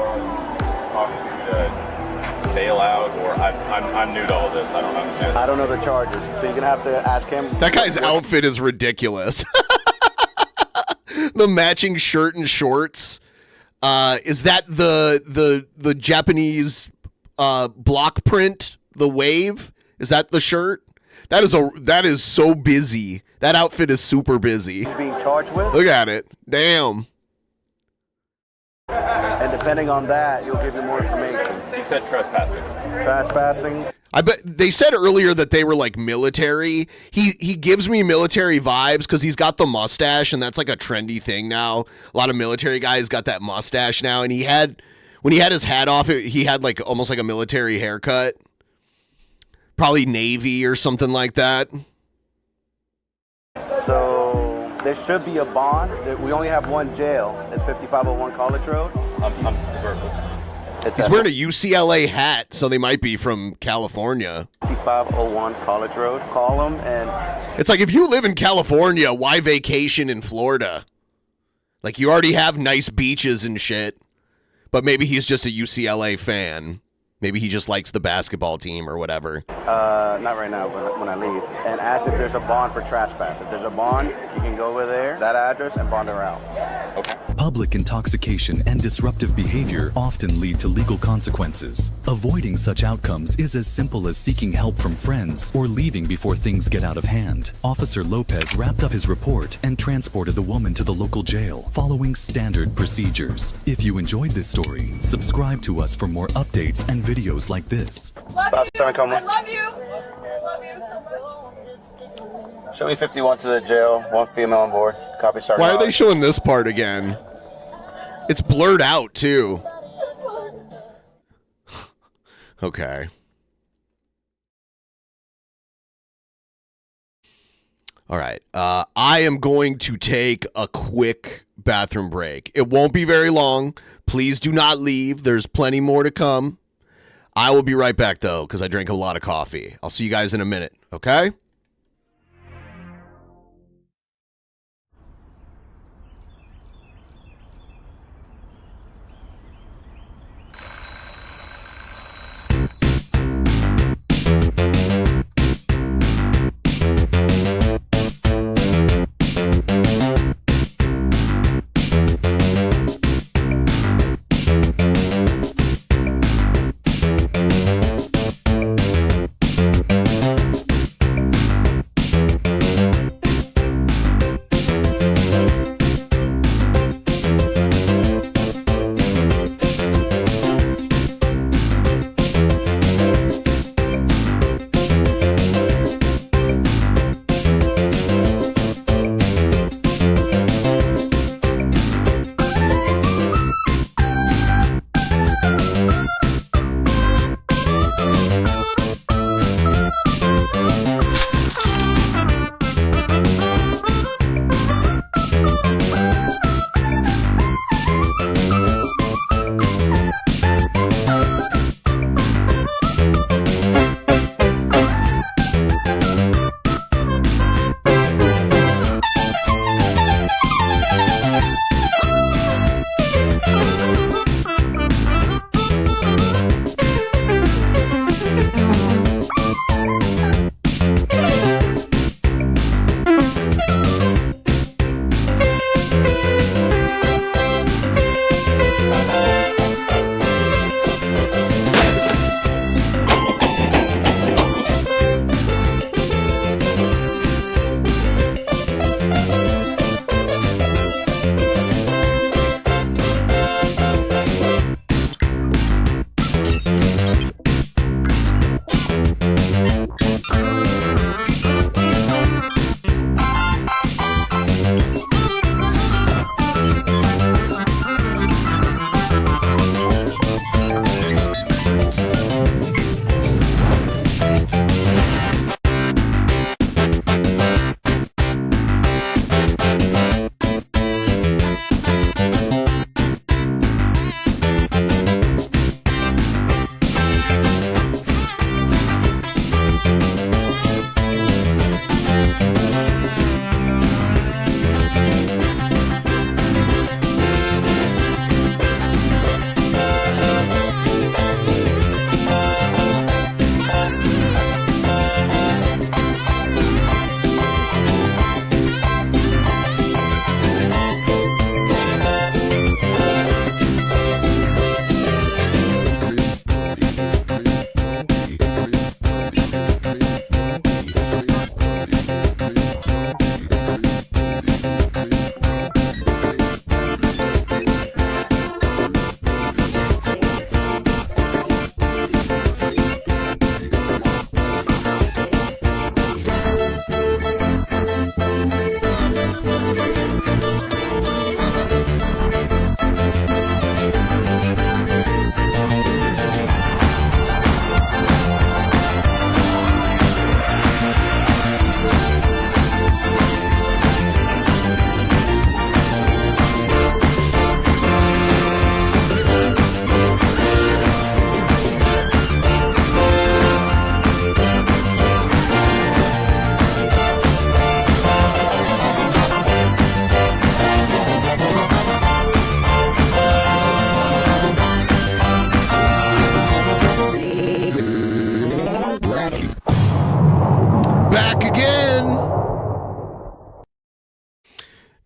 Obviously, bail out, or I'm new to all this. I don't understand. I don't know the charges, so you're gonna have to ask him. That guy's outfit is ridiculous. The matching shirt and shorts. Is that the Japanese block print? The wave? Is that the shirt? That is so busy. That outfit is super busy. He's being charged with. Look at it. Damn. And depending on that, you'll give you more information. He said trespassing. Trespassing. I bet they said earlier that they were like military. He gives me military vibes because he's got the mustache, and that's like a trendy thing now. A lot of military guys got that mustache now, and when he had his hat off, he had like almost like a military haircut. Probably Navy or something like that. So there should be a bond. We only have one jail. It's 5501 College Road. I'm verbal. He's wearing a UCLA hat, so they might be from California. 5501 College Road. Call them and... It's like if you live in California, why vacation in Florida? Like you already have nice beaches and shit, but maybe he's just a UCLA fan. Maybe he just likes the basketball team or whatever. Not right now, but when I leave. And ask if there's a bond for trespass. If there's a bond, you can go over there, that address, and bond her out. Okay. Public intoxication and disruptive behavior often lead to legal consequences. Avoiding such outcomes is as simple as seeking help from friends or leaving before things get out of hand. Officer Lopez wrapped up his report and transported the woman to the local jail, following standard procedures. If you enjoyed this story, subscribe to us for more updates and videos like this. I love you. I love you so much. Show me 51 to the jail, 1 female on board. Copy, start. Why are they showing this part again? It's blurred out, too. Okay. All right. I am going to take a quick bathroom break. It won't be very long. Please do not leave. There's plenty more to come. I will be right back, though, because I drank a lot of coffee. I'll see you guys in a minute, okay?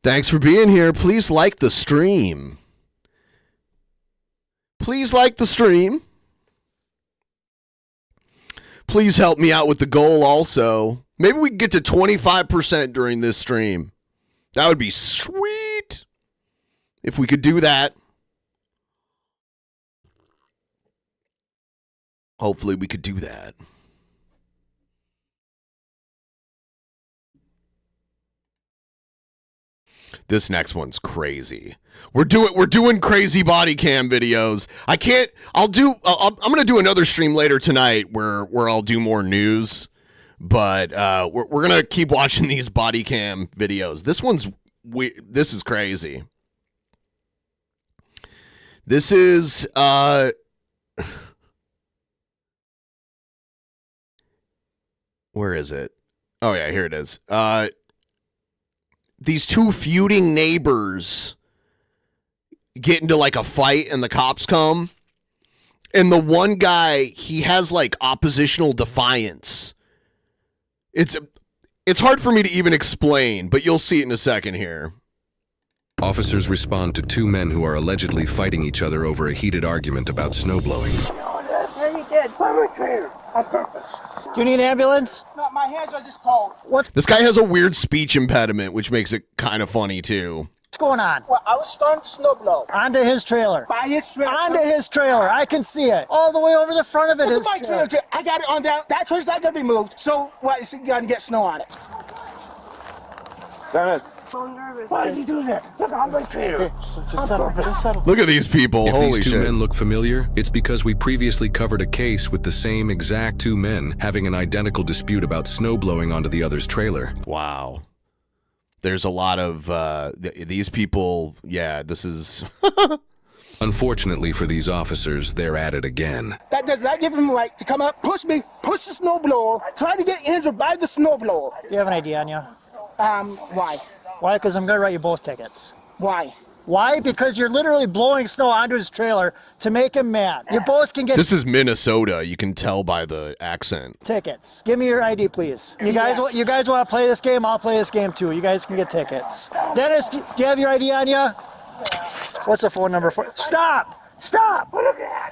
Thanks for being here. Please like the stream. Please like the stream. Please help me out with the goal also. Maybe we can get to 25% during this stream. That would be sweet if we could do that. Hopefully we could do that. This next one's crazy. We're doing crazy body cam videos. I'm gonna do another stream later tonight where I'll do more news, but we're gonna keep watching these body cam videos. This is crazy. This is where is it? Oh yeah, here it is. These two feuding neighbors get into like a fight and the cops come. And the one guy, he has like oppositional defiance. It's hard for me to even explain, but you'll see it in a second here. Officers respond to two men who are allegedly fighting each other over a heated argument about snowblowing. Yeah, he did. I'm a traitor. On purpose. Do you need an ambulance? No, my hands are just cold. What's This guy has a weird speech impediment, which makes it kind of funny too. going on? Well, I was starting to snowblow. Onto his trailer. By his trailer. Onto his trailer. I can see it. All the way over the front of it. Look at my trailer. I got it on down. That trailer's not going to be moved. So, what, it's going to get snow on it. Dennis. So nervous. Why is he doing that? Look, I'm a traitor. Just settle. Look at these people. If Holy these two shit. men look familiar, it's because we previously covered a case with the same exact two men having an identical dispute about snowblowing onto the other's trailer. Wow. There's a lot of these people. Yeah, this is. Unfortunately for these officers, they're at it again. That does not give him the right to come up, push the snowblower, try to get injured by the snowblower. Do you have an idea on you? Why? Why? Because I'm going to write you both tickets. Why? Why? Because you're literally blowing snow onto his trailer to make him mad. You both can get This is Minnesota. You can tell by the accent. tickets. Give me your ID, please. You guys want to play this game? I'll play this game too. You guys can get tickets. Dennis, do you have your ID on you? What's the phone number for? Stop! Stop!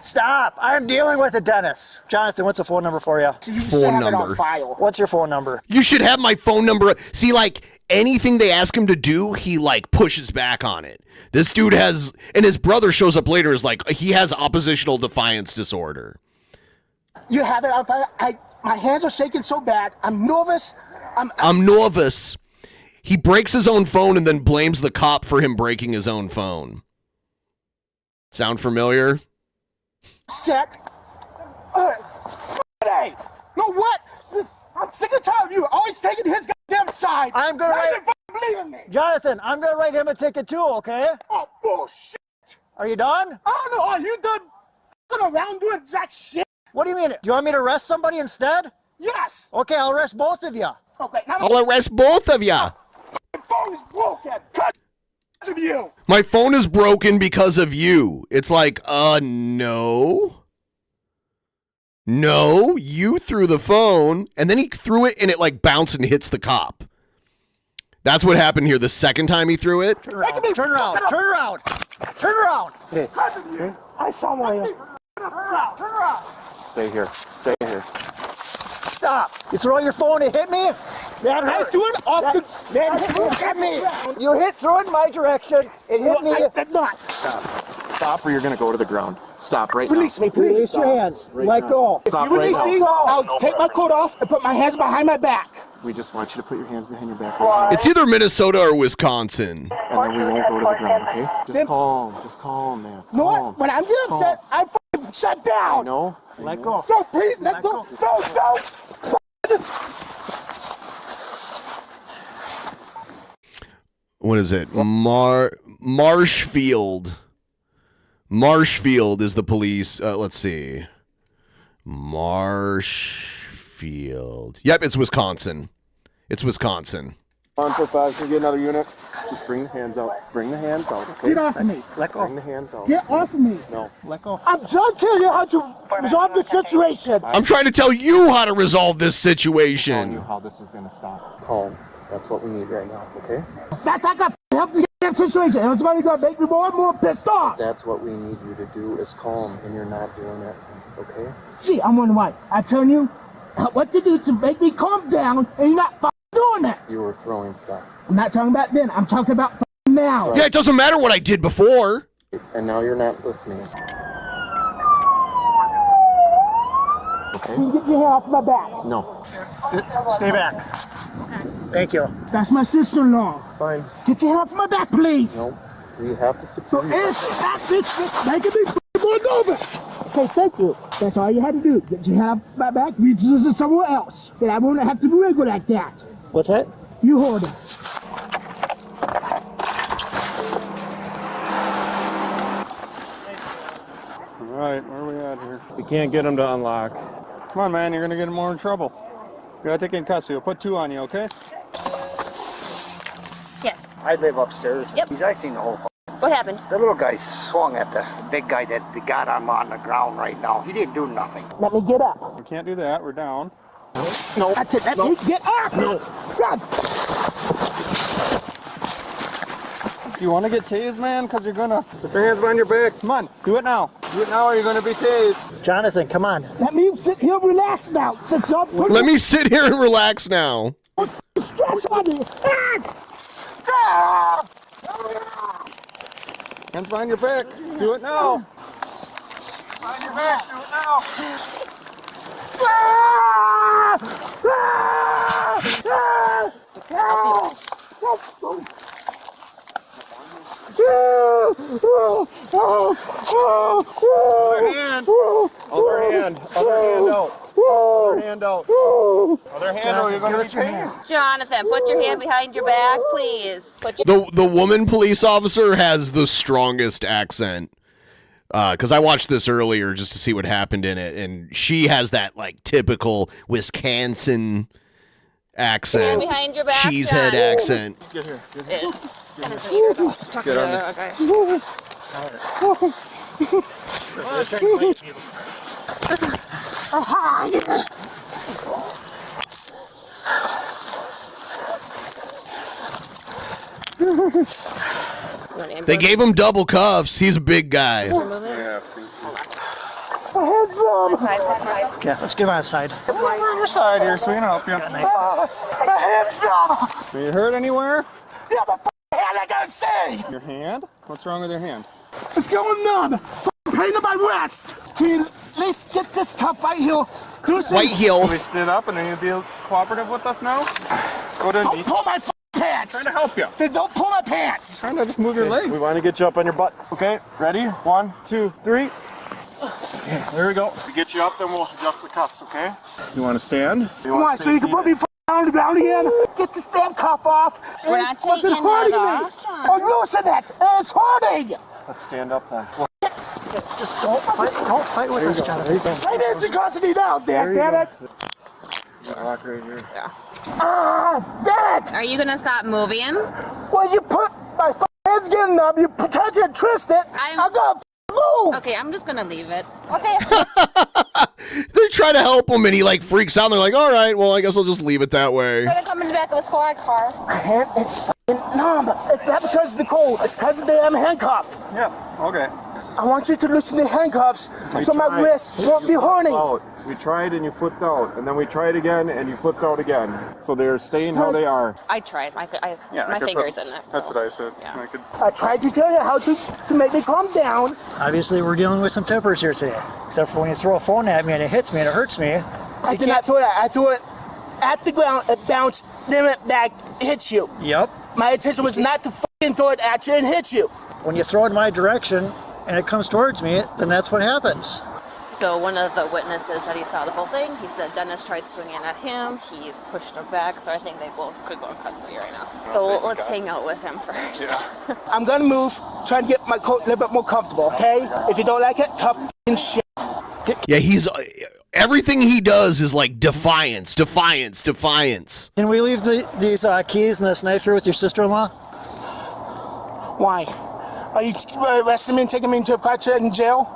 Stop! I'm dealing with it, Dennis. Jonathan, what's the phone number for you? Phone number. What's your phone number? You should have my phone number. See, like anything they ask him to do, he like pushes back on it. This dude has, and his brother shows up later, is like he has oppositional defiance disorder. You have it on fire. My hands are shaking so bad. I'm nervous. I'm nervous. He breaks his own phone and then blames the cop for him breaking his own phone. Sound familiar? Set. Hey, know what? I'm sick and tired of you always taking his goddamn side. I'm gonna write. Believe in me. Jonathan, I'm gonna write him a ticket too, okay? Oh bullshit. Are you done? I don't know. Are you done f***ing around doing jack shit? What do you mean? Do you want me to arrest somebody instead? Yes. Okay, I'll arrest both of you. Okay. Now I'll arrest both of ya. my phone is broken. Because of you. My phone is broken because of you. It's like, no. No, you threw the phone, and then he threw it, and it like bounced and hits the cop. That's what happened here the second time he threw it. Turn around. Turn around. Turn around. Hey. I saw one. Turn around. Stay here. Stay here. Stop. You throw your phone, it hit me? That hurt. I threw it off the... That hit me. You threw it in my direction. It hit me. I did not. Stop or you're going to go to the ground. Stop right Release me, please. Release your hands. Let go. If you release me, I'll take my coat off and put my hands behind my back. We just want you to put your hands behind your back. Right It's either Minnesota or Wisconsin. now. And then we won't go to the ground, okay? Just calm, man. You know what? When I'm getting upset, I f***ing shut down. No. Let go. So please, let go. Go. What is it? Marshfield. Marshfield is the police. Let's see. Marshfield. Yep, it's Wisconsin. It's Wisconsin. On for 5. Can we get another unit? Just bring the hands out. Bring the hands out, okay? Get off of me. Let go. Bring the hands out. Get off of me. No. Let go. I'm trying to tell you how to resolve the situation. I'm trying to tell you how to resolve this Telling you situation. how this is going to stop. Calm. That's what we need right now, okay? That's like a help the damn situation. And it's only gonna make me more and more pissed off. That's what we need you to do is calm, and you're not doing it, okay? See, I'm wondering why. I tell you what to do to make me calm down, and you're not doing that. You were throwing stuff. I'm not talking about then. I'm talking about now. Yeah, it doesn't matter what I did before. And now you're not listening. Okay. Can you get your hair off my back? No. Stay back. Thank you. That's my sister-in-law. It's fine. Get your hair off my back, please. No. We have to secure you. It's that bitch making me going over. Okay, thank you. That's all you had to do. Get your hair off my back. Reach this somewhere else. Then I won't have to be regular like that. What's that? You hold it. Alright, where are we at here? We can't get him to unlock. Come on, man, you're gonna get him more in trouble. You gotta take in custody. We'll put 2 on you, okay? Yes. I live upstairs. Yep. I seen the whole. What happened? The little guy swung at the big guy that got him on the ground right now. He didn't do nothing. Let me get up. We can't do that. We're down. No. That's it. Let me get up. No. God. Do you want to get tased, man? Because you're gonna... Put your hands behind your back. Come on. Do it now. Do it now or you're gonna be tased. Jonathan, come on. Let me sit here and relax now. Let me sit here and relax now. Stress on me. Hands behind your back. Do it now. Behind your back. Do it now. Other hand. Other hand. Other hand out. Other hand out. Other hand out. You're gonna be tased. Jonathan, put your hand behind your back, please. Put your The woman police officer has the strongest accent. Because I watched this earlier just to see what happened in it, and she has that like typical Wisconsin accent, hand behind your back, cheesehead John. accent. Get here. Get here. Talk Get to on the They gave him double cuffs. He's a big guy. Okay, let's get on the side. Come on your side here so we can help you. You hurt anywhere? Yeah, my hand, I gotta say. Your hand? What's wrong with your hand? It's going numb. Pain in my wrist. Can you at least get this cuff right here? Right heel. Can we stand up and then you'll be cooperative with us now? Let's go to Don't pull my pants. Trying to help you. Then don't pull my pants. Trying to just move your leg. We want to get you up on your butt. Okay, ready? 1, 2, 3. Okay, there we go. To get you up, then we'll adjust the cuffs, okay? You want to stand? Come on, so you can put me on the ground again? Get this damn cuff off. We're not taking that off, John. Oh, loosen it. It's hurting. Let's stand up then. Just don't fight with us, Jonathan. I need to custody now, damn it. Lock right here. Yeah. Ah, damn it. Are you gonna stop moving? Well, you put my head's getting numb. You touch it, twist it. I'm gonna move. Okay, I'm just gonna leave it. Okay. They try to help him and he like freaks out. They're like, all right, well, I guess I'll just leave it that way. We're gonna come in the back of a squad car. My hand is numb. It's not because of the cold. It's because of the damn handcuff. Yeah, okay. I want you to loosen the handcuffs so my wrist won't be hurting. We tried and you flipped out, and then we tried again and you flipped out again. So they're staying how they are. I tried. My finger's in it. That's what I said. Yeah. I tried to tell you how to make me calm down. Obviously, we're dealing with some tempers here today. Except for when you throw a phone at me and it hits me and it hurts me. I did not throw that. I threw it at the ground. It bounced, then it back, hit you. Yep. My intention was not to fucking throw it at you and hit you. When you throw it in my direction and it comes towards me, then that's what happens. So one of the witnesses said he saw the whole thing. He said Dennis tried swinging at him. He pushed him back. So I think they both could go in custody right now. So let's hang out with him first. Yeah. I'm gonna move, try to get my coat a little bit more comfortable, okay? If you don't like it, tough shit. Yeah, he's everything he does is like defiance. Can we leave these keys and this knife here with your sister-in-law? Why? Are you arresting me and taking me into a car chair in jail?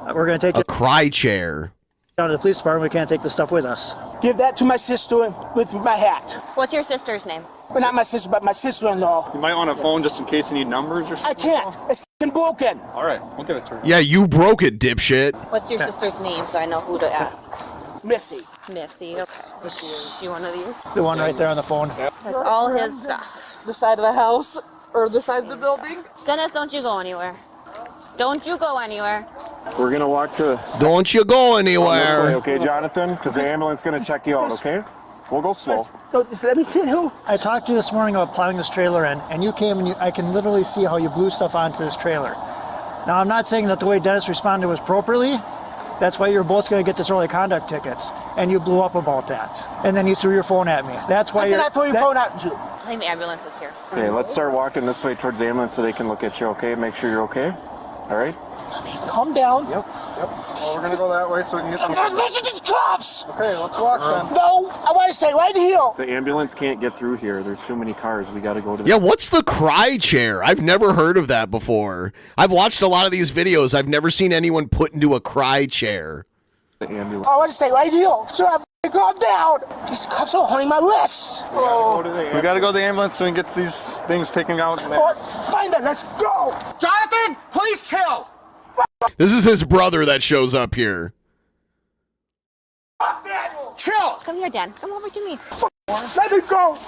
We're going to take a cry chair. down to the police department, we can't take the stuff with us. Give that to my sister with my hat. What's your sister's name? Well, not my sister, but my sister-in-law. You might want a phone just in case you need numbers or something. I can't. It's f***ing broken. All right, we'll give it to her. Yeah, you broke it, dipshit. What's your sister's name so I know who to ask? Missy. Missy, okay. Is she one of these? The one right there on the phone. That's all his stuff. The side of the house or the side of the building. Dennis, don't you go anywhere. Don't you go anywhere. We're gonna walk to. Don't you go This way, anywhere. okay, Jonathan? Because the ambulance is gonna check you out. Okay? We'll go slow. Just let me tell you. I talked to you this morning about plowing this trailer in, and you came and I can literally see how you blew stuff onto this trailer. Now, I'm not saying that the way Dennis responded was appropriately. That's why you're both going to get disorderly conduct tickets, and you blew up about that. And then you threw your phone at me. That's why you're. I threw your phone at you. I think the ambulance is here. Okay, let's start walking this way towards the ambulance so they can look at you. Okay? Make sure you're okay. All right? Calm down. Yep. Well, we're gonna go that way so we can get the. Listen to these cops. Okay, let's walk then. No, I want to stay right here. The ambulance can't get through here. There's too many cars. We gotta go to. Yeah, what's the cry chair? I've never heard of that before. I've watched a lot of these videos. I've never seen anyone put into a cry chair. The ambulance. I want to stay right here. So I calm down. These cops are holding my wrists. We gotta go to the ambulance so we can get these things taken out. Find them. Let's go. Jonathan, please chill. This is his brother that shows up here. Chill. Come here, Dan. Come over to me. Let me go.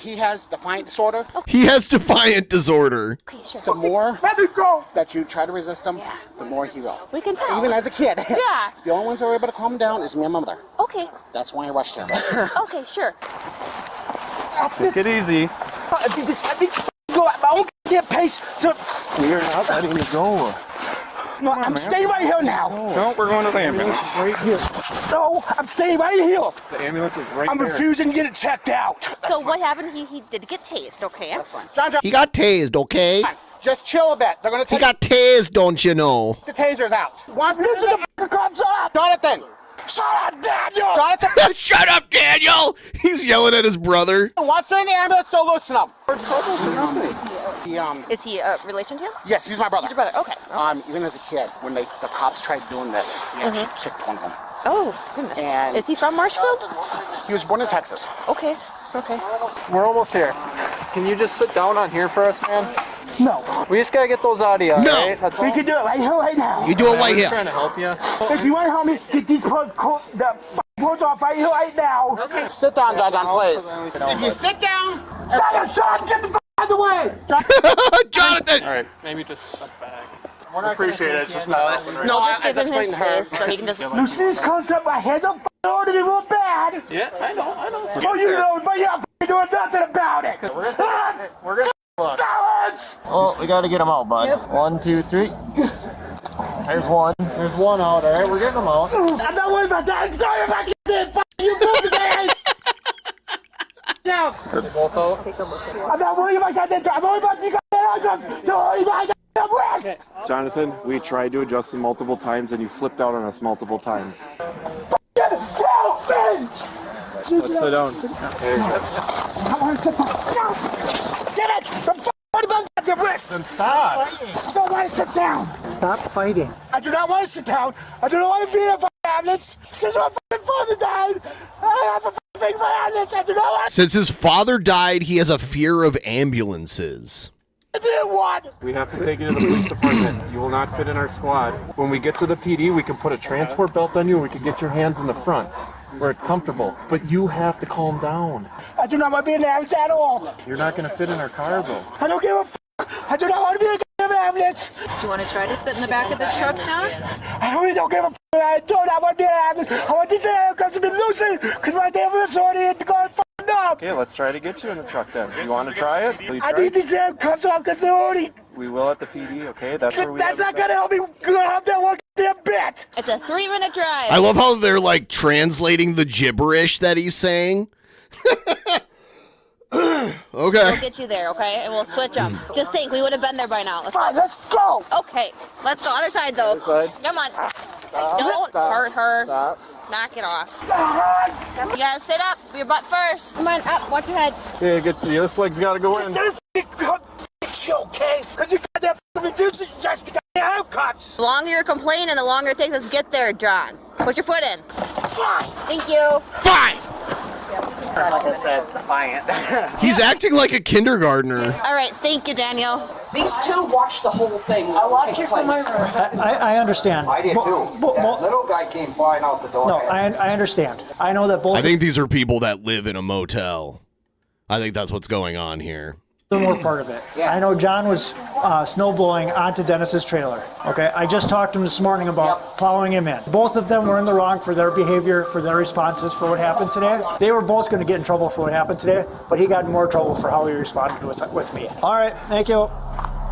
He has defiant disorder. He has defiant disorder. Okay, sure. The more that you try to resist him, the more he will. We can tell. Even as a kid. Yeah. The only ones who are able to calm him down is me and my mother. Okay. That's why I rushed him. Okay, sure. Take it easy. Just let me go at my own damn pace. So We are not letting you go. no, I'm staying right here now. No, we're going to the ambulance. Right here. No, I'm staying right here. The ambulance is right I'm there. refusing to get it checked out. So what happened? He did get tased, okay? That's fine. John, He got tased, okay? just chill a bit. They're gonna He take got tased, don't you know? the tasers out. Once the comes up, Jonathan. Shut up, Daniel. Jonathan. Shut up, Daniel! He's yelling at his brother. Once they're in the ambulance, so loosen up. Is he a relation to you? Yes, he's my brother. He's your brother, okay. Even as a kid, when the cops tried doing this, he actually kicked one of them. Oh, goodness. And Is he from Marshfield? He was born in Texas. Okay, okay. We're almost here. Can you just sit down on here for us, man? No. We just gotta get those audio, No. right? That's We all. can do it right here, right now. You do it right We're here. trying to help you. If you want to help me, get these cords off right here, right now. Okay. Sit down, John, please. If you sit down, Sean, get the f out of the way. Jonathan. All right, maybe just step back. I appreciate it. It's just not helping right No, now. Just give him his space so he can just... Loosen these cords up. My hands are already real bad. Yeah, I know. Oh, you know, but you're doing nothing about it. We're gonna look. Cowards! Oh, we gotta get them out, bud. 1, 2, 3. There's one. There's one out. All right, we're getting them out. I'm not worried about that. I'm sorry about you moving there. Now. They're both out. Take a look. I'm not worried about that. I'm worried about you guys. Don't worry about that. Jonathan, we tried to adjust them multiple times and you flipped out on us multiple times. Let's sit down. I want to sit down. Get it! I'm about your wrist. Then stop. I don't want to sit down. Stop fighting. I do not want to sit down. I do not want to be in a ambulance. Since my father died, I have a thing for ambulance. I do not want Since his father died, he has a fear of ambulances. to be in one. We have to take you to the police department. You will not fit in our squad. When we get to the PD, we can put a transport belt on you and we can get your hands in the front where it's comfortable. But you have to calm down. I do not want to be in an ambulance at all. You're not going to fit in our car, though. I don't give a f. I do not want to be in an ambulance. Do you want to try to sit in the back of the truck, John? I really don't give a f. I do not want to be in an ambulance. I want these ambulance to be loosened because my ambulance already had to go and f*** up. Okay, let's try to get you in the truck then. You want to try it? Will you I try? need these ambulance off because they're already. We will at the PD, okay? That's where we That's not going to help me. Gonna help that one damn bit. It's a 3-minute drive. I love how they're like translating the gibberish that he's saying. Okay. We'll get you there, okay? And we'll switch them. Just think, we would have been there by now. Fine, let's go. Okay, let's go. Other side, though. Other side. Come on. Don't hurt her. Stop. Knock it off. You gotta sit up. Your butt first. Come on, up. Watch your head. Yeah, this leg's got to go in. Okay? Because you got that f***ing reducing just to handcuffs. The longer you're complaining, the longer it takes us to get there, John. Put your foot in. Fine. Thank you. Fine. Like I said, defiant. He's acting like a kindergartner. All right, thank you, Daniel. These two watched the whole thing. I watched it from my room. I understand. I did too. That little guy came flying out the door. No, I understand. I know that both I think these are people that live in a motel. I think that's what's going on here. of them were part of it. I know John was snow blowing onto Dennis's trailer. Okay, I just talked to him this morning about plowing him in. Both of them were in the wrong for their behavior, for their responses for what happened today. They were both going to get in trouble for what happened today, but he got in more trouble for how he responded with me. All right, thank you.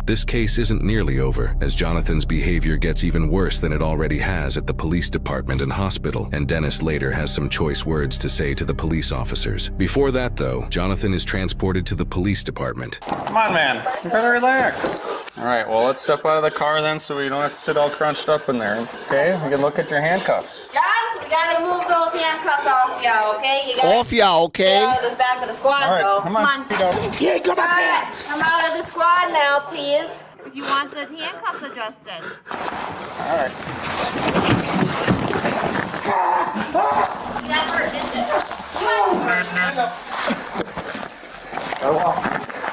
This case isn't nearly over, as Jonathan's behavior gets even worse than it already has at the police department and hospital, and Dennis later has some choice words to say to the police officers. Before that, though, Jonathan is transported to the police department. Come on, man. You better relax. All right, well, let's step out of the car then so we don't have to sit all crunched up in there, okay? We can look at your handcuffs. John, we gotta move those handcuffs off ya, okay? You gotta Off ya, okay? get out of the back of the squad, All right, though. come on. Yeah, come out of the squad now, please. If you want the handcuffs adjusted. All right. Never did it.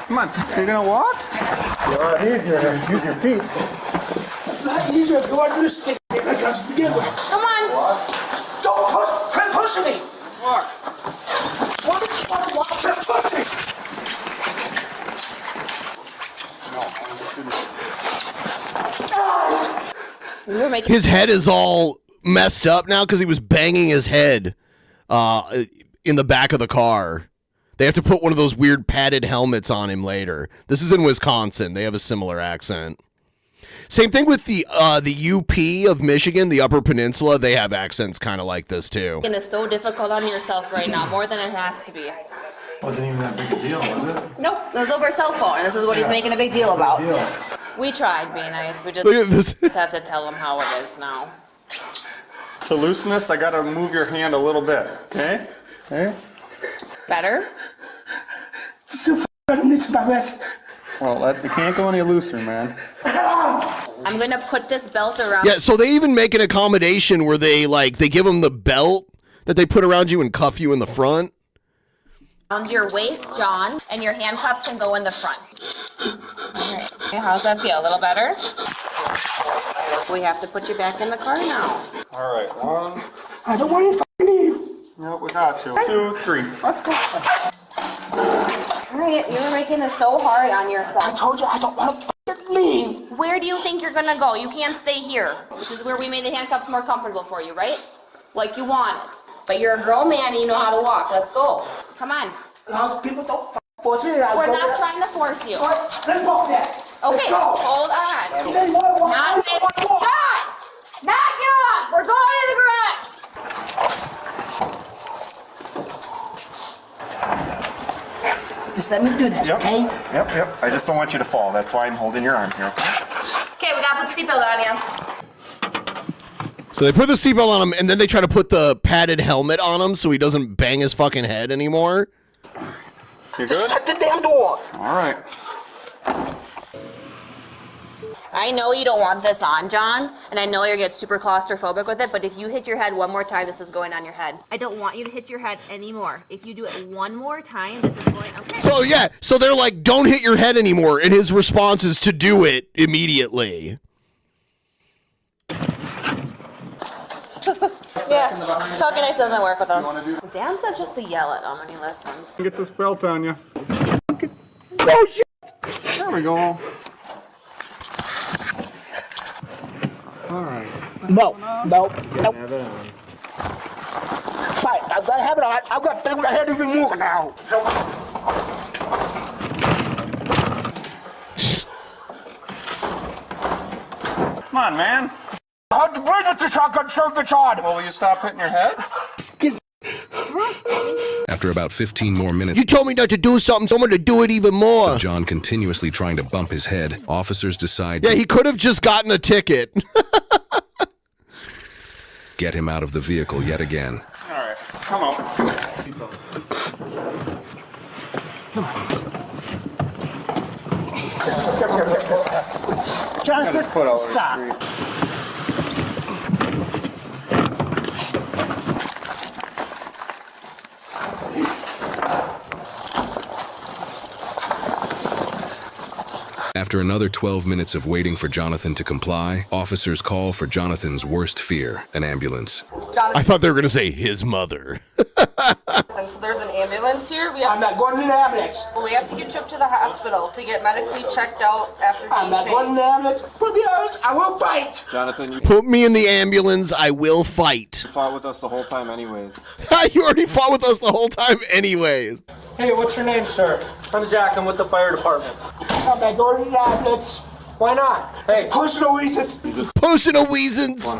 Come on, you're gonna walk? Easier to use your feet. It's not easier if you want to do stick handcuffs to begin with. Come on. Don't quit pushing me. Walk. Quit pushing. His head is all messed up now because he was banging his head in the back of the car. They have to put one of those weird padded helmets on him later. This is in Wisconsin. They have a similar accent. Same thing with the UP of Michigan, the Upper Peninsula. They have accents kind of like this too. And it's so difficult on yourself right now, more than it has to be. Wasn't even that big a deal, was it? Nope, it was over a cell phone, and this is what he's making a big deal about. We tried being nice. We just have to tell him how it is now. To loosen this, I gotta move your hand a little bit, okay? Okay? Better? Still underneath my vest. Well, it can't go any looser, man. I'm gonna put this belt around. Yeah, so they even make an accommodation where they give them the belt that they put around you and cuff you in the front. Around your waist, John, and your handcuffs can go in the front. All right. Okay, how's that feel? A little better? We have to put you back in the car now. All right, one. I don't want you to leave. Nope, we got you. 2, 3. Let's go. All right, you were making this so hard on yourself. I told you I don't want to leave. Where do you think you're gonna go? You can't stay here. This is where we made the handcuffs more comfortable for you, right? Like you wanted. But you're a grown man and you know how to walk. Let's go. Come on. Those people don't force me. We're not trying to force you. All right, let's walk there. Okay, hold on. Not this. John! Knock it off! We're going to the garage! Just let me do this, okay? Yep. I just don't want you to fall. That's why I'm holding your arm here. Okay, we gotta put the seatbelt on you. So they put the seatbelt on him, and then they try to put the padded helmet on him so he doesn't bang his fucking head anymore. You good? Shut the damn door. All right. I know you don't want this on, John, and I know you get super claustrophobic with it, but if you hit your head one more time, this is going on your head. I don't want you to hit your head anymore. If you do it one more time, this is going, okay. So they're like, don't hit your head anymore, and his response is to do it immediately. Yeah, talking nice doesn't work with him. Dan said just to yell at him when he listens. Get this belt on you. Oh, shit. There we go. All right. No. Have it on. Fine, I've got to have it on. I've got to think my head even more now. Come on, man. Hard to breathe with the shotgun, serve the charge. Well, will you stop hitting your head? After about 15 more minutes, You told me not to do something, so I'm going to do it even more. of John continuously trying to bump his head, officers decide Yeah, to he could have just gotten a ticket. get him out of the vehicle yet again. All right, come on. Jonathan, stop. After another 12 minutes of waiting for Jonathan to comply, officers call for Jonathan's worst fear, an ambulance. I thought they were going to say his mother. So there's an ambulance here. I'm not going to the ambulance. We have to get you up to the hospital to get medically checked out after being I'm not going to the ambulance. But be honest, I will fight. Jonathan, you Put me in the ambulance, I will fight. fought with us the whole time anyways. You already fought with us the whole time anyways. Hey, what's your name, sir? I'm Zach. I'm with the fire department. I'm not going to the ambulance. Why not? Hey, Personal reasons. Personal reasons. I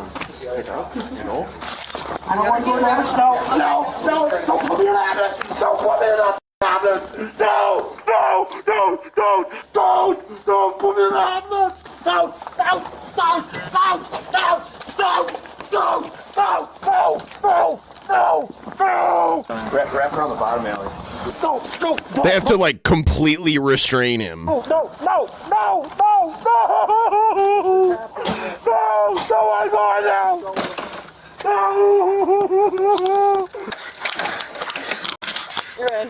don't want to go to the ambulance. No. Don't put me in the ambulance. Don't put me in the ambulance. No. Don't put me in the ambulance. No. Wrap her on the bottom, Allie. No. They have to like completely restrain him. No, I'm going now. No. You're in.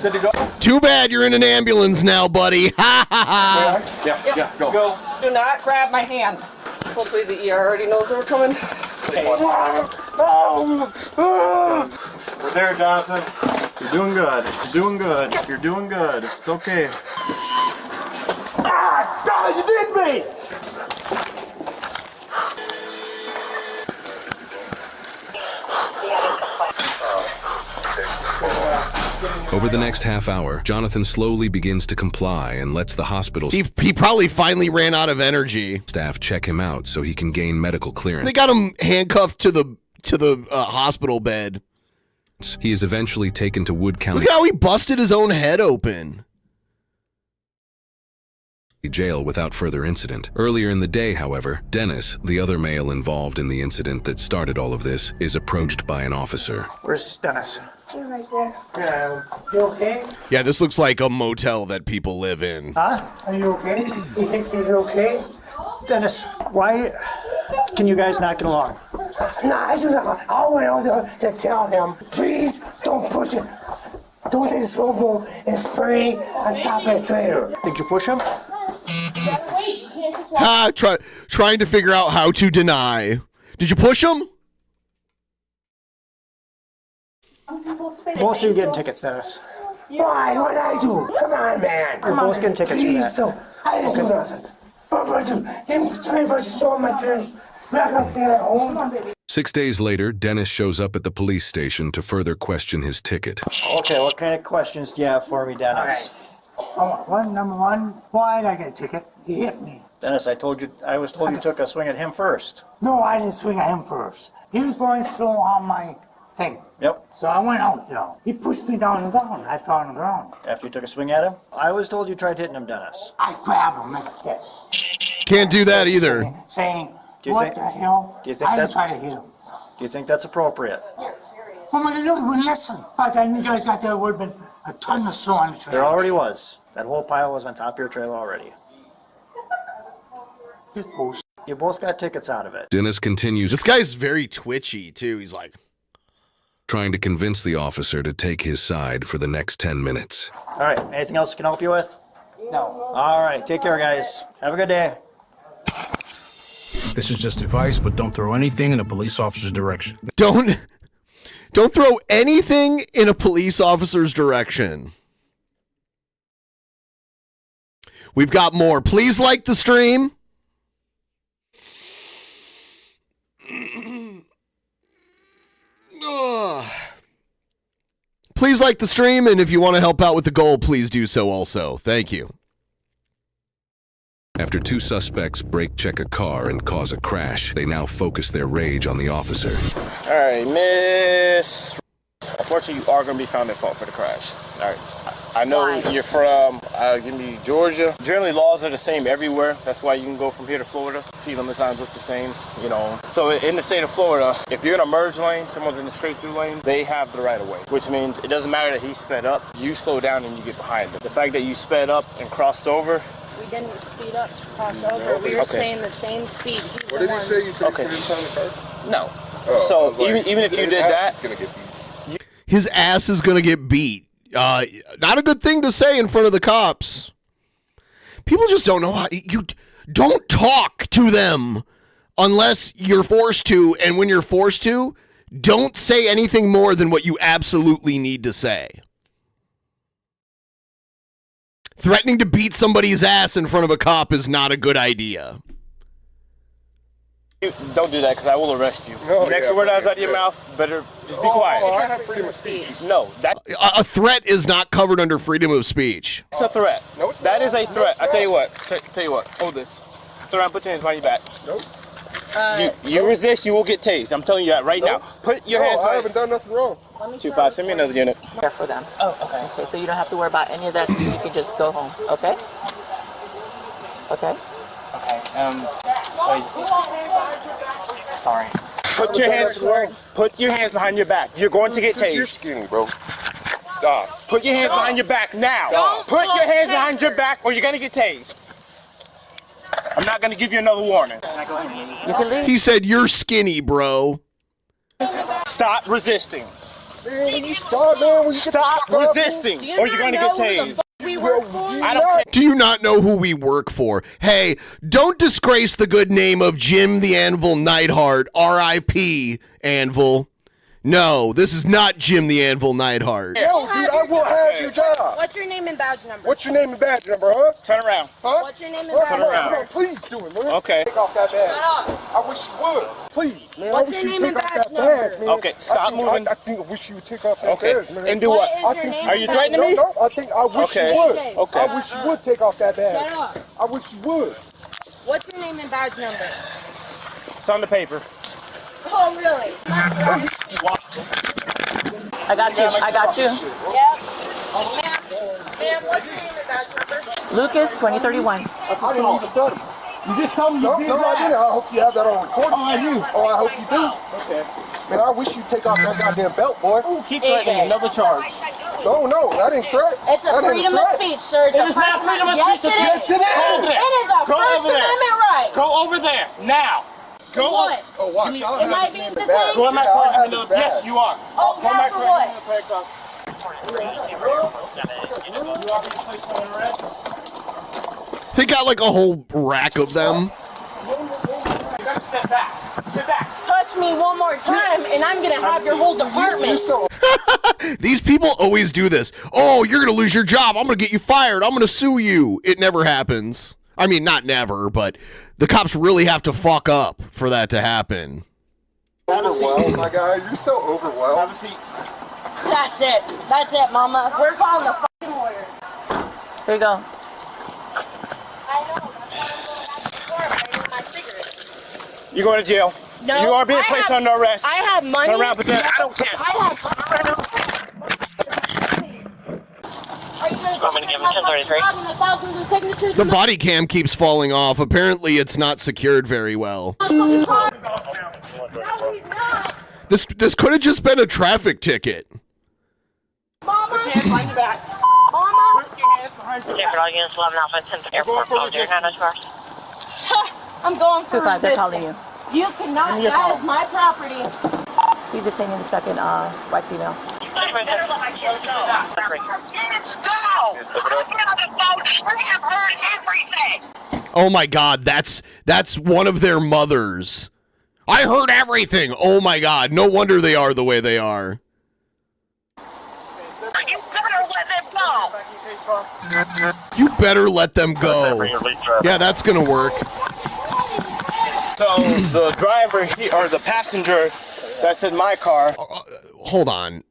Good to go? Too bad you're in an ambulance now, buddy. Ha ha ha. Yeah, go. Do not grab my hand. Hopefully the ER already knows that we're coming. We're there, Jonathan. You're doing good. You're doing good. It's okay. Dolly, you did me. Over the next half hour, Jonathan slowly begins to comply and lets the hospital He probably finally ran out of energy. staff check him out so he can gain medical clearance. They got him handcuffed to the hospital bed. He is eventually taken to Wood County Look at how he busted his own head open. jail without further incident. Earlier in the day, however, Dennis, the other male involved in the incident that started all of this, is approached by an officer. Where's Dennis? You're right there. Yeah, you okay? Yeah, this looks like a motel that people live in. Huh? Are you okay? You think you're okay? Dennis, why can you guys not get along? No, I do not. I went to tell him, please don't push it. Don't take the snowball and spray on top of the trailer. Did you push him? Trying to figure out how to deny. Did you push him? Both of you getting tickets, Dennis. Why? What did I do? Come on, man. You're both getting tickets for Please that. don't. I didn't do nothing. But him spray brushes on my trailer. Not gonna stay at home. 6 days later, Dennis shows up at the police station to further question his ticket. Okay, what kind of questions do you have for me, Dennis? Number one, why did I get a ticket? He hit me. Dennis, I was told you took a swing at him first. No, I didn't swing at him first. He was blowing snow on my thing. Yep. So I went out there. He pushed me down the ground. I fell on the ground. After you took a swing at him? I was told you tried hitting him, Dennis. I grabbed him like this. Can't do that either. Saying, what the hell? I didn't try to hit him. Do you think that's appropriate? What am I gonna do? He wouldn't listen. By the time you guys got there, it would have been a ton of snow on the trailer. There already was. That whole pile was on top of your trailer already. You both got tickets out of it. Dennis continues. This guy's very twitchy, too. He's like trying to convince the officer to take his side for the next 10 minutes. All right, anything else I can help you with? No. All right, take care, guys. Have a good day. This is just advice, but don't throw anything in a police officer's direction. Don't throw anything in a police officer's direction. We've got more. Please like the stream. Please like the stream, and if you want to help out with the goal, please do so also. Thank you. After two suspects brake check a car and cause a crash, they now focus their rage on the officer. All right, Miss. Unfortunately, you are going to be found at fault for the crash. All right. I know Why? you're from, give me Georgia. Generally, laws are the same everywhere. That's why you can go from here to Florida. Speed limit signs look the same, you know. So in the state of Florida, if you're in a merge lane, someone's in the straight through lane, they have the right of way, which means it doesn't matter that he sped up. You slow down and you get behind them. The fact that you sped up and crossed over. We didn't speed up to cross over. We were staying the same speed. What did he say? You said you put in time to car? No. Oh, so even if you did that, His ass is going to get beat. Not a good thing to say in front of the cops. People just don't know how. You don't talk to them unless you're forced to. And when you're forced to, don't say anything more than what you absolutely need to say. Threatening to beat somebody's ass in front of a cop is not a good idea. don't do that because I will arrest you. Next word out of your mouth, better just be quiet. I have freedom of speech. No, that A threat is not covered under freedom of speech. it's a threat. No, it's that not. is a threat. No, it's I tell not. you what. Tell you what. Hold this. Turn around. Put your hands behind your back. Nope. You resist, you will get tased. I'm telling you that right now. Put your hands I behind. haven't done nothing wrong. 2-5, send me another unit. Care for them. Oh, okay. Okay, so you don't have to worry about any of that. You can just go home. Okay. Okay. Okay. Sorry. Put your hands behind your back. You're going to get tased. You're skinny, bro. Stop. Put your hands behind your back now. Stop. Put your hands behind your back or you're going to get tased. I'm not going to give you another warning. You can leave. He said, "You're skinny, bro." Stop resisting. Man, when you start, man, when you Stop resisting or you're going to get tased. I don't Do you not know who we work for? Hey, don't disgrace the good name of Jim the Anvil Neidhart, R.I.P. Anvil. No, this is not Jim the Anvil Neidhart. No, dude, I will have your job. What's your name and badge number? What's your name and badge number, huh? Turn around. Huh? What's your name and What? badge Come number? on, please do it, man. Okay. Take off that badge. Shut up. I wish you would. Please, man. What's I wish your you name take and off badge that number? badge, man. Okay, stop moving. I think I wish you would take off that Okay. badge, man. And do What what? is your name Are you and threatening badge me? No, I think I wish Okay. you would. Okay. I wish you would take off that badge. Shut up. I wish you would. What's your name and badge number? It's on the paper. Oh, really? I got you. I got you. Yep. Ma'am, what's your name and badge number? Lucas, 2031. I didn't even study. You just told me you did that. I hope you have that on recording. Oh, I do. Oh, I hope you do. Okay. Man, I wish you'd take off that goddamn belt, boy. Keep threatening me. Another charge. No, that ain't threat. It's a That ain't freedom of threat. speech, sir. It is not freedom of speech. Yes, it is. Go over there. It is a Go First over there. Amendment right. Go over there now. Go What? Oh, watch. I'll Am I have his being name and badge. detained? Go in my Yeah, I'll car. have his badge. Yes, you are. Oh, Go in my now for car. what? You already placed on arrest. They got like a whole rack of them. You gotta step back. Get back. Touch me one more time, and I'm gonna have your whole department. These people always do this. Oh, you're going to lose your job. I'm going to get you fired. I'm going to sue you. It never happens. I mean, not never, but the cops really have to fuck up for that to happen. Overwhelmed, my guy. You're so overwhelmed. Have a seat. That's it. That's it, Mama. We're calling the fucking lawyer. Here you go. I know. That's why I'm going back to the store. I need my cigarettes. You're going to jail. No, You are being I placed have- under arrest. I have money. Turn around, put that. I don't care. Are you going to give him 1033? Thousands of signatures. The body cam keeps falling off. Apparently, it's not secured very well. No, he's not. This could have just been a traffic ticket. Mama. Put your hands behind your back. Mama. Put your hands behind your back. Audience 11 Alpha 10 Airport. I'm going for 2-5, they're calling resistance. You cannot. That is my property. He's detaining the second white female. Oh my God, that's one of their mothers. I heard everything. Oh my God, no wonder they are the way they are. You better let them go. Yeah, that's gonna work. So the driver or the passenger that's in my car. Hold on.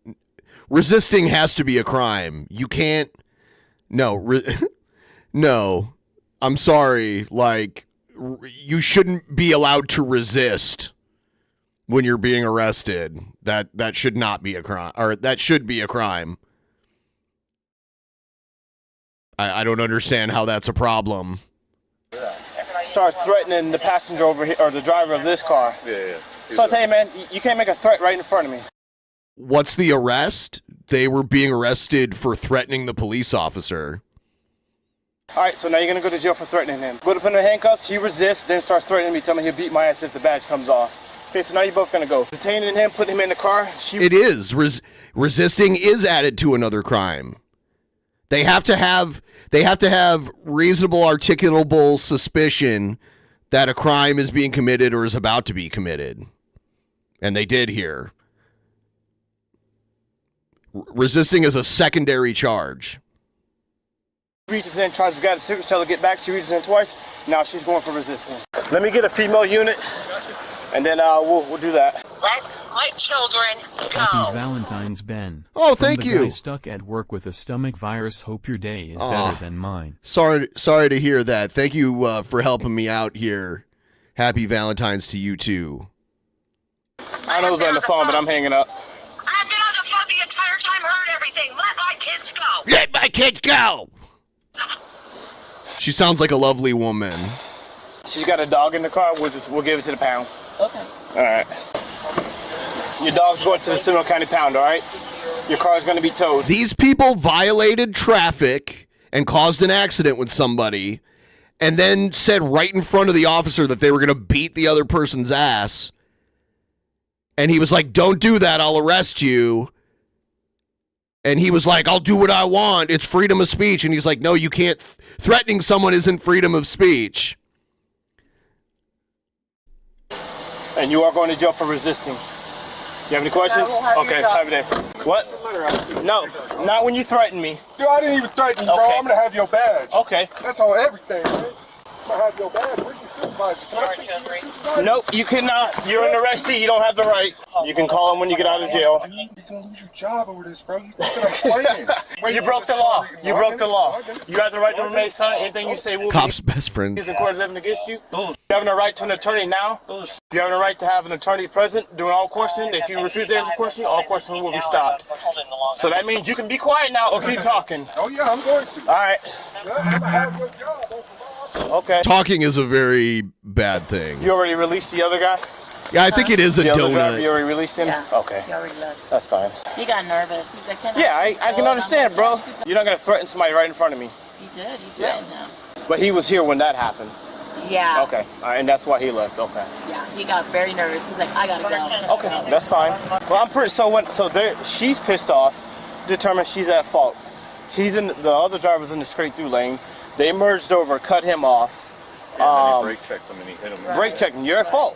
Resisting has to be a crime. You can't. No. No. I'm sorry. Like, you shouldn't be allowed to resist when you're being arrested. That should not be a crime. Or that should be a crime. I don't understand how that's a problem. Starts threatening the passenger over here, or the driver of this car. Yeah. So I say, hey man, you can't make a threat right in front of me. What's the arrest? They were being arrested for threatening the police officer. All right, so now you're gonna go to jail for threatening him. Go to put him in handcuffs, he resists, then starts threatening me, telling me he'll beat my ass if the badge comes off. Okay, so now you're both gonna go. Detaining him, putting him in the car. It is. Resisting is added to another crime. They have to have reasonable, articulable suspicion that a crime is being committed or is about to be committed. And they did here. Resisting is a secondary charge. Reaches in, tries to get a cigarette, tell her to get back. She reaches in twice. Now she's going for resisting. Let me get a female unit, and then we'll do that. Let my children go. Happy Valentine's, Ben. Oh, From thank the you. Guy stuck at work with a stomach virus. Hope your day is better than mine. Sorry to hear that. Thank you for helping me out here. Happy Valentine's to you too. I know who's on the phone, but I'm hanging up. I've been on the phone the entire time, heard everything. Let my kids go. Let my kids go. She sounds like a lovely woman. She's got a dog in the car. We'll give it to the pound. Okay. All right. Your dog's going to the Seminole County Pound. All right. Your car's going to be towed. These people violated traffic and caused an accident with somebody, and then said right in front of the officer that they were going to beat the other person's ass. And he was like, "Don't do that. I'll arrest you." And he was like, "I'll do what I want. It's freedom of speech." And he's like, "No, you can't. Threatening someone isn't freedom of speech." And you are going to jail for resisting. You have any questions? Okay, have it. What? No, not when you threaten me. Dude, I didn't even threaten you, bro. Okay. I'm gonna have your badge. Okay. That's on everything, man. I'm gonna have your badge. Where's your supervisor? Can I speak to your supervisor? Nope, you cannot. You're an arrestee. You don't have the right. You can call him when you get out of jail. You're gonna lose your job over this, bro. You think I'm playing? You broke the law. You broke the law. You have the right to remain silent. Anything you say will Cop's best friend. Using court as evidence against you. You have a right to an attorney now. You have a right to have an attorney present during all questioning. If you refuse to answer the question, all questioning will be stopped. So that means you can be quiet now or keep talking. Oh yeah, I'm going to. All right. I'm gonna have your job. Okay. Talking is a very bad thing. You already released the other guy? Yeah, I think it is a The other driver, donut. you already released him? Yeah. Okay. He already left. That's fine. He got nervous. He's like, Yeah, I can understand, bro. You're not going to threaten somebody right in front of me. He did. He threatened him. But he was here when that happened. Yeah. Okay. And that's why he left. Okay. Yeah. He got very nervous. He's like, I gotta go. Okay, that's fine. Well, I'm pretty. So there, she's pissed off, determined she's at fault. He's in the other driver's in the straight through lane. They merged over, cut him off. Yeah, and then he brake checked him and he hit him. Brake checked him. You're at fault.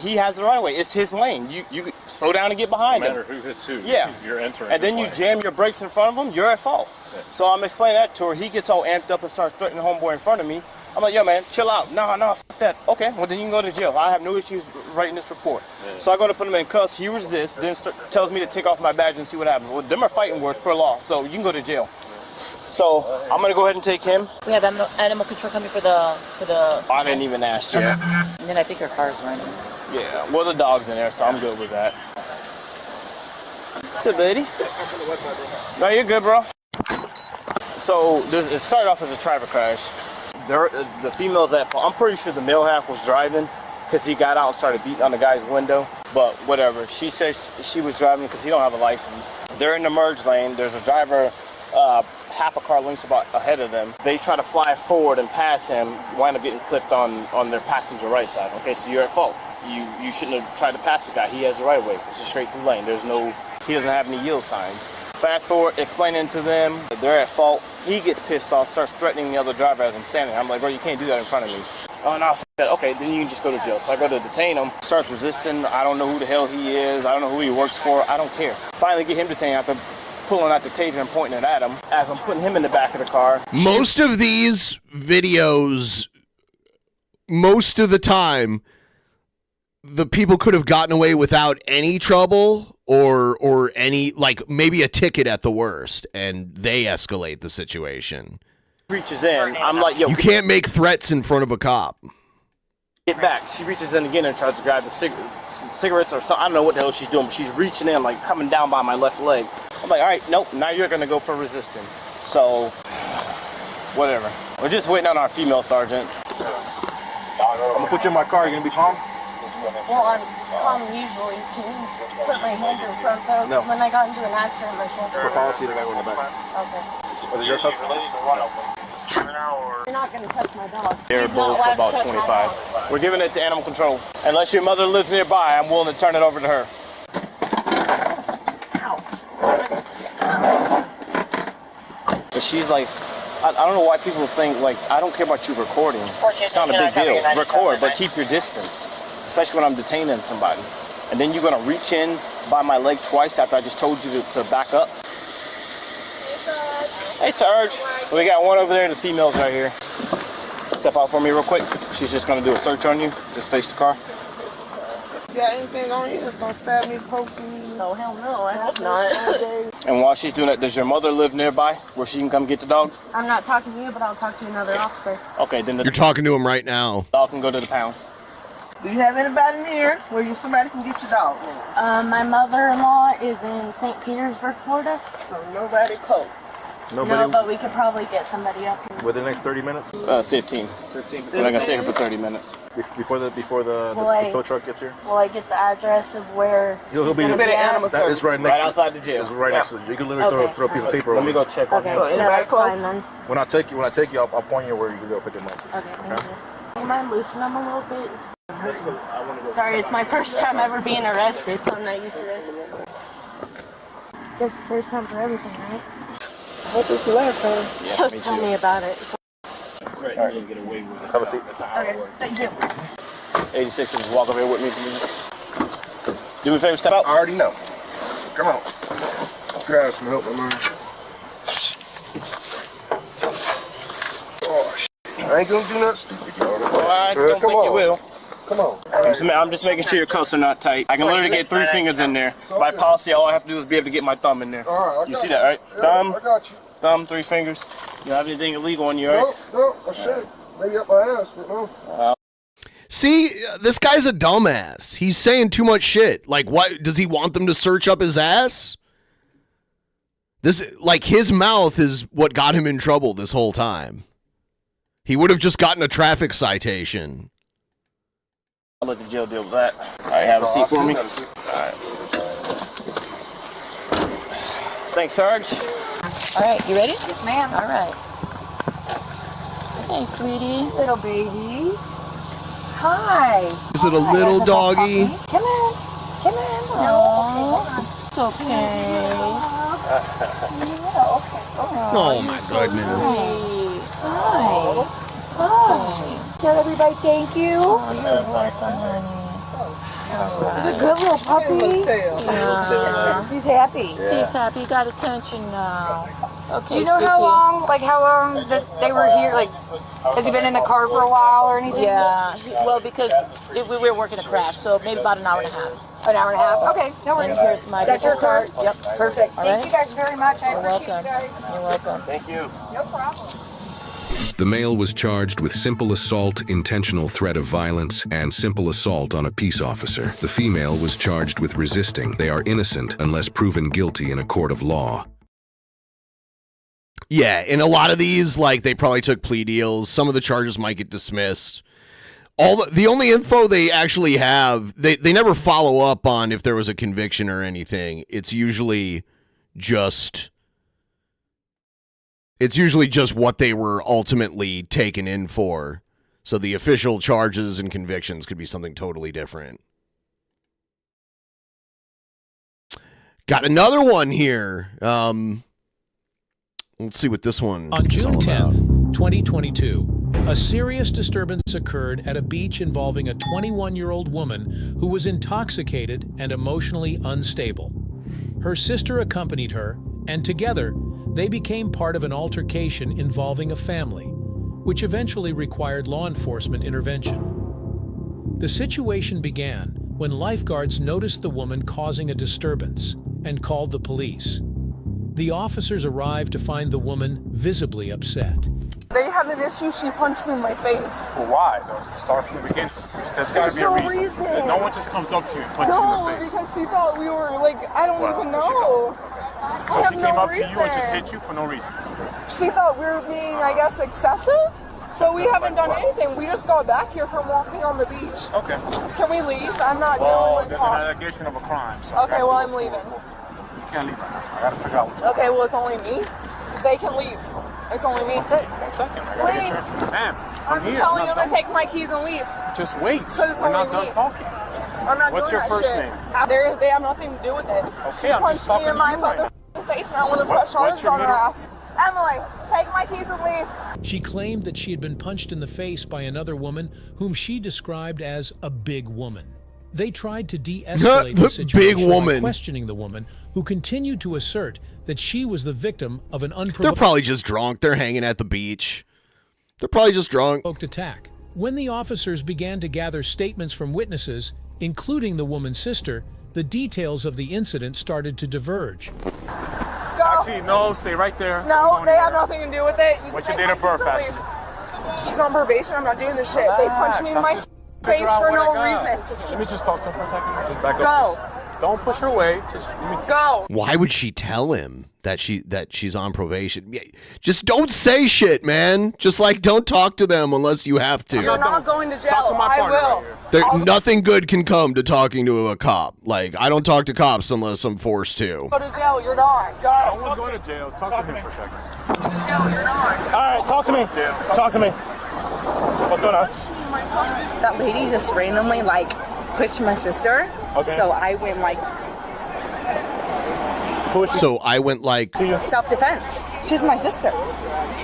He has the right of way. It's his lane. You slow down and get behind No him. matter who hits who. Yeah. You're entering. And then you jam your brakes in front of him. You're at fault. Yeah. So I'm explaining that to her. He gets all amped up and starts threatening the homeboy in front of me. I'm like, yo, man, chill out. No, fuck that. Okay, well, then you can go to jail. I have no issues writing this report. Yeah. So I go to put him in cuffs. He resists, then tells me to take off my badge and see what happens. Well, them are fighting words per law, so you can go to jail. So I'm going to go ahead and take him. We have animal control coming for the. I didn't even ask you. And then I think her car's running. Yeah, well, the dog's in there, so I'm good with that. What's up, buddy? No, you're good, bro. So it started off as a traffic crash. The female's at fault. I'm pretty sure the male half was driving because he got out and started beating on the guy's window. But whatever. She says she was driving because he don't have a license. They're in the merge lane. There's a driver half a car length about ahead of them. They try to fly forward and pass him, wind up getting clipped on their passenger right side. Okay, so you're at fault. You shouldn't have tried to pass the guy. He has the right of way. It's a straight through lane. He doesn't have any yield signs. Fast forward, explaining to them that they're at fault. He gets pissed off, starts threatening the other driver as I'm standing there. I'm like, bro, you can't do that in front of me. Oh, no, that. Okay, then you can just go to jail. So I go to detain him, starts resisting. I don't know who the hell he is. I don't know who he works for. I don't care. Finally get him detained after pulling out the taser and pointing it at him as I'm putting him in the back of the car. Most of these videos, most of the time, the people could have gotten away without any trouble or any, like, maybe a ticket at the worst, and they escalate the situation. Reaches in. I'm like, yo. You can't make threats in front of a cop. Get back. She reaches in again and tries to grab the cigarettes or something. I don't know what the hell she's doing, but she's reaching in, like, coming down by my left leg. I'm like, all right, nope, now you're going to go for resisting. So Whatever. We're just waiting on our female sergeant. I'm gonna put you in my car. You gonna be calm? Well, I'm calm usually. Can you put my hands in front though? No. When I got into an accident, my shoulder. For policy, the guy in the back. Okay. Was it your cups? You're not gonna touch my dog. They're He's not both allowed to about touch my 25. dog. We're giving it to animal control. Unless your mother lives nearby, I'm willing to turn it over to her. But she's like, I don't know why people think, like, I don't care about you recording. It's not a big deal. Record, but keep your distance. Especially when I'm detaining somebody. And then you're gonna reach in by my leg twice after I just told you to back up. Hey, Sarge. So we got one over there, the female's right here. Step out for me real quick. She's just gonna do a search on you. Just face the car. You got anything on you that's gonna stab me, poke me? No, hell no, I hope not. And while she's doing that, does your mother live nearby where she can come get the dog? I'm not talking to you, but I'll talk to another officer. Okay, then the You're talking to him right now. dog can go to the pound. Do you have anybody near where somebody can get your dog? My mother-in-law is in St. Petersburg, Florida. So nobody close. Nobody? No, but we could probably get somebody up here. Within the next 30 minutes? 15. 15. We're not gonna stay here for 30 minutes. Before the tow truck gets here? Will I get the address of where He'll be gonna be at? That is right next Right outside the jail. It's right next to it. You can literally throw a piece of paper Let over me go check on Okay, him. no, that's fine then. When I take you, I'll point you where you can go pick him up. Okay, thank you. Do you mind loosening them a little bit? Sorry, it's my first time ever being arrested, so I'm not used to this. This is the first time for everything, right? I hope it's the last time. Yeah, me Tell too. me about it. Great, you didn't get away with it. Have a seat. Okay, thank you. 86, just walk over here with me, please. Do me a favor, step out. I already know. Come on. Could I have some help with mine? Oh, I ain't gonna do nothing stupid, y'all. I don't think you will. Come on. I'm just making sure your cuffs are not tight. I can literally get 3 fingers in there. By policy, all I have to do is be able to get my thumb in there. All right, You see that, right? Yeah, Thumb, I got you. thumb, 3 fingers. You don't have anything illegal on you, right? No, I should. Maybe up my ass, but no. See, this guy's a dumbass. He's saying too much shit. Like, what does he want them to search up his ass? This, like, his mouth is what got him in trouble this whole time. He would have just gotten a traffic citation. I'll let the jail deal with that. All right, have a seat for me. All right. Thanks, Sarge. All right, you ready? Yes, ma'am. All right. Hey, sweetie. Little baby. Hi. Is it a little doggy? Come in. Come in. No, it's okay. Oh my goodness. Hi. Hi. Tell everybody thank you. Oh, you're welcome, honey. He's a good little puppy. Yeah. He's happy. He's happy. He got attention now. Okay. Do you know how long that they were here? Like, has he been in the car for a while or anything? Yeah. Well, because we were working a crash, so maybe about an hour and a half. An hour and a half? Okay, no worries. And here's my That's your business card. card? Yep. Perfect. All Thank right. you guys very much. I You're appreciate welcome. you guys. You're welcome. Thank you. No problem. The male was charged with simple assault, intentional threat of violence, and simple assault on a peace officer. The female was charged with resisting. They are innocent unless proven guilty in a court of law. Yeah, in a lot of these, like, they probably took plea deals. Some of the charges might get dismissed. The only info they actually have, they never follow up on if there was a conviction or anything. It's usually just what they were ultimately taken in for. So the official charges and convictions could be something totally different. Got another one here. Let's see what this one On is June all about. 10th, 2022, a serious disturbance occurred at a beach involving a 21-year-old woman who was intoxicated and emotionally unstable. Her sister accompanied her, and together, they became part of an altercation involving a family, which eventually required law enforcement intervention. The situation began when lifeguards noticed the woman causing a disturbance and called the police. The officers arrived to find the woman visibly upset. They had an issue. She punched me in my face. Well, why? Start from the beginning. There's got to be a reason. No one just comes up to you and punches you in the face. Because she thought we were like, I don't even know. So she came up to you and just hit you for no reason. She thought we were being, I guess, excessive. So we haven't done anything. We just got back here from walking on the beach. Okay. Can we leave? I'm not dealing with there's an cops. allegation of a crime. So Okay, well, I'm leaving. You can't leave right now. I gotta figure out what's Okay, well, it's only me. They can leave. It's only me. Okay, 1 second. I gotta get your... Ma'am, I'm here. telling you, I'm gonna take my keys and leave. Just wait. Because it's We're only not done me. talking. I'm not What's doing your that first shit. name? They have nothing to do with it. She I'm just punched me talking in to my you right motherfucking face and I want to press What's charges your on her middle- ass. Emily, take my keys and leave. She claimed that she had been punched in the face by another woman whom she described as a big woman. They tried to de-escalate the The situation big woman. by questioning the woman, who continued to assert that she was the victim of an They're unprovoked probably just drunk. They're hanging at the beach. They're probably just drunk. attack. When the officers began to gather statements from witnesses, including the woman's sister, the details of the incident started to diverge. Actually, no, stay right there. No, they have nothing to do with it. You What's can your take date my of birth, keys and leave. She's on probation. I'm not doing this shit. They punched me in my face for no reason. Let me just talk to her for a second. Just back Go. up. Don't push her away. Just let me... Go. Why would she tell him that she's on probation? Yeah, just don't say shit, man. Just like don't talk to them unless you have to. You're not going to jail. I will. Nothing good can come to talking to a cop. Like, I don't talk to cops unless I'm forced to. Go to jail. You're not. Go. No one's going to jail. Talk to him for a second. No, you're not. All right, talk to me. Talk to me. What's going on? That lady just randomly like pushed my sister. Okay. So I went like So I went like self-defense. She's my sister.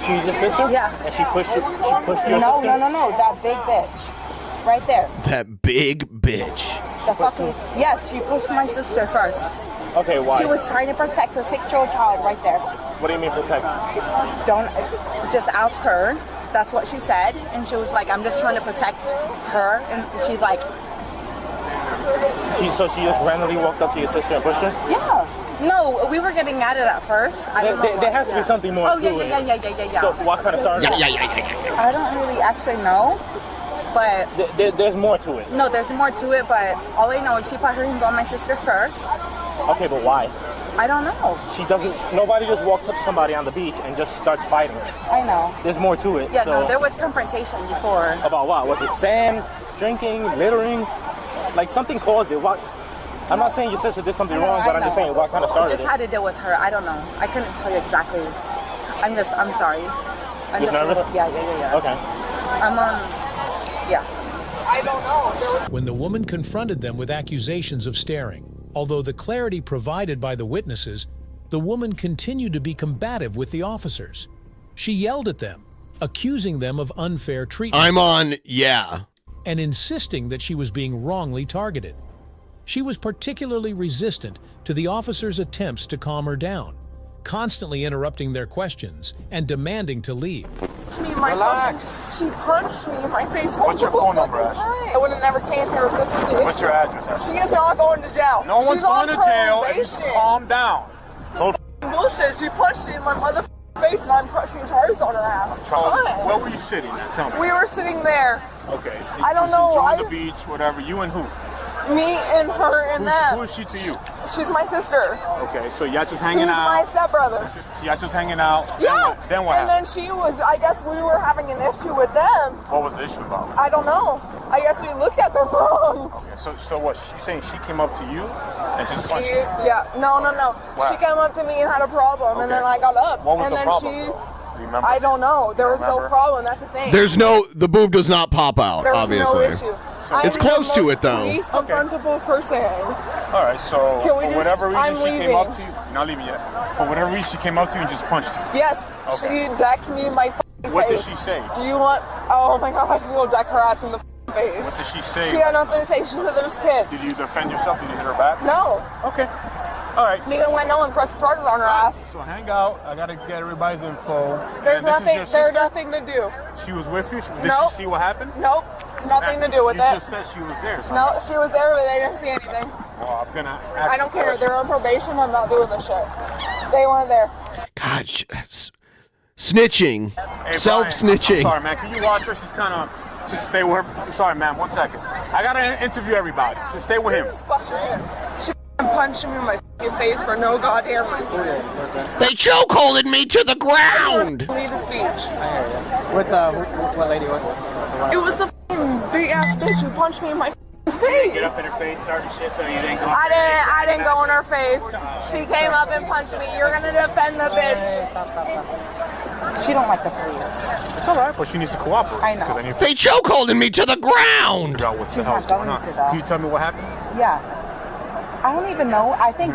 She's your sister? Yeah. And she pushed your sister? No. That big bitch. Right there. that big bitch. The fucking yes, she pushed my sister first. Okay, why? She was trying to protect her 6-year-old child right there. What do you mean protect? Don't just ask her. That's what she said, and she was like, "I'm just trying to protect her," and she's like, So she just randomly walked up to your sister and pushed her? "Yeah." No, we were getting at it at first. I don't know. There has to be something more Oh to yeah, it. yeah. So what kind of started? Yeah. I don't really actually know, but There's more to it. no, there's more to it. But all I know is she put her hands on my sister first. Okay, but why? I don't know. She doesn't. Nobody just walks up to somebody on the beach and just starts fighting. I know. There's more to it. Yeah, so. no, there was confrontation before. About what? Was it sand, drinking, littering? Like something caused it. What? I'm not saying your sister did something wrong, but I'm just saying what kind of started Just it. how to deal with her. I don't know. I couldn't tell you exactly. I'm sorry. I'm Just nervous? Yeah. Okay. I'm yeah. I don't know. When the woman confronted them with accusations of staring, although the clarity provided by the witnesses, the woman continued to be combative with the officers. She yelled at them, accusing them of unfair treatment. I'm on, yeah. And insisting that she was being wrongly targeted. She was particularly resistant to the officers' attempts to calm her down, constantly interrupting their questions and demanding to leave. Relax. She punched me in my face. What's your phone number, Ash? I would have never came here if this was the issue. What's your address, Ash? She is not going to jail. No one's She's on going to jail. And probation. calm down. Bullshit. She punched me in my motherfucking face and I'm pressing charges on her ass. Where were you sitting at? Tell me. We were sitting there. Okay. I don't know. On the beach, whatever. You and who? Me and her and them. Who is she to you? She's my sister. Okay, so y'all just hanging He's out. my stepbrother. Y'all just hanging out. Yeah. Then what And happened? then she was, I guess we were having an issue with them. What was the issue about? I don't know. I guess we looked at them wrong. Okay, so what? She's saying she came up to you and just punched you? Yeah. No. Wow. She came up to me and had a problem, and then I got up. What was and the then problem? she. Do you remember? I don't know. There was no Remember? problem. That's the thing. The boob does not pop out, There was obviously. no issue. It's close to it, though. Least confrontable person. All right, so Can we for just- whatever reason I'm she came leaving. up to you. You're not leaving yet. For whatever reason she came up to you and just punched you. Yes. Okay. She decked me in my face. What did she say? Do you want? Oh my God! I can go deck her ass in the face. What did she say? She had nothing to say. She said there's kids. Did you defend yourself? Did you hit her back? No. Okay. All right. Neither went no and pressed charges on her ass. So hang out. I gotta get everybody's info. There's And this is nothing. your There's sister? nothing to do. She was with you. Did Nope. she see what happened? Nope. Nothing to do with you it. You just said she was there. So No, she was there, but they didn't see anything. Well, I'm gonna. I don't care. They're on probation. I'm not doing this shit. They weren't there. God, snitching. Hey, Self-snitching. Brian, I'm sorry, man. Can you watch her? She's kind of. Just stay with her. I'm sorry, ma'am. 1 second. I gotta interview everybody. Just stay with him. She punched punched me in my fucking face for no goddamn reason. They chokeholded me to the ground. Need a speech. I hear you. What lady was it? It was the fucking big ass bitch who punched me in my face. Get up in her face, starting shit, though. You didn't go. I didn't go in her face. She came up and punched me. You're gonna defend the bitch. She don't like the police. It's all right, but she needs to cooperate. I know. They chokeholded me to the ground. Figure out what the She's hell's not going going on. to, though. Can you tell me what happened? Yeah. I don't even know. I think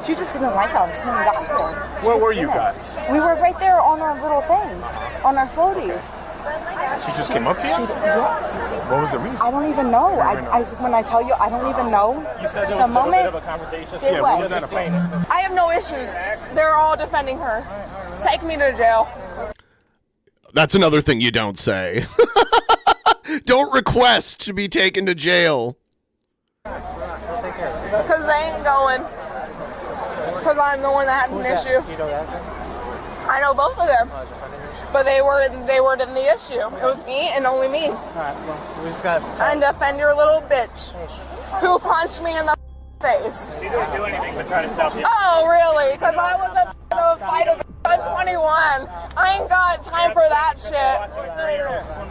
she just didn't like us when we got here. Where were you guys? We were right there on our little things, on our floaties. She just came up to you? Yeah. What was the reason? I don't even know. When I tell you, I don't even know. You said there the was a moment, little bit of a conversation. It was. I have no issues. They're all defending her. Take me to jail. That's another thing you don't say. Don't request to be taken to jail. Because they ain't going. Because I'm the one that had an issue. I know both of them. But they were in the issue. It was me and only me. Alright, well, we just got And defend your little bitch who punched me in the face. She didn't do anything but try to stop you. Oh, really? Because I was a fight of I'm 21. I ain't got time for that shit.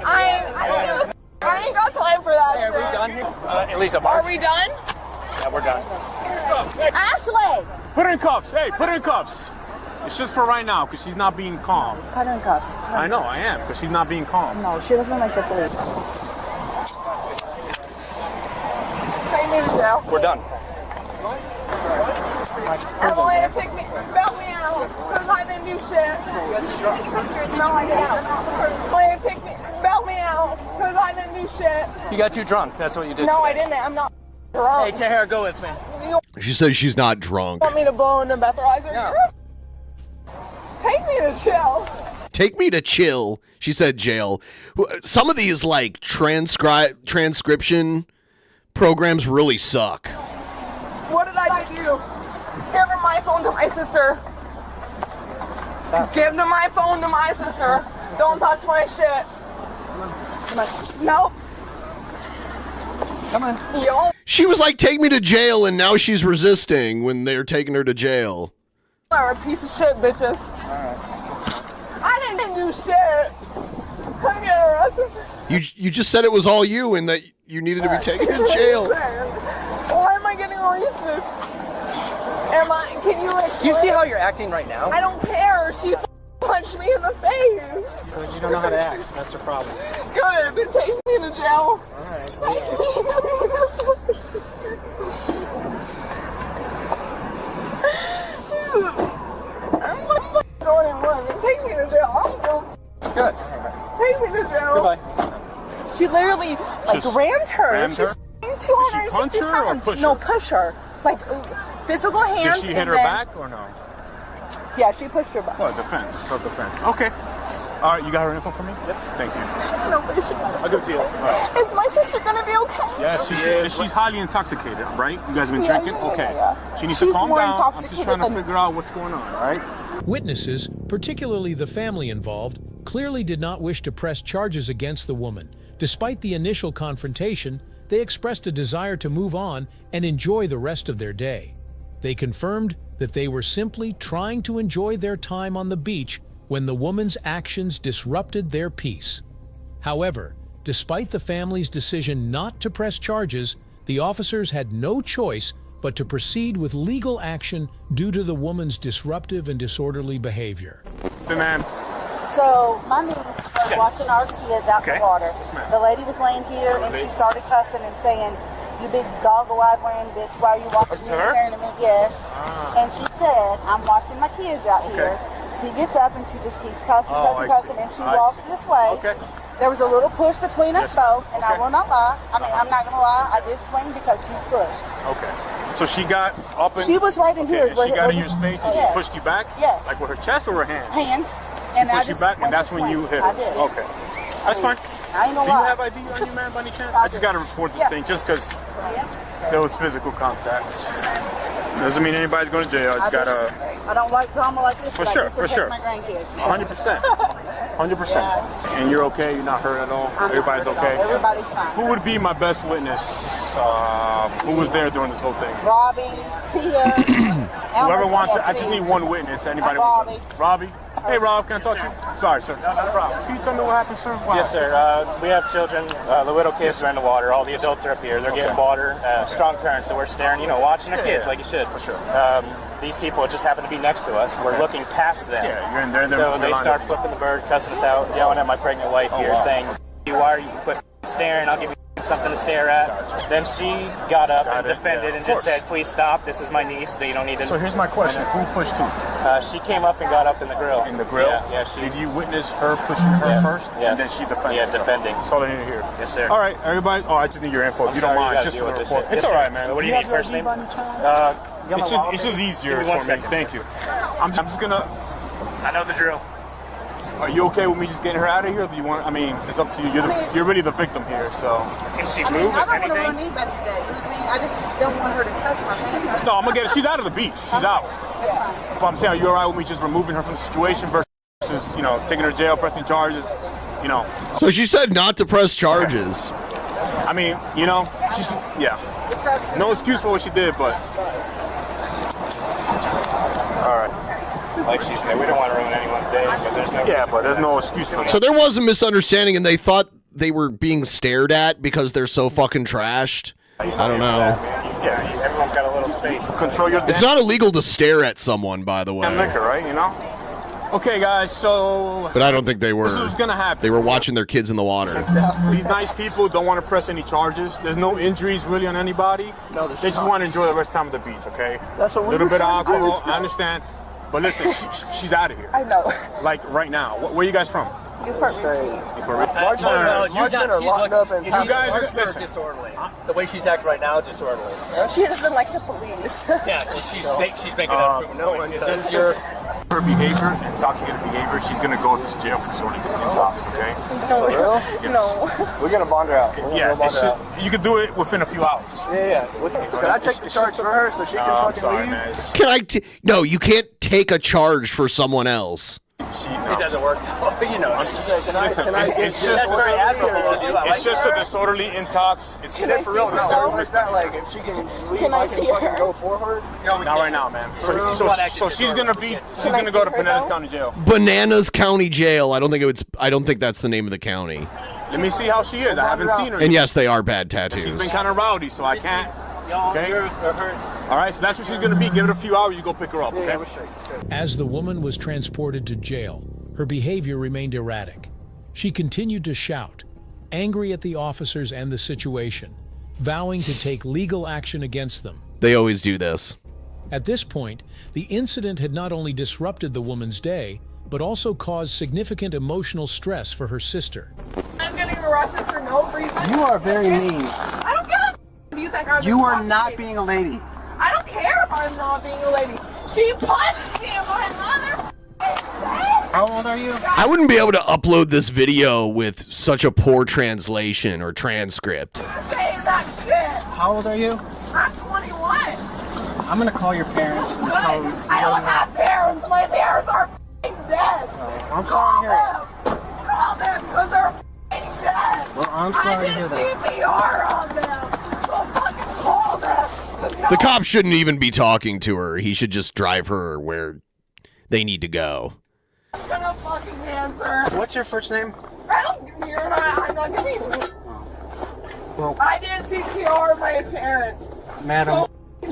I ain't got time for that shit. Are we done here? At least a Are we done? Yeah, we're done. Ashley! Put her in cuffs. Hey, put her in cuffs. It's just for right now, because she's not being calm. Put her in cuffs. I know, I am, because she's not being calm. No, she doesn't like the police. Take me to jail. We're done. Emily, pick me, bail me out, because I didn't do shit. No, I didn't. Emily, pick me, bail me out, because I didn't do shit. You got too drunk. That's what you did. No, today. I didn't. I'm not drunk. Hey, Tahir, go with me. You She says she's not drunk. want me to blow in the breathalyzer? No. Take me to jail. Take me to chill. She said jail. Some of these like transcription programs really suck. What did I do? Give her my phone to my sister. Stop. Give my phone to my sister. Don't touch my shit. Nope. Come on. Yo. She was like, take me to jail, and now she's resisting when they're taking her to jail. You're a piece of shit, bitches. I didn't do shit. I'm getting arrested. You just said it was all you and that you needed to be taken to jail. Why am I getting arrested? Can you explain? Do you see how you're acting right now? I don't care. She punched me in the face. Because you don't know how to act. That's the problem. Good, but take me to jail. I'm 21. Take me to jail. Good. Take me to jail. Goodbye. She literally rammed her. Rammed her? She's 260 Did she punch her or pounds. push her? No, push her. Like physical hands. Did she hit and her then- back or no? Yeah, she pushed her back. Well, defense. Self-defense. Okay. All right, you got her info for me? Yep. Thank you. Nobody should. I'll give it to you. All right. Is my sister gonna be okay? Yeah, she's highly intoxicated, right? You guys been Yeah, drinking? yeah, Okay. yeah. She needs She's to calm more down. I'm just intoxicated trying to than- figure out what's going on, all right? Witnesses, particularly the family involved, clearly did not wish to press charges against the woman. Despite the initial confrontation, they expressed a desire to move on and enjoy the rest of their day. They confirmed that they were simply trying to enjoy their time on the beach when the woman's actions disrupted their peace. However, despite the family's decision not to press charges, the officers had no choice but to proceed with legal action due to the woman's disruptive and disorderly behavior. Hey, ma'am. So my niece was watching our kids out in the water. The lady was laying here and she started cussing and saying, "You big goggle-eyed wearing bitch, why are you watching me and staring at me?" Yes. And she said, "I'm watching my kids out here." She gets up and she just keeps cussing, and she walks this way. There was a little push between us both, and I will not lie. I mean, I'm not gonna lie. I did swing because she pushed. Okay. So she got up and... She was right in here. And she got in your space and she pushed you back? Yes. Like with her chest or her hands? Hands. And She I pushed you just back and went that's to when swing. you hit her? I did. Okay. That's fine. I ain't gonna Do you lie. have ID on you, man, by any chance? I just got to report this thing just because there was physical contact. Doesn't mean anybody's going to jail. I just got to... I don't like drama like this. For but I sure, do for protect sure. My grandkids. 100%. 100%. And you're okay? You're not hurt at all? Everybody's okay? Everybody's fine. Who would be my best witness? Who was there during this whole thing? Robbie, Tia, Whoever wants to, I just need one witness. Anybody? Robbie. Robbie? Hey, Rob, can I talk to you? Sorry, sir. No problem. Can you tell me what happened, sir? Wow. Yes, sir. We have children. The little kids are in the water. All the adults are up here. They're getting water. Strong current, so we're staring, watching our kids like you should. For sure. These people just happen to be next to us. We're looking past them. Yeah, you're in there. So they start flipping the bird, cussing us out, yelling at my pregnant wife here, saying, "Why are you quit staring? I'll give you something to stare at." Then she got up and defended and just said, "Please stop. This is my niece. You don't need to." So here's my question: Who pushed who? She came up and got up in the grill. In the grill? Yeah. Did you witness her pushing her first? Yes. And then she defended. Yeah, defending. That's all I need to hear. Yes, sir. All right, everybody. Oh, I just need your info. If you don't mind, just for the report. It's all right, man. What do you need? First name? It's just easier for me. Thank you. I'm just gonna. I know the drill. Are you okay with me just getting her out of here? Or do you want? I mean, it's up to you. You're really the victim here, so. Can she I move? don't want to run anybody today. I just don't want her to cuss my man. No, I'm gonna get her. She's out of the beach. She's out. But I'm saying, are you all right with me just removing her from the situation versus, taking her to jail, pressing charges, So she said not to press charges. I mean, she's, no excuse for what she did, but. All right. Like she said, we don't want to ruin anyone's day, but there's no. Yeah, but there's no excuse for that. So there was a misunderstanding, and they thought they were being stared at because they're so fucking trashed. I don't know. Yeah, everyone's got a little space. Control your. It's not illegal to stare at someone, by the way. And liquor, right? Okay, guys. So. But I don't think they were. This was gonna happen. They were watching their kids in the water. These nice people don't want to press any charges. There's no injuries really on anybody. No, they just want to enjoy the rest of the time at the beach. Okay. That's a little bit of alcohol. I understand. But listen, she's out of here. I know. Like right now. Where are you guys from? Newport Richie. You guys are disorderly. The way she's acting right now, disorderly. She doesn't like the police. Yeah, she's making that improvement. Is this your her behavior, intoxicated behavior? She's gonna go to jail for disorderly intox. Okay. No. Yes. No. We're gonna bond her out. You can do it within a few hours. Yeah. Can I take the charge for her so she can fucking leave? Man. No, you can't take a charge for someone else. It doesn't work. Listen, it's just very admirable of you. It's just a disorderly intox. It's for real. It's not like if she can leave, Can I see her? go for her. Not right now, man. So she's gonna go to Pinellas County Jail. Bananas County Jail. I don't think that's the name of the county. Let me see how she is. I haven't seen her. And yes, they are bad tattoos. She's been kind of rowdy, so I can't. Okay. All right, so that's what she's gonna be. Give it a few hours. You go pick her up. Okay. As the woman was transported to jail, her behavior remained erratic. She continued to shout, angry at the officers and the situation, vowing to take legal action against them. They always do this. At this point, the incident had not only disrupted the woman's day, but also caused significant emotional stress for her sister. I'm getting arrested for no reason. You are very mean. I don't give a you think I'm You are not being a lady. I don't care if I'm not being a lady. She punched me in my mother. How old are you? I wouldn't be able to upload this video with such a poor translation or transcript. Say that shit. How old are you? I'm 21. I'm gonna call your parents and tell them. I don't have parents. My parents are dead. I'm sorry to hear it. Call them because they're dead. Well, I'm sorry to hear that. CPR on them. So fucking call them. The cop shouldn't even be talking to her. He should just drive her where they need to go. I'm gonna fucking answer. What's your first name? I don't. I'm not gonna. Well, I did CPR my parents. Madam. So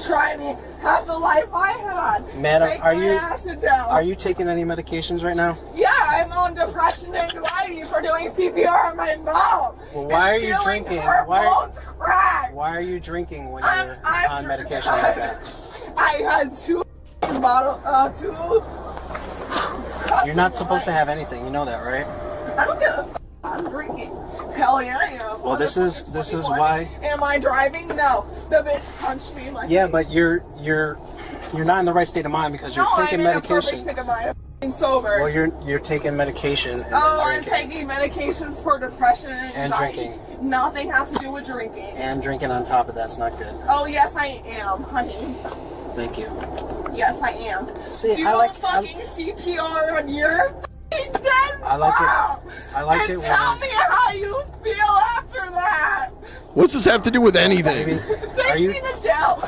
try me. Have the life I had. Madam, Take are my you acid down. are you taking any medications right now? Yeah, I'm on depression and anxiety for doing CPR on my mom. Well, why are you drinking? Her bones cracked. Why are you drinking when you're on medication like that? I had two. You're not supposed to have anything. You know that, right? I don't give a f. I'm drinking. Hell yeah, I am. Well, this is why. Am I driving? No. The bitch punched me in my Yeah, face. but you're not in the right state of mind because you're taking I'm in a perfect medication. state of mind. I'm sober. Well, you're taking medication and I'm drinking. taking medications for depression and anxiety. And drinking. Nothing has to do with drinking. And drinking on top of that's not good. Oh yes, I am, honey. Thank you. Yes, I am. See, do I like fucking CPR on your dead I like mom. it. I like and it when tell me how you feel after that. What's this have to do with anything? Take me to jail.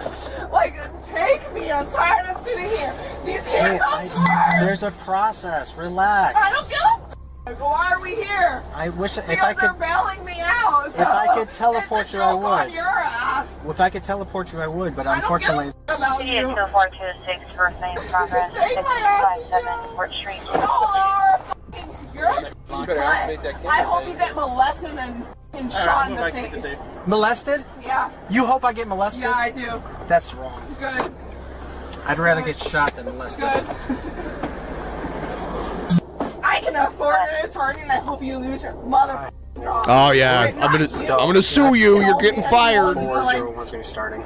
Like, take me. I'm tired of sitting here. These handcuffs hurt. There's a process. Relax. I don't give a why are we here? I wish Because if I could. they're bailing me out. If I could teleport you, I would. On your ass. If I could teleport you, I would. But unfortunately. About you. 426, first name progress, 657 Port Street. You're a I hope you get molested and shot in the face. Molested? Yeah. You hope I get molested? Yeah, I do. That's wrong. Good. I'd rather get shot than molested. Good. I can afford an attorney, and I hope you lose your mother. Oh yeah, I'm gonna sue you. You're getting fired. 401's gonna be starting.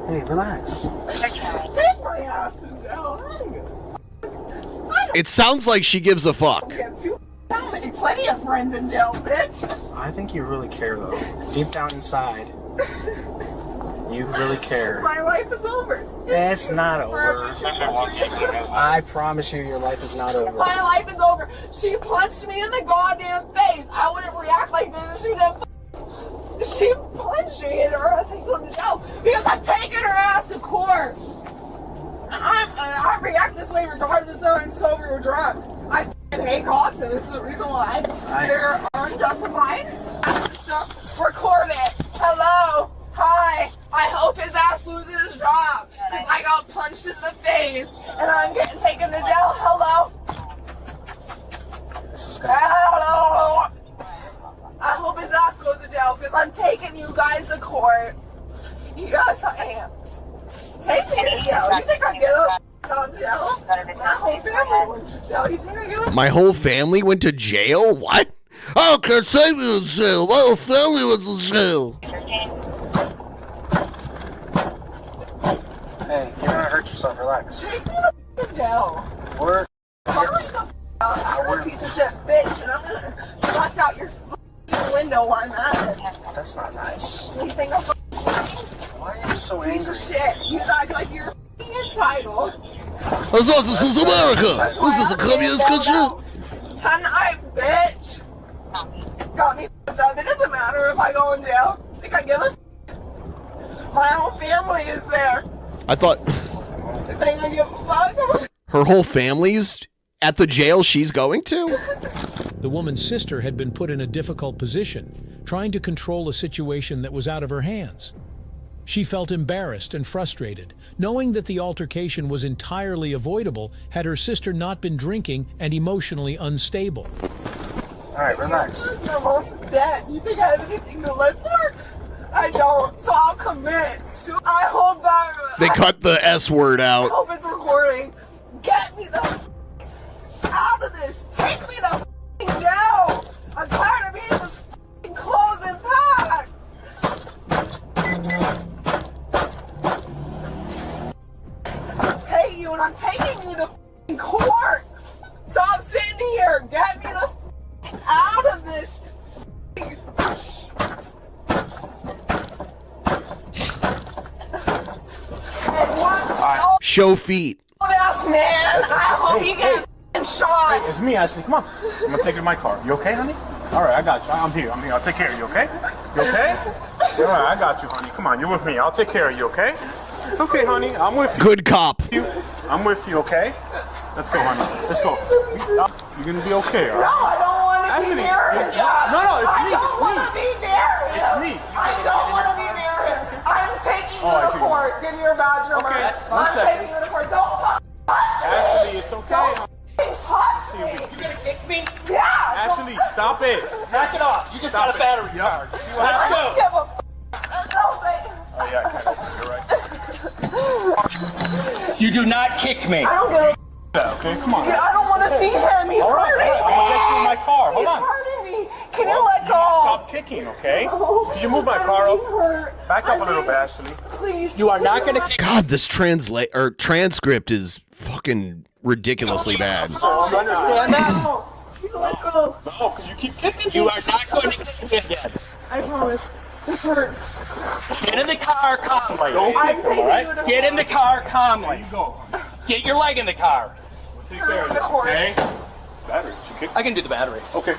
Hey, relax. Take my ass to jail. It sounds like she gives a fuck. Plenty of friends in jail, bitch. I think you really care, though. Deep down inside, you really care. My life is over. It's not over. I promise you, your life is not over. My life is over. She punched me in the goddamn face. I wouldn't react like this if she didn't. She punched me in her ass and go to jail because I'm taking her ass to court. I react this way regardless if I'm sober or drunk. I hate cops, and this is the reason why. They're unjustified. Stuff. Record it. Hello. Hi. I hope his ass loses his job because I got punched in the face and I'm getting taken to jail. Hello. This is Hello. I hope his ass goes to jail because I'm taking you guys to court. Yes, I am. Take me to jail. You think I get out of jail? My whole family went to jail. You think I get out? My whole family went to jail? What? I can't take me to jail. My whole family went to jail. Hey, you're gonna hurt yourself. Relax. Take me to jail. We're. Hurry the out. You're a piece of shit bitch, and I'm gonna bust out your window while I'm at it. That's not nice. You think I'm Why are you so piece angry? of shit? You act like you're entitled. I thought this was America. This is a communist country. Tonight, bitch. Got me f***ed up. It doesn't matter if I go in jail. Think I give a f***? My whole family is there. I thought Think I give a fuck? her whole family's at the jail she's going to? The woman's sister had been put in a difficult position, trying to control a situation that was out of her hands. She felt embarrassed and frustrated, knowing that the altercation was entirely avoidable had her sister not been drinking and emotionally unstable. All right, relax. My mom's dead. You think I have anything to live for? I don't, so I'll commit. I hope that... They cut the S word I out. hope it's recording. Get me the out of this. Take me to jail. I'm tired of being in this clothes and pack. I hate you, and I'm taking you to court. Stop sitting here. Get me the out of this. Show feet. Ass man, I hope you get shot. Hey, it's me, Ashley. Come on. I'm gonna take you to my car. You okay, honey? All right, I got you. I'm here. I'll take care of you, okay? You okay? All right, I got you, honey. Come on, you're with me. I'll take care of you, okay? It's okay, honey. I'm with you. Good cop. I'm with you, okay? Let's go, honey. Let's go. You're gonna be okay, all No, right? I don't want to be near him. No, it's me. I don't want to be near him. It's me. I don't want to be near him. I'm taking you to court. Give me your badge number. Okay, I'm taking you to court. Don't touch me. Ashley, it's okay. Don't touch me. You gonna kick me? Yeah. Ashley, stop it. Knock it off. You just got a battery charge. See what I don't happens? give a no thing. Oh, yeah, kind of. You're right. You do not kick me. I don't give a Okay, come on. I don't want to see him. He's All right, hurting me. I'm gonna get you in my car. Hold He's on. hurting me. Can you let go? Stop kicking, okay? Can you move my car up? Back up a little bit, Ashley. Please. You are not gonna kick God, this transcript is fucking ridiculously bad. You understand that? No. Let go. No, because you keep kicking me. You are not going to kick me again. I promise. This hurts. Get in the car calmly. I'm taking you to Get in the car calmly. There you go. Get your leg in the car. We'll take care of this, okay? Battery. You kick? I can do the battery. Okay.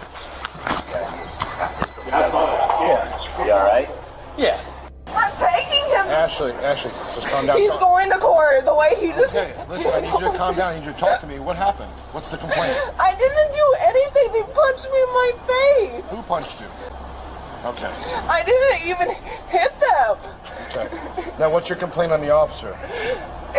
Yeah. You all right? Yeah. I'm taking him. Ashley, just calm down. He's going to court. The way he just. Okay, listen, I need you to calm down. I need you to talk to me. What happened? What's the complaint? I didn't do anything. They punched me in my face. Who punched you? Okay. I didn't even hit them. Okay. Now, what's your complaint on the officer?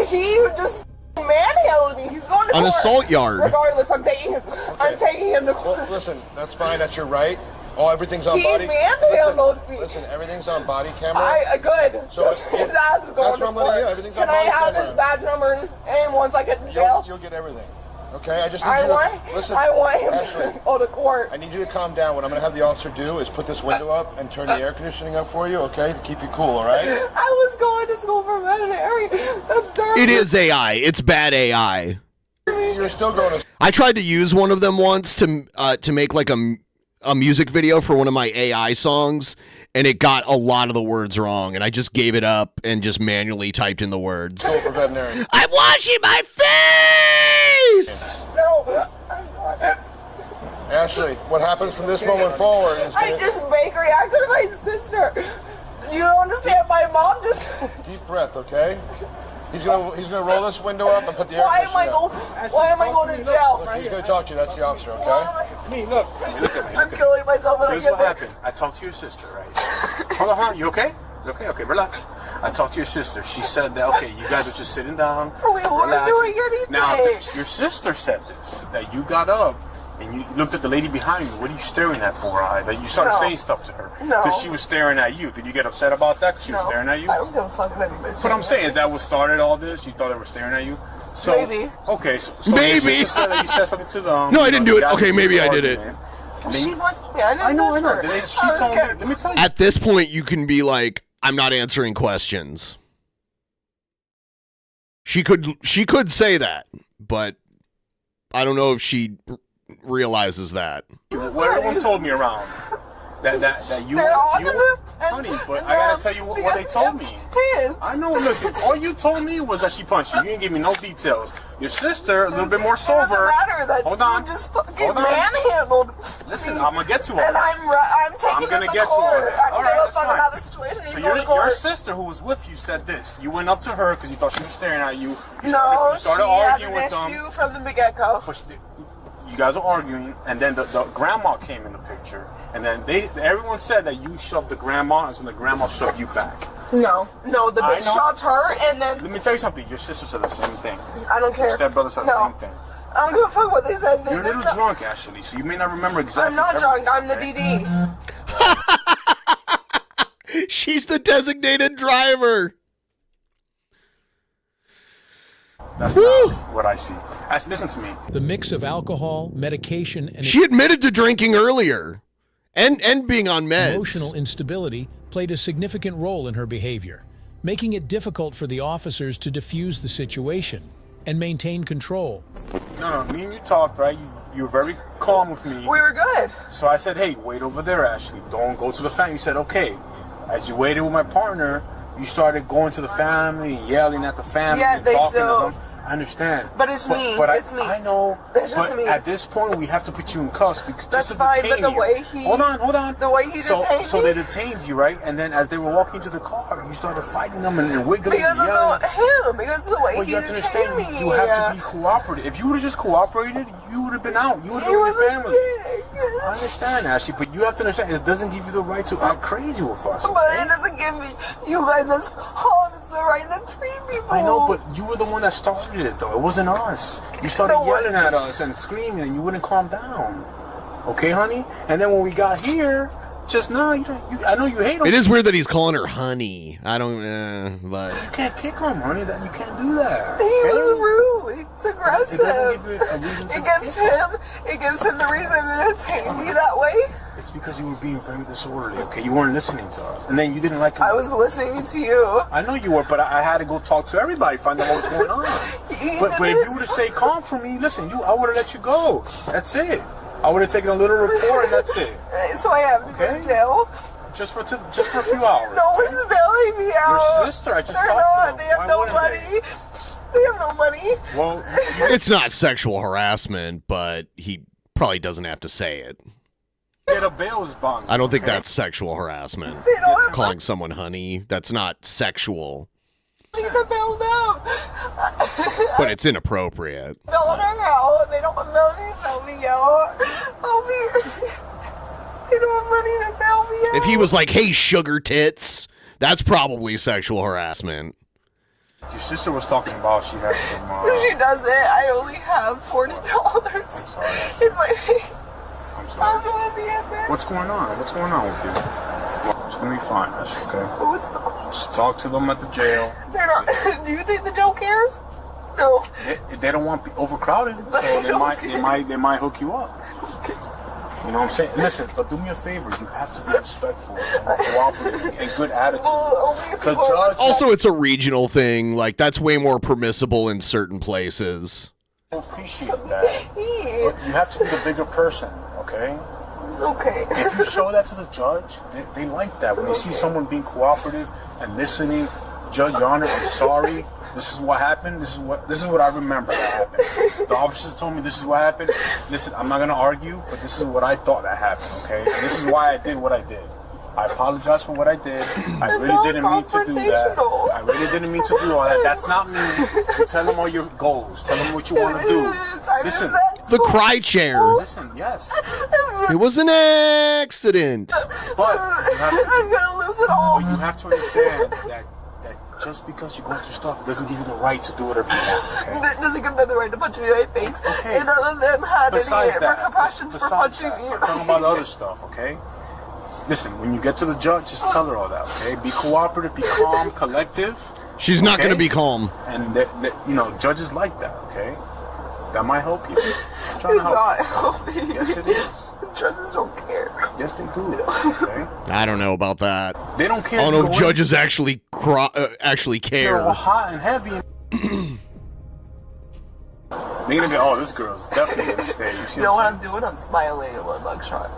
He just manhandled me. He's going to An court. assault yard. Regardless, I'm taking him. Okay. I'm taking him to court. Well, listen, that's fine. That's your right. Oh, everything's on He body. manhandled me. Listen, everything's on body camera. Good. So his ass is going that's to what I'm letting court. you know. Everything's Can on I body have camera. his badge number and his name once I get in jail? You'll get everything. Okay, I just need I you to want listen. I want him Ashley, to go to court. I need you to calm down. What I'm going to have the officer do is put this window up and turn the air conditioning up for you, okay, to keep you cool, all right? I was going to school for veterinary. That's dark. It is AI. It's bad AI. You're still going to... I tried to use one of them once to make like a music video for one of my AI songs, and it got a lot of the words wrong, and I just gave it up and just manually typed in the words. Go for veterinary. I'm washing my face! No. Ashley, what happens from this moment forward is... I just fake reacted to my sister. You don't understand. My mom just... Deep breath, okay? He's gonna roll this window up and put the air Why am I going to jail? Look, he's gonna talk to you. That's the officer, okay? It's me, look. I'm killing myself when I Here's get what there. happened. I talked to your sister, right? Hold on, you okay? You okay? Okay, relax. I talked to your sister. She said that, okay, you guys were just sitting down. We weren't relaxing. doing anything. Now, your sister said this, that you got up and you looked at the lady behind you. What are you staring at for, that you started saying stuff to her? No. Because she was staring at you. Did you get upset about that because she was staring at you? I don't give a fuck about anybody. That's what I'm saying. Is that what started all this? You thought they were staring at you? So, Maybe. Okay, so Maybe. your sister said that you said something to them. No, I didn't do it. Okay, maybe I did it. She want me. I know. She told me. Let me tell you. At this point, you can be like, I'm not answering questions. She could say that, but I don't know if she realizes that. What everyone told me around. That you honey, but I gotta tell you what they told me. I know, listen, all you told me was that she punched you. You didn't give me no details. Your sister, a little bit more sober. Hold on. Just fucking manhandled. Listen, I'm gonna get to her. And I'm taking gonna her to get court. to her. I don't All right, give a that's fuck fine. about the situation. He's So going to court. your sister who was with you said this. You went up to her because you thought she was staring at you. You No, she started had arguing an with them. issue from the get-go. You guys were arguing, and then the grandma came in the picture, and then everyone said that you shoved the grandma, and so the grandma shoved you back. No, the I bitch know. shoved her, and then... Let me tell you something. Your sister said the same thing. I don't care. Your stepbrother said the same thing. I don't give a fuck what they said. You're a little drunk, actually, so you may not remember exactly. I'm not drunk. I'm the everything. DD. She's the designated driver. That's not what I see. Actually, listen to me. The mix of alcohol, medication, and She admitted to drinking earlier and being on meds. emotional instability played a significant role in her behavior, making it difficult for the officers to defuse the situation and maintain control. No, me and you talked, right? You were very calm with me. We were good. So I said, hey, wait over there, Ashley. Don't go to the family. You said, okay. As you waited with my partner, you started going to the family, yelling at the family, Yeah, and they talking still- to them. I understand. But it's me. But It's me. I know. It's just but me. at this point, we have to put you in cuffs because That's just to fine, detain but the you. way he... Hold on. The way he detained So me... they detained you, right? And then as they were walking to the car, you started fighting them and wiggling Because and yelling. because of the way Well, he you have to detained understand, me. you have to be cooperative. If you would have just cooperated, you would have been out. You would have been with your family. I understand, Ashley, but you have to understand, it doesn't give you the right to act crazy with us. But it doesn't give me, you guys as colonists the right to treat people. I know, but you were the one that started it, though. It wasn't us. You started yelling at us and screaming, and you wouldn't calm down. Okay, honey? And then when we got here, just now, I know you hate him. It is weird that he's calling her honey. I don't, but... You can't kick on, honey. That you can't do that. He okay? was rude. It's aggressive. It doesn't give you a reason to It gives him the reason to detain me that way. It's because you were being very disorderly, okay? You weren't listening to us. And then you didn't like... I was listening to you. I know you were, but I had to go talk to everybody, find out what was going on. But if you would have stayed calm for me, listen, I would have let you go. That's it. I would have taken a little report and that's it. So I have to go to jail? Just for a few hours. No one's bailing me out. Your sister, I just talked to them. They have no money. They have no money. Well, it's not sexual harassment, but he probably doesn't have to say it. Get a bail's bond. I don't think that's sexual harassment. Calling someone honey, that's not sexual. I need to bail them. But it's inappropriate. Bailing her out. They don't have money to bail me out. They don't have money to bail me out. If he was like, hey, sugar tits, that's probably sexual harassment. Your sister was talking about she has some. She doesn't. I only have $40 in my bank. I'm sorry. What's going on? What's going on with you? It's gonna be fine. That's okay. What's not? Just talk to them at the jail. They're not. Do you think the jail cares? No. They don't want to be overcrowded, so they might hook you up. You know what I'm saying? Listen, but do me a favor. You have to be respectful, and cooperative, and good attitude. The judge. Also, it's a regional thing. Like, that's way more permissible in certain places. I appreciate that. But you have to be the bigger person, okay? Okay. If you show that to the judge, they like that. When they see someone being cooperative and listening, Judge, Your Honor, I'm sorry. This is what happened. This is what I remember that happened. The officers told me this is what happened. Listen, I'm not gonna argue, but this is what I thought that happened. Okay, and this is why I did what I did. I apologize for what I did. I really didn't mean to do that. I really didn't mean to do all that. That's not me. You tell them all your goals. Tell them what you want to do. Listen. The cry chair. Listen, yes. It was an accident. But I'm gonna lose it all. But you have to understand that just because you're going through stuff doesn't give you the right to do whatever you want. Okay? That doesn't give them the right to punch me in my face. Okay. And none of them had any repercussions for punching me. I'm talking about the other stuff, okay? Listen, when you get to the judge, just tell her all that, okay? Be cooperative, be calm, collective. She's not going to be calm. And, judges like that, okay? That might help you. I'm trying to help not helping. Yes, it is. Judges don't care. Yes, they do. Okay? I don't know about that. They don't care. I don't know if judges actually care. They're hot and heavy. They're gonna be, this girl's definitely gonna stay. You know what I'm doing? I'm smiling at one mugshot.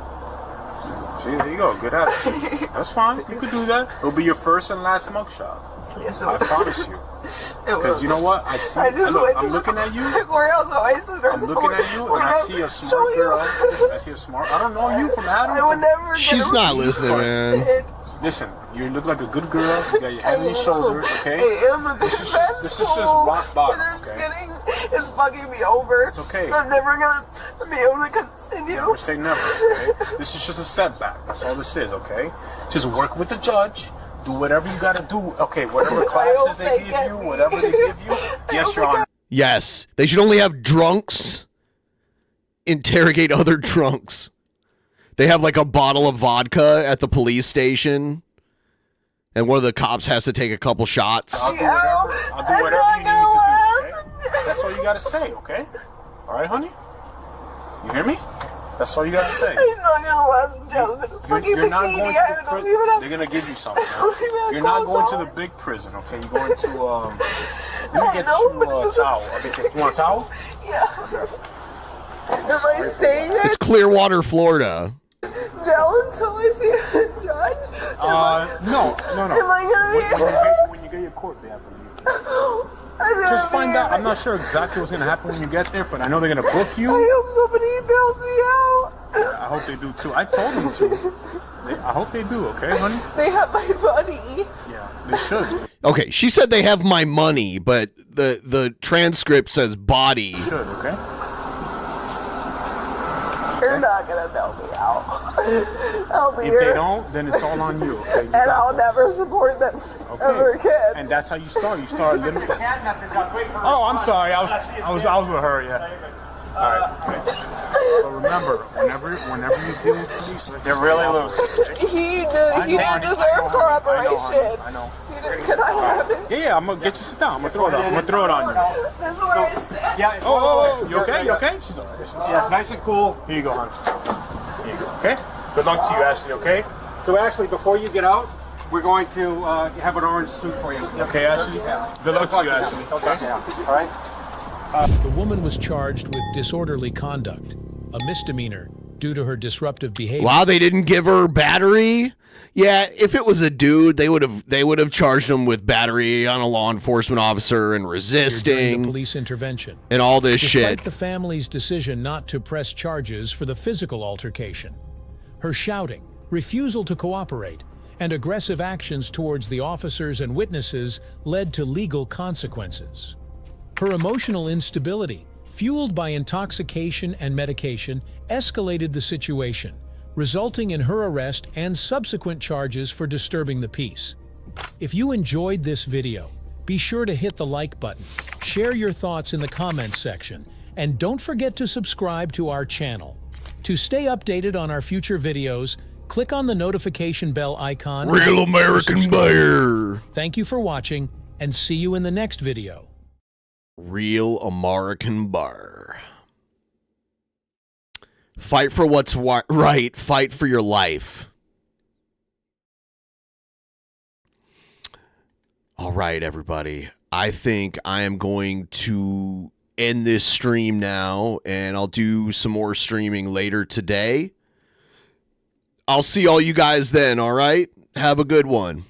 See, there you go. Good attitude. That's fine. You could do that. It'll be your first and last mugshot. Yes, I promise you. Because you know what? I'm looking at you. I'm looking at you, and I see a smart girl. I see a smart. I don't know you from Adam. I would never. She's not listening, man. Listen, you look like a good girl. You got your head on your shoulder, okay? This is just rock bottom, okay? It's fucking me over. It's okay. I'm never gonna be able to continue. Never say never, okay? This is just a setback. That's all this is, okay? Just work with the judge. Do whatever you gotta do. Okay, whatever classes they give you, whatever they give you. Yes, Your Honor. Yes, they should only have drunks interrogate other drunks. They have like a bottle of vodka at the police station, and one of the cops has to take a couple shots. I'll do whatever you need me to do, okay? That's all you gotta say, okay? All right, honey? You hear me? That's all you gotta say. I'm not gonna let them You're not going to the prison. They're gonna give you something. You're not going to the big prison, okay? You're going to, let me get you a towel. You want a towel? Yeah. Am I staying there? It's Clearwater, Florida. Jail until I see the judge? No. Am I gonna be when you get your court day, I believe. Just find out. I'm not sure exactly what's gonna happen when you get there, but I know they're gonna book you. I hope somebody bails me out. I hope they do too. I told them to. I hope they do, okay, honey? They have my money. Yeah, they should. Okay, she said they have my money, but the transcript says body. They should, okay? They're not gonna bail me out. I'll be If here. they don't, then it's all on you, okay? And I'll never support them ever again. And that's how you start. You start little. Oh, I'm sorry. I was with her. Yeah. All right. Okay. So remember, whenever you deal with police, they're really loose. He didn't deserve cooperation. I know. Can I have it? Yeah, I'm gonna get you sit down. I'm gonna throw it on. That's where I sit. Yeah. Oh, you okay? You okay? She's okay. Yeah, it's nice and cool. Here you go, hon. Here you go. Okay. Good luck to you, Ashley. Okay. So Ashley, before you get out, we're going to have an orange suit for you. Okay, Ashley. Good luck to you, Ashley. Okay. All right. The woman was charged with disorderly conduct, a misdemeanor due to her disruptive behavior. Wow, they didn't give her battery? Yeah, if it was a dude, they would have charged him with battery on a law enforcement officer and resisting the police intervention and all this shit. Despite the family's decision not to press charges for the physical altercation, Her shouting, refusal to cooperate, and aggressive actions towards the officers and witnesses led to legal consequences. Her emotional instability, fueled by intoxication and medication, escalated the situation, resulting in her arrest and subsequent charges for disturbing the peace. If you enjoyed this video, be sure to hit the like button, share your thoughts in the comments section, and don't forget to subscribe to our channel. To stay updated on our future videos, click on the notification bell icon. Real American Bear. Thank you for watching, and see you in the next video. Real American Bear. Fight for what's right. Fight for your life. All right, everybody. I think I am going to end this stream now, and I'll do some more streaming later today. I'll see all you guys then, all right? Have a good one.